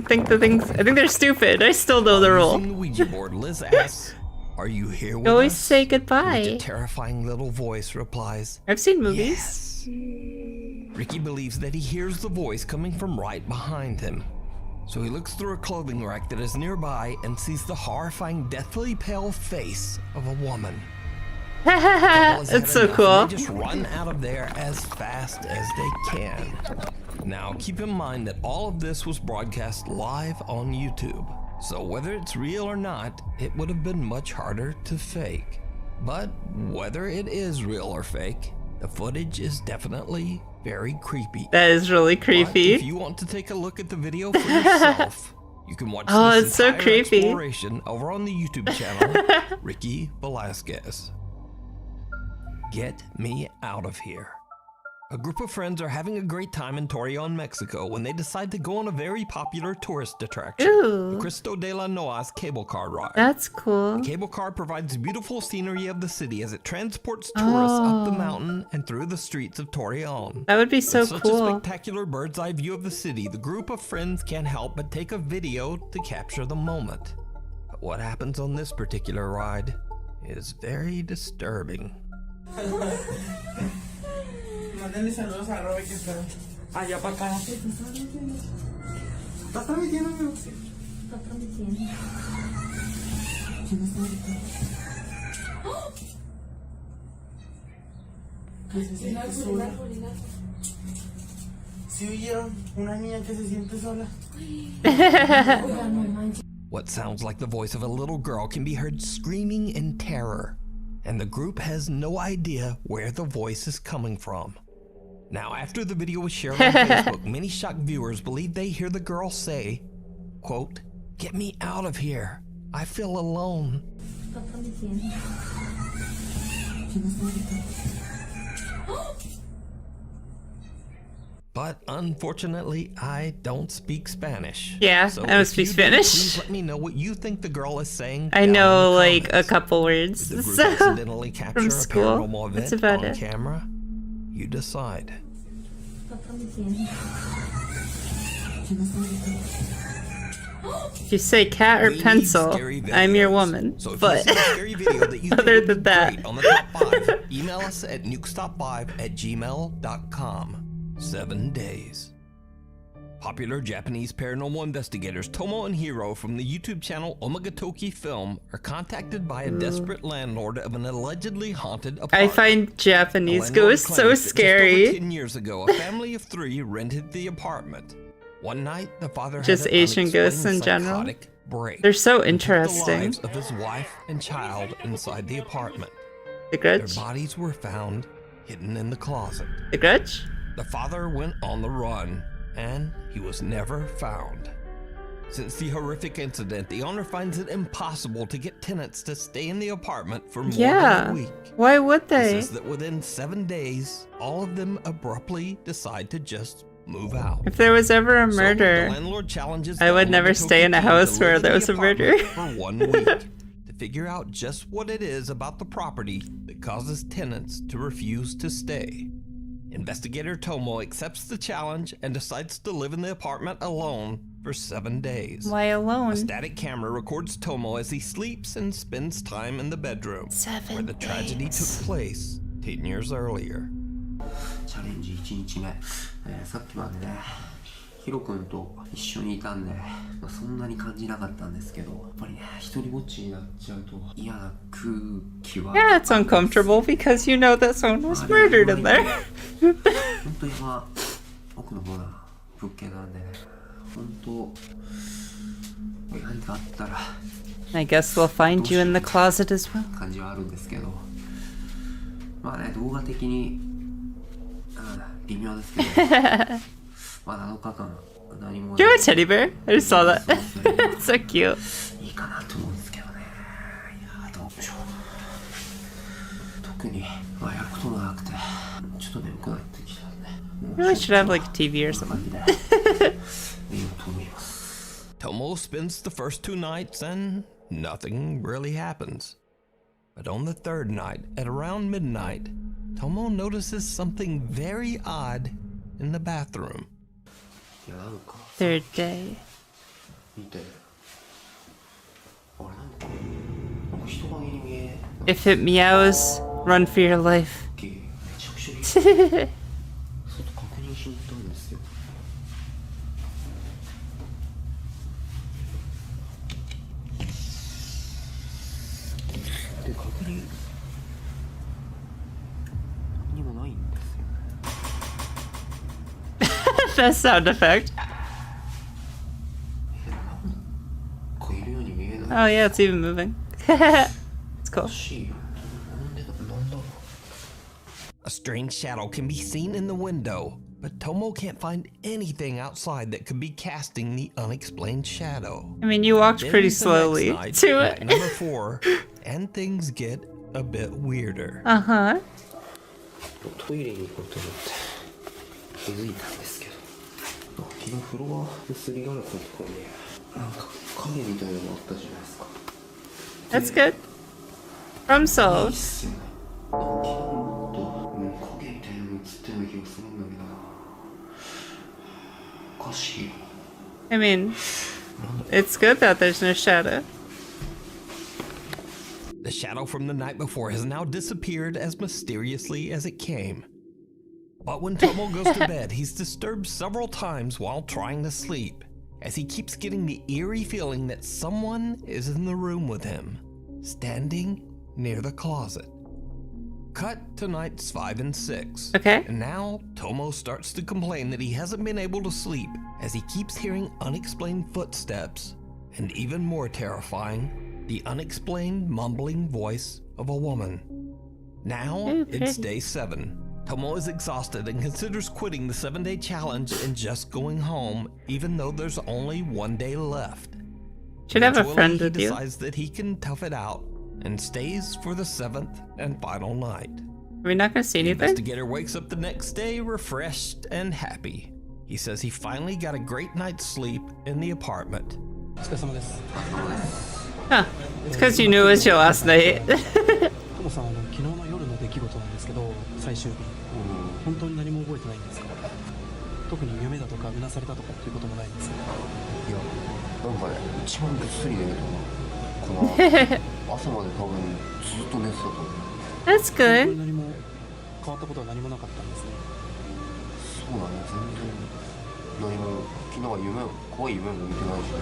[SPEAKER 1] think the things. I think they're stupid. I still know the rule.
[SPEAKER 2] Using the Ouija board, Liz asks, "Are you here with
[SPEAKER 1] Always
[SPEAKER 2] us?"
[SPEAKER 1] say
[SPEAKER 2] Which a
[SPEAKER 1] goodbye.
[SPEAKER 2] terrifying little voice replies,
[SPEAKER 1] I've seen movies.
[SPEAKER 2] Ricky believes that he hears the voice coming from right behind him. So he looks through a clothing rack that is nearby and sees the horrifying, deathly pale face of a woman.
[SPEAKER 1] That's so cool.
[SPEAKER 2] They just run out of there as fast as they can. Now, keep in mind that all of this was broadcast live on YouTube. So whether it's real or not, it would have been much harder to fake. But whether it is real or fake, the footage is definitely very creepy.
[SPEAKER 1] That is really
[SPEAKER 2] But
[SPEAKER 1] creepy.
[SPEAKER 2] if you want to take a look at the video for yourself, you can watch
[SPEAKER 1] Oh,
[SPEAKER 2] this
[SPEAKER 1] it's so
[SPEAKER 2] entire
[SPEAKER 1] creepy.
[SPEAKER 2] exploration over on the YouTube channel, Ricky Velasquez. Get me out of here. A group of friends are having a great time in Torreon, Mexico when they decide to go on a very popular tourist attraction,
[SPEAKER 1] Ooh.
[SPEAKER 2] the Cristo de la Noa's cable car ride.
[SPEAKER 1] That's cool.
[SPEAKER 2] The cable car provides beautiful scenery of the city as it transports tourists up the mountain and through the streets of Torreon.
[SPEAKER 1] That would be so
[SPEAKER 2] With such a
[SPEAKER 1] cool.
[SPEAKER 2] spectacular bird's eye view of the city, the group of friends can't help but take a video to capture the moment. But what happens on this particular ride is very disturbing.
[SPEAKER 12] Mándale saludos a Robert que está allá para acá. ¿Estás transmitiendo, amigo? Está transmitiendo. ¿Quién está gritando? ¿Qué se siente sola? ¿Sí oyeron? Una niña que se siente sola.
[SPEAKER 2] What sounds like the voice of a little girl can be heard screaming in terror, and the group has no idea where the voice is coming from. Now, after the video was shared on Facebook, many shocked viewers believe they hear the girl say, quote, "Get me out of here. I feel alone." But unfortunately, I don't speak Spanish.
[SPEAKER 1] Yeah,
[SPEAKER 2] So
[SPEAKER 1] I don't
[SPEAKER 2] if
[SPEAKER 1] speak
[SPEAKER 2] you do,
[SPEAKER 1] Spanish.
[SPEAKER 2] Please let me know what you think the girl is saying.
[SPEAKER 1] I
[SPEAKER 2] down in
[SPEAKER 1] know
[SPEAKER 2] the
[SPEAKER 1] like a
[SPEAKER 2] comments.
[SPEAKER 1] couple words.
[SPEAKER 2] Did the group
[SPEAKER 1] So,
[SPEAKER 2] accidentally capture
[SPEAKER 1] from
[SPEAKER 2] a
[SPEAKER 1] school.
[SPEAKER 2] paranormal
[SPEAKER 1] That's
[SPEAKER 2] event
[SPEAKER 1] about
[SPEAKER 2] on
[SPEAKER 1] it.
[SPEAKER 2] camera? You decide.
[SPEAKER 1] If you say cat or
[SPEAKER 2] We need
[SPEAKER 1] pencil,
[SPEAKER 2] scary
[SPEAKER 1] I'm your
[SPEAKER 2] videos.
[SPEAKER 1] woman.
[SPEAKER 2] So if
[SPEAKER 1] But
[SPEAKER 2] you see a scary video that you
[SPEAKER 1] other
[SPEAKER 2] think
[SPEAKER 1] than
[SPEAKER 2] would be
[SPEAKER 1] that,
[SPEAKER 2] great on the top 5, email us at nukestop5@gmail.com. 7 days. Popular Japanese paranormal investigators Tomo and Hiro from the YouTube channel Omagatoki Film are contacted by a desperate landlord of an allegedly haunted apartment.
[SPEAKER 1] I find
[SPEAKER 2] The
[SPEAKER 1] Japanese
[SPEAKER 2] landlord
[SPEAKER 1] ghosts so
[SPEAKER 2] claims that just over
[SPEAKER 1] scary.
[SPEAKER 2] 10 years ago, a family of 3 rented the apartment. One night, the father
[SPEAKER 1] Just
[SPEAKER 2] had an
[SPEAKER 1] Asian ghosts in
[SPEAKER 2] unexplained
[SPEAKER 1] general.
[SPEAKER 2] psychotic break.
[SPEAKER 1] They're so
[SPEAKER 2] and took the
[SPEAKER 1] interesting.
[SPEAKER 2] lives of his wife and child inside the apartment.
[SPEAKER 1] The
[SPEAKER 2] Their
[SPEAKER 1] Grudge?
[SPEAKER 2] bodies were found hidden in the closet.
[SPEAKER 1] The Grudge?
[SPEAKER 2] The father went on the run, and he was never found. Since the horrific incident, the owner finds it impossible to get tenants to stay in the apartment for more than
[SPEAKER 1] Yeah.
[SPEAKER 2] a week.
[SPEAKER 1] Why would
[SPEAKER 2] He
[SPEAKER 1] they?
[SPEAKER 2] says that within 7 days, all of them abruptly decide to just move out.
[SPEAKER 1] If there was ever a
[SPEAKER 2] So,
[SPEAKER 1] murder,
[SPEAKER 2] the landlord challenges
[SPEAKER 1] I would
[SPEAKER 2] the
[SPEAKER 1] never
[SPEAKER 2] Omagatoki
[SPEAKER 1] stay in a
[SPEAKER 2] team to
[SPEAKER 1] house
[SPEAKER 2] live
[SPEAKER 1] where
[SPEAKER 2] in
[SPEAKER 1] there
[SPEAKER 2] the
[SPEAKER 1] was a murder.
[SPEAKER 2] apartment for 1 week to figure out just what it is about the property that causes tenants to refuse to stay. Investigator Tomo accepts the challenge and decides to live in the apartment alone for 7 days.
[SPEAKER 1] Why alone?
[SPEAKER 2] A static camera records Tomo as he sleeps and spends time in the bedroom where the tragedy took place 10 years earlier.
[SPEAKER 19] チャレンジ1日目、さっきまでねヒロ君と一緒にいたんで、そんなに感じなかったんですけど、やっぱりね一人ぼっちになっちゃうと嫌な空気は
[SPEAKER 1] Yeah, it's uncomfortable because you know that someone was murdered in there.
[SPEAKER 19] 本当に奥の方な物件なんでね、本当何かあったら
[SPEAKER 1] I guess we'll find you in the closet as well.
[SPEAKER 19] 感じはあるんですけど、まあね動画的に微妙ですけど、まあ7日間何も
[SPEAKER 1] Do you have a teddy bear? I just saw that. It's so cute.
[SPEAKER 19] いいかなと思うんですけどね。いやどうでしょう。特にまあやることもなくて、ちょっと眠くなってきたんで。
[SPEAKER 1] Really should have like a TV or something.
[SPEAKER 2] Tomo spends the first 2 nights and nothing really happens. But on the third night, at around midnight, Tomo notices something very odd in the bathroom.
[SPEAKER 1] Third day. If it meows, run for your life. Best sound effect. Oh yeah, it's even moving. It's cool.
[SPEAKER 2] A strange shadow can be seen in the window, but Tomo can't find anything outside that could be casting the unexplained shadow.
[SPEAKER 1] I mean, you walked
[SPEAKER 2] Then
[SPEAKER 1] pretty
[SPEAKER 2] the
[SPEAKER 1] slowly
[SPEAKER 2] next night,
[SPEAKER 1] to
[SPEAKER 2] at
[SPEAKER 1] it.
[SPEAKER 2] number 4, and things get a bit weirder.
[SPEAKER 1] Uh-huh.
[SPEAKER 19] トイレに行こうと思って気づいたんですけど、昨日フロアのすりガラスのところになんか影みたいなのがあったじゃないですか。
[SPEAKER 1] That's good. Problem
[SPEAKER 19] いいっ
[SPEAKER 1] solved.
[SPEAKER 19] すよね。昨日もっと影みたいなの映ってるような気がするんだけどな。おかしいよ。
[SPEAKER 1] I mean, it's good that there's no shadow.
[SPEAKER 2] The shadow from the night before has now disappeared as mysteriously as it came. But when Tomo goes to bed, he's disturbed several times while trying to sleep, as he keeps getting the eerie feeling that someone is in the room with him, standing near the closet. Cut to nights 5 and 6.
[SPEAKER 1] Okay.
[SPEAKER 2] And now Tomo starts to complain that he hasn't been able to sleep, as he keeps hearing unexplained footsteps, and even more terrifying, the unexplained mumbling voice of a woman. Now it's day 7. Tomo is exhausted and considers quitting the 7-day challenge and just going home, even though there's only 1 day left.
[SPEAKER 1] Should have a
[SPEAKER 2] Eventually,
[SPEAKER 1] friend
[SPEAKER 2] he
[SPEAKER 1] with you.
[SPEAKER 2] decides that he can tough it out and stays for the 7th and final night.
[SPEAKER 1] Are we not gonna see
[SPEAKER 2] The
[SPEAKER 1] anything?
[SPEAKER 2] investigator wakes up the next day refreshed and happy. He says he finally got a great night's sleep in the apartment.
[SPEAKER 1] Huh. It's because you knew it was your last night.
[SPEAKER 20] トモさん、昨日の夜の出来事なんですけど、最終日、本当に何も覚えてないんですか？特に夢だとかうなされたとかっていうこともないんですか？
[SPEAKER 19] いや、なんかね、一番ぐっすり寝ると思う。この朝まで多分ずっと寝てたと思う。
[SPEAKER 1] That's good.
[SPEAKER 20] 何も変わったことは何もなかったんですね。
[SPEAKER 19] そうだね、全然何も昨日は怖い夢も見てないしね。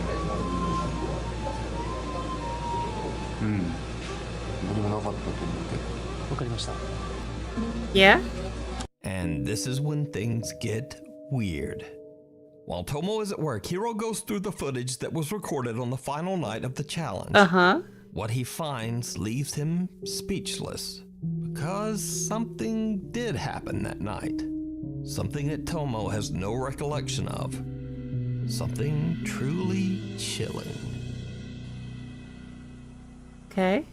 [SPEAKER 19] うん、何もなかったと思うけど。
[SPEAKER 20] わかりました。
[SPEAKER 1] Yeah?
[SPEAKER 2] And this is when things get weird. While Tomo is at work, Hiro goes through the footage that was recorded on the final night of the challenge.
[SPEAKER 1] Uh-huh.
[SPEAKER 2] What he finds leaves him speechless, because something did happen that night. Something that Tomo has no recollection of. Something truly chilling.
[SPEAKER 1] Okay.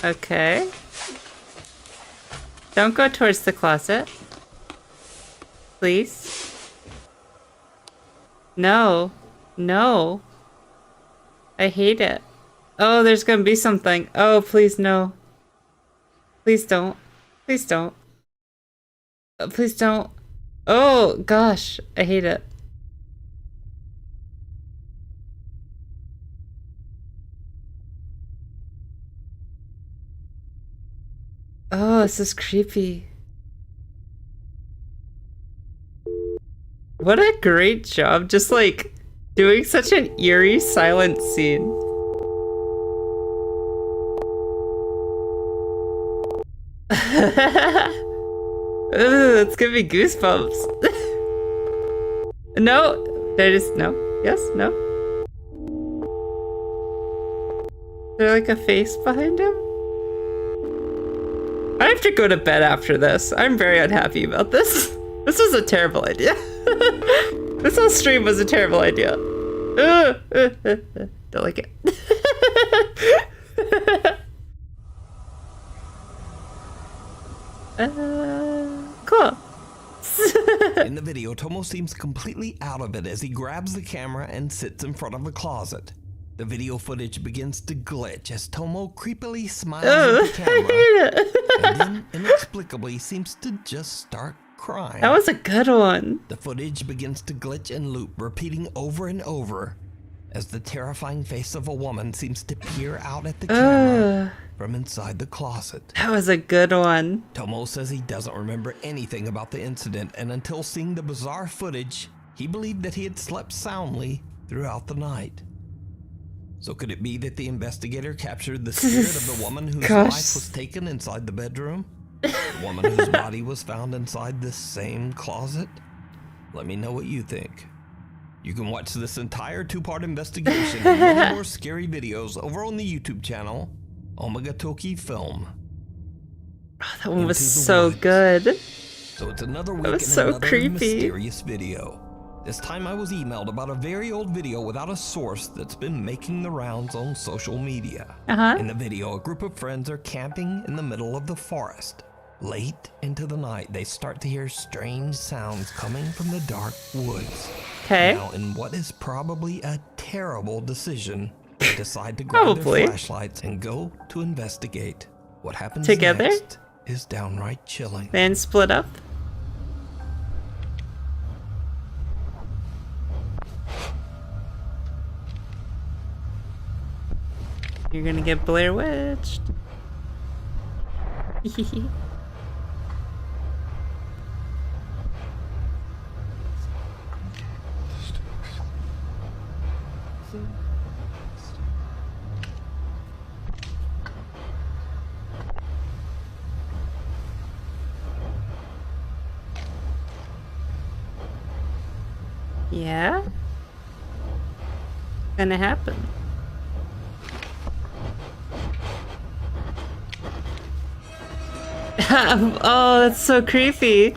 [SPEAKER 1] Okay. Don't go towards the closet. Please. No. No. I hate it. Oh, there's gonna be something. Oh, please no. Please don't. Please don't. Please don't. Oh, gosh. I hate it. Oh, this is creepy. What a great job, just like doing such an eerie silent scene. Ugh, it's giving me goosebumps. No, there is no. Yes, no. Is there like a face behind him? I have to go to bed after this. I'm very unhappy about this. This was a terrible idea. This whole stream was a terrible idea. Don't like it. Cool.
[SPEAKER 2] In the video, Tomo seems completely out of it as he grabs the camera and sits in front of the closet. The video footage begins to glitch as Tomo creepily smiles at the camera and then inexplicably seems to just start crying.
[SPEAKER 1] That was a good one.
[SPEAKER 2] The footage begins to glitch and loop, repeating over and over as the terrifying face of a woman seems to peer out at the camera from inside the closet.
[SPEAKER 1] That was a good one.
[SPEAKER 2] Tomo says he doesn't remember anything about the incident, and until seeing the bizarre footage, he believed that he had slept soundly throughout the night. So could it be that the investigator captured the spirit of the woman whose life was taken inside the bedroom? The woman whose body was found inside this same closet? Let me know what you think. You can watch this entire 2-part investigation and many more scary videos over on the YouTube channel, Omega Toki Film.
[SPEAKER 1] Oh, that one was so good.
[SPEAKER 2] So it's another week
[SPEAKER 1] That was
[SPEAKER 2] and
[SPEAKER 1] so
[SPEAKER 2] another
[SPEAKER 1] creepy.
[SPEAKER 2] mysterious video. This time I was emailed about a very old video without a source that's been making the rounds on social media. In the video, a group of friends are camping in the middle of the forest. Late into the night, they start to hear strange sounds coming from the dark woods. Now, in what is probably a terrible decision, they decide to grab their flashlights and go to investigate. What happens
[SPEAKER 1] Together?
[SPEAKER 2] next is downright chilling.
[SPEAKER 1] Then split up. You're gonna get Blair Witched. Yeah? Gonna happen. Oh, that's so creepy.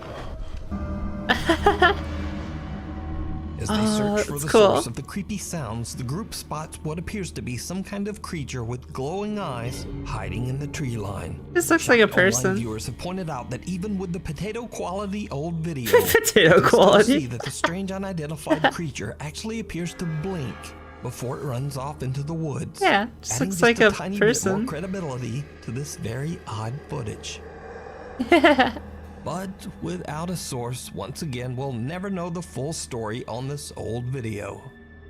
[SPEAKER 2] As they search for the source of the creepy sounds, the group spots what appears to be some kind of creature with glowing eyes hiding in the tree line.
[SPEAKER 1] This looks like a
[SPEAKER 2] Online
[SPEAKER 1] person.
[SPEAKER 2] viewers have pointed out that even with the potato quality old video,
[SPEAKER 1] Potato
[SPEAKER 2] you can
[SPEAKER 1] quality.
[SPEAKER 2] still see that the strange unidentified creature actually appears to blink before it runs off into the woods.
[SPEAKER 1] Yeah, just
[SPEAKER 2] adding
[SPEAKER 1] looks like
[SPEAKER 2] a
[SPEAKER 1] a
[SPEAKER 2] tiny bit
[SPEAKER 1] person.
[SPEAKER 2] more credibility to this very odd footage. But without a source, once again, we'll never know the full story on this old video.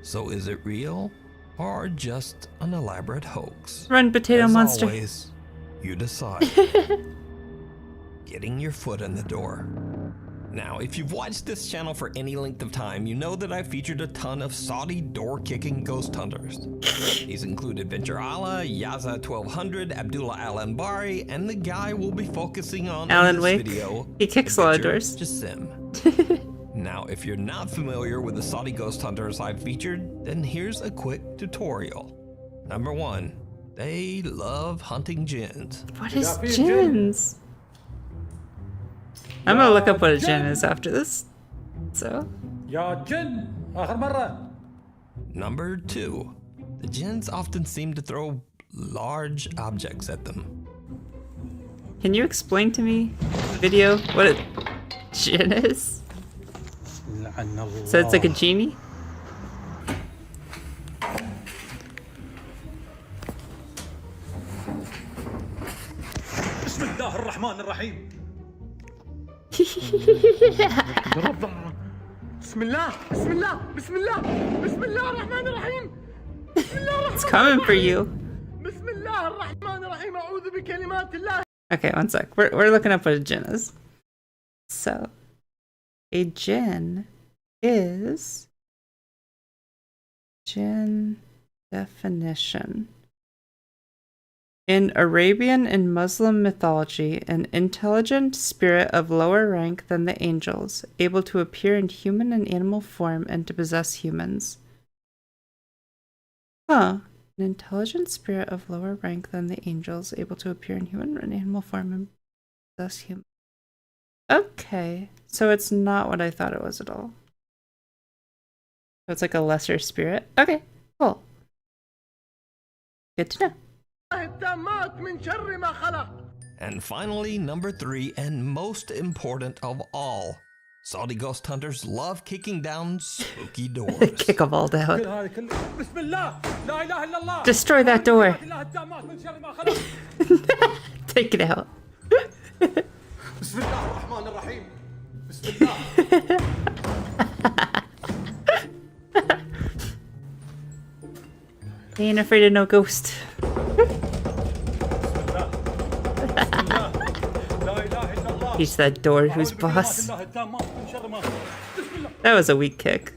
[SPEAKER 2] So is it real or just an elaborate hoax?
[SPEAKER 1] Run, potato
[SPEAKER 2] As
[SPEAKER 1] monster.
[SPEAKER 2] always, you decide. Getting your foot in the door. Now, if you've watched this channel for any length of time, you know that I've featured a ton of Saudi door-kicking ghost hunters. These include Adventure Allah, Yaza 1200, Abdullah Al-Anbari, and the guy we'll be focusing on
[SPEAKER 1] Alan
[SPEAKER 2] in this
[SPEAKER 1] Wake.
[SPEAKER 2] video,
[SPEAKER 1] He kicks a lot of
[SPEAKER 2] Adventure
[SPEAKER 1] doors.
[SPEAKER 2] Jassim. Now, if you're not familiar with the Saudi ghost hunters I've featured, then here's a quick tutorial. Number 1, they love hunting jinns.
[SPEAKER 1] What is jinns? I'm gonna look up what a jinn is after this. So.
[SPEAKER 2] Number 2, the jinns often seem to throw large objects at them.
[SPEAKER 1] Can you explain to me, video, what a jinn is? So it's like a genie?
[SPEAKER 21] بسم الله الرحمن الرحيم بسم الله بسم الله بسم الله بسم الله الرحمن الرحيم بسم الله الرحمن
[SPEAKER 1] It's coming for you.
[SPEAKER 21] بسم الله الرحمن الرحيم أعوذ بكلمات الله.
[SPEAKER 1] Okay, one sec. We're looking up what a jinn is. So, a jinn is jinn definition. In Arabian and Muslim mythology, an intelligent spirit of lower rank than the angels, able to appear in human and animal form and to possess humans. Huh. An intelligent spirit of lower rank than the angels, able to appear in human and animal form and possess humans. Okay, so it's not what I thought it was at all. So it's like a lesser spirit. Okay, cool. Good to know.
[SPEAKER 2] And finally, number 3, and most important of all, Saudi ghost hunters love kicking down spooky doors.
[SPEAKER 1] Kick them all down. Destroy that door. Take it out. They ain't afraid of no ghost. He's that door who's boss. That was a weak kick.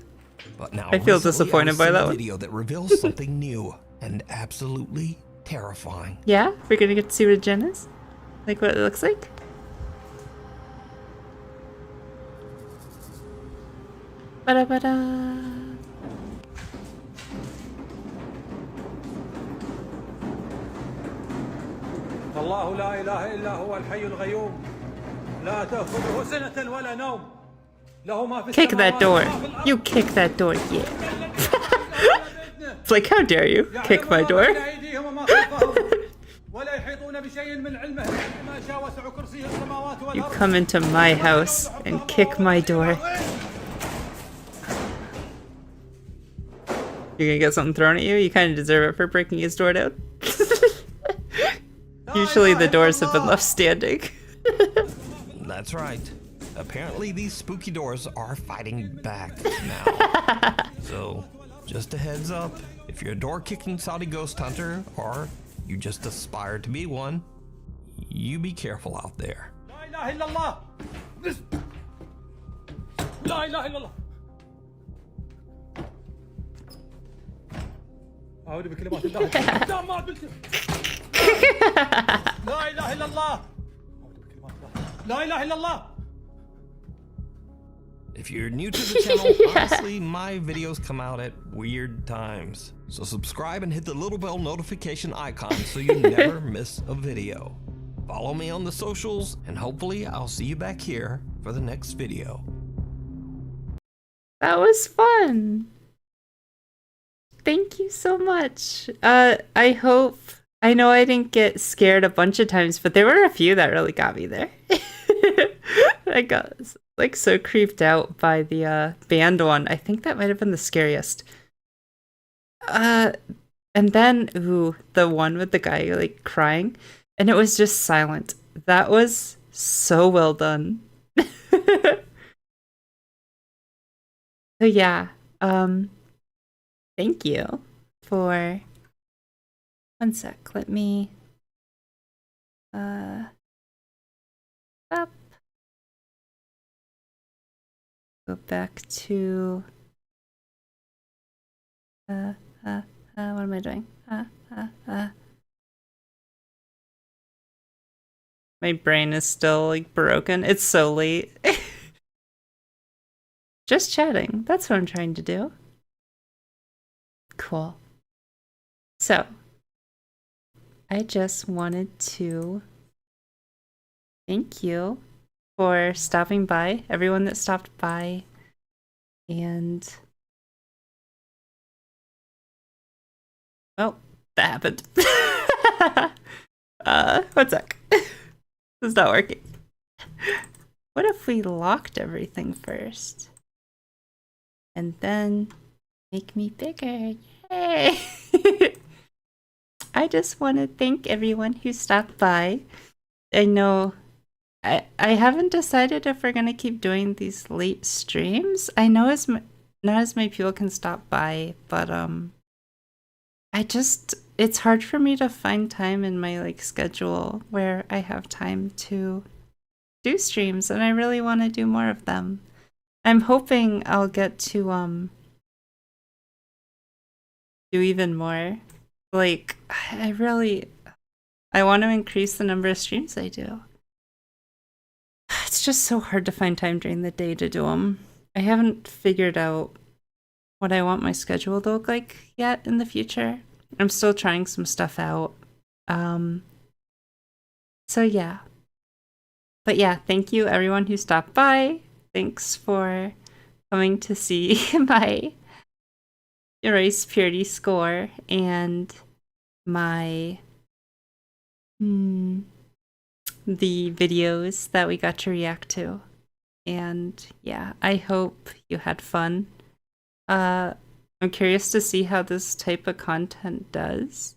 [SPEAKER 2] But now
[SPEAKER 1] I feel
[SPEAKER 2] recently
[SPEAKER 1] disappointed by that
[SPEAKER 2] a
[SPEAKER 1] one.
[SPEAKER 2] video that reveals something new and absolutely terrifying.
[SPEAKER 1] Yeah, we're gonna get to see what a gen is? Like what it looks like? Ba-da-ba-da.
[SPEAKER 7] الله لا إله إلا هو الحي القيوم لا تأخذه سنة ولا نوم له ما في
[SPEAKER 1] Kick that door.
[SPEAKER 7] السماوات وما في
[SPEAKER 1] You kick that door, yeah. It's like, how dare you kick my door?
[SPEAKER 7] بين أيديهم وما خلفهم ولا يحيطون بشيء من علمه ما شاء وسع كرسيه السماوات
[SPEAKER 1] You
[SPEAKER 7] والأرض
[SPEAKER 1] come into my house and kick my door. You're gonna get something thrown at you? You kind of deserve it for breaking his door down. Usually the doors have been left standing.
[SPEAKER 2] That's right. Apparently these spooky doors are fighting back now. So, just a heads up, if you're a door-kicking Saudi ghost hunter, or you just aspire to be one, you be careful out there.
[SPEAKER 7] لا إله إلا الله لا إله إلا الله أعوذ بكلمات الله التامات لا إله إلا الله لا إله إلا الله.
[SPEAKER 2] If you're new to the channel, honestly, my videos come out at weird times. So subscribe and hit the little bell notification icon so you never miss a video. Follow me on the socials, and hopefully I'll see you back here for the next video.
[SPEAKER 1] That was fun. Thank you so much. I hope... I know I didn't get scared a bunch of times, but there were a few that really got me there. I got like so creeped out by the band one. I think that might have been the scariest. And then, ooh, the one with the guy like crying, and it was just silent. That was so well done. So yeah, thank you for... One sec, let me up. Go back to what am I doing? My brain is still like broken. It's so late. Just chatting. That's what I'm trying to do. Cool. So I just wanted to thank you for stopping by, everyone that stopped by, and oh, that happened. One sec. This is not working. What if we locked everything first? And then make me bigger. Yay! I just want to thank everyone who stopped by. I know I haven't decided if we're going to keep doing these late streams. I know not as many people can stop by, but it's hard for me to find time in my like schedule where I have time to do streams, and I really want to do more of them. I'm hoping I'll get to do even more. Like, I want to increase the number of streams I do. It's just so hard to find time during the day to do them. I haven't figured out what I want my schedule to look like yet in the future. I'm still trying some stuff out. So yeah. But yeah, thank you everyone who stopped by. Thanks for coming to see my race purity score and my the videos that we got to react to. And yeah, I hope you had fun. I'm curious to see how this type of content does.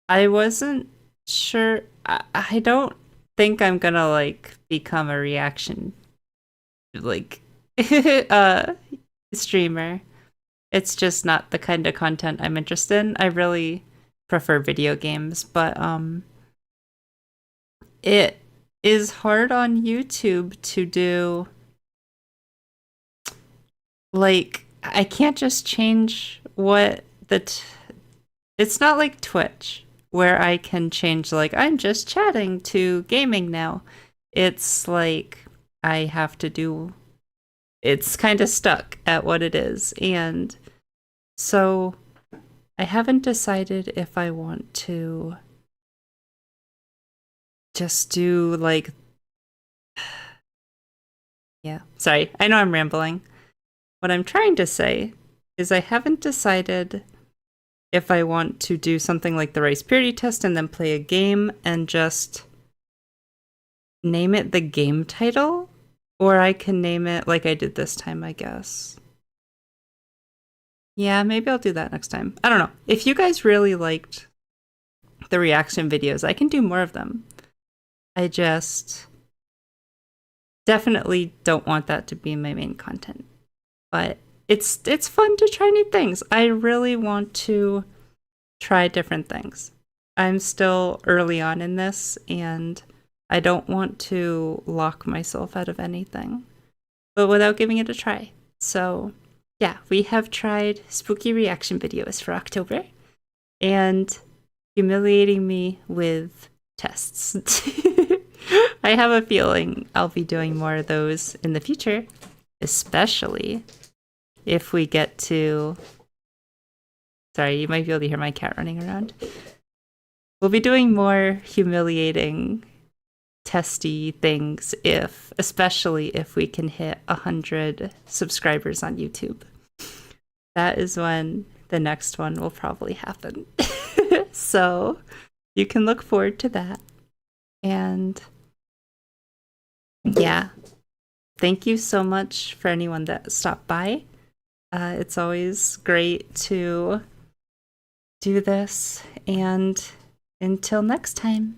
[SPEAKER 1] I wasn't sure. I don't think I'm gonna like become a reaction like streamer. It's just not the kind of content I'm interested in. I really prefer video games, but it is hard on YouTube to do, like, I can't just change what it's not like Twitch where I can change, like, I'm just chatting to gaming now. It's like I have to do, it's kind of stuck at what it is. And so I haven't decided if I want to just do like, yeah, sorry, I know I'm rambling. What I'm trying to say is I haven't decided if I want to do something like the race purity test and then play a game and just name it the game title, or I can name it like I did this time, I guess. Yeah, maybe I'll do that next time. I don't know. If you guys really liked the reaction videos, I can do more of them. I just definitely don't want that to be my main content. But it's fun to try new things. I really want to try different things. I'm still early on in this, and I don't want to lock myself out of anything, but without giving it a try. So yeah, we have tried spooky reaction videos for October and humiliating me with tests. I have a feeling I'll be doing more of those in the future, especially if we get to... Sorry, you might be able to hear my cat running around. We'll be doing more humiliating, testy things especially if we can hit 100 subscribers on YouTube. That is when the next one will probably happen. So you can look forward to that. And yeah, thank you so much for anyone that stopped by. It's always great to do this. And until next time,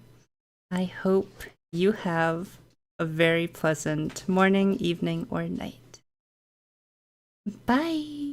[SPEAKER 1] I hope you have a very pleasant morning, evening, or night. Bye!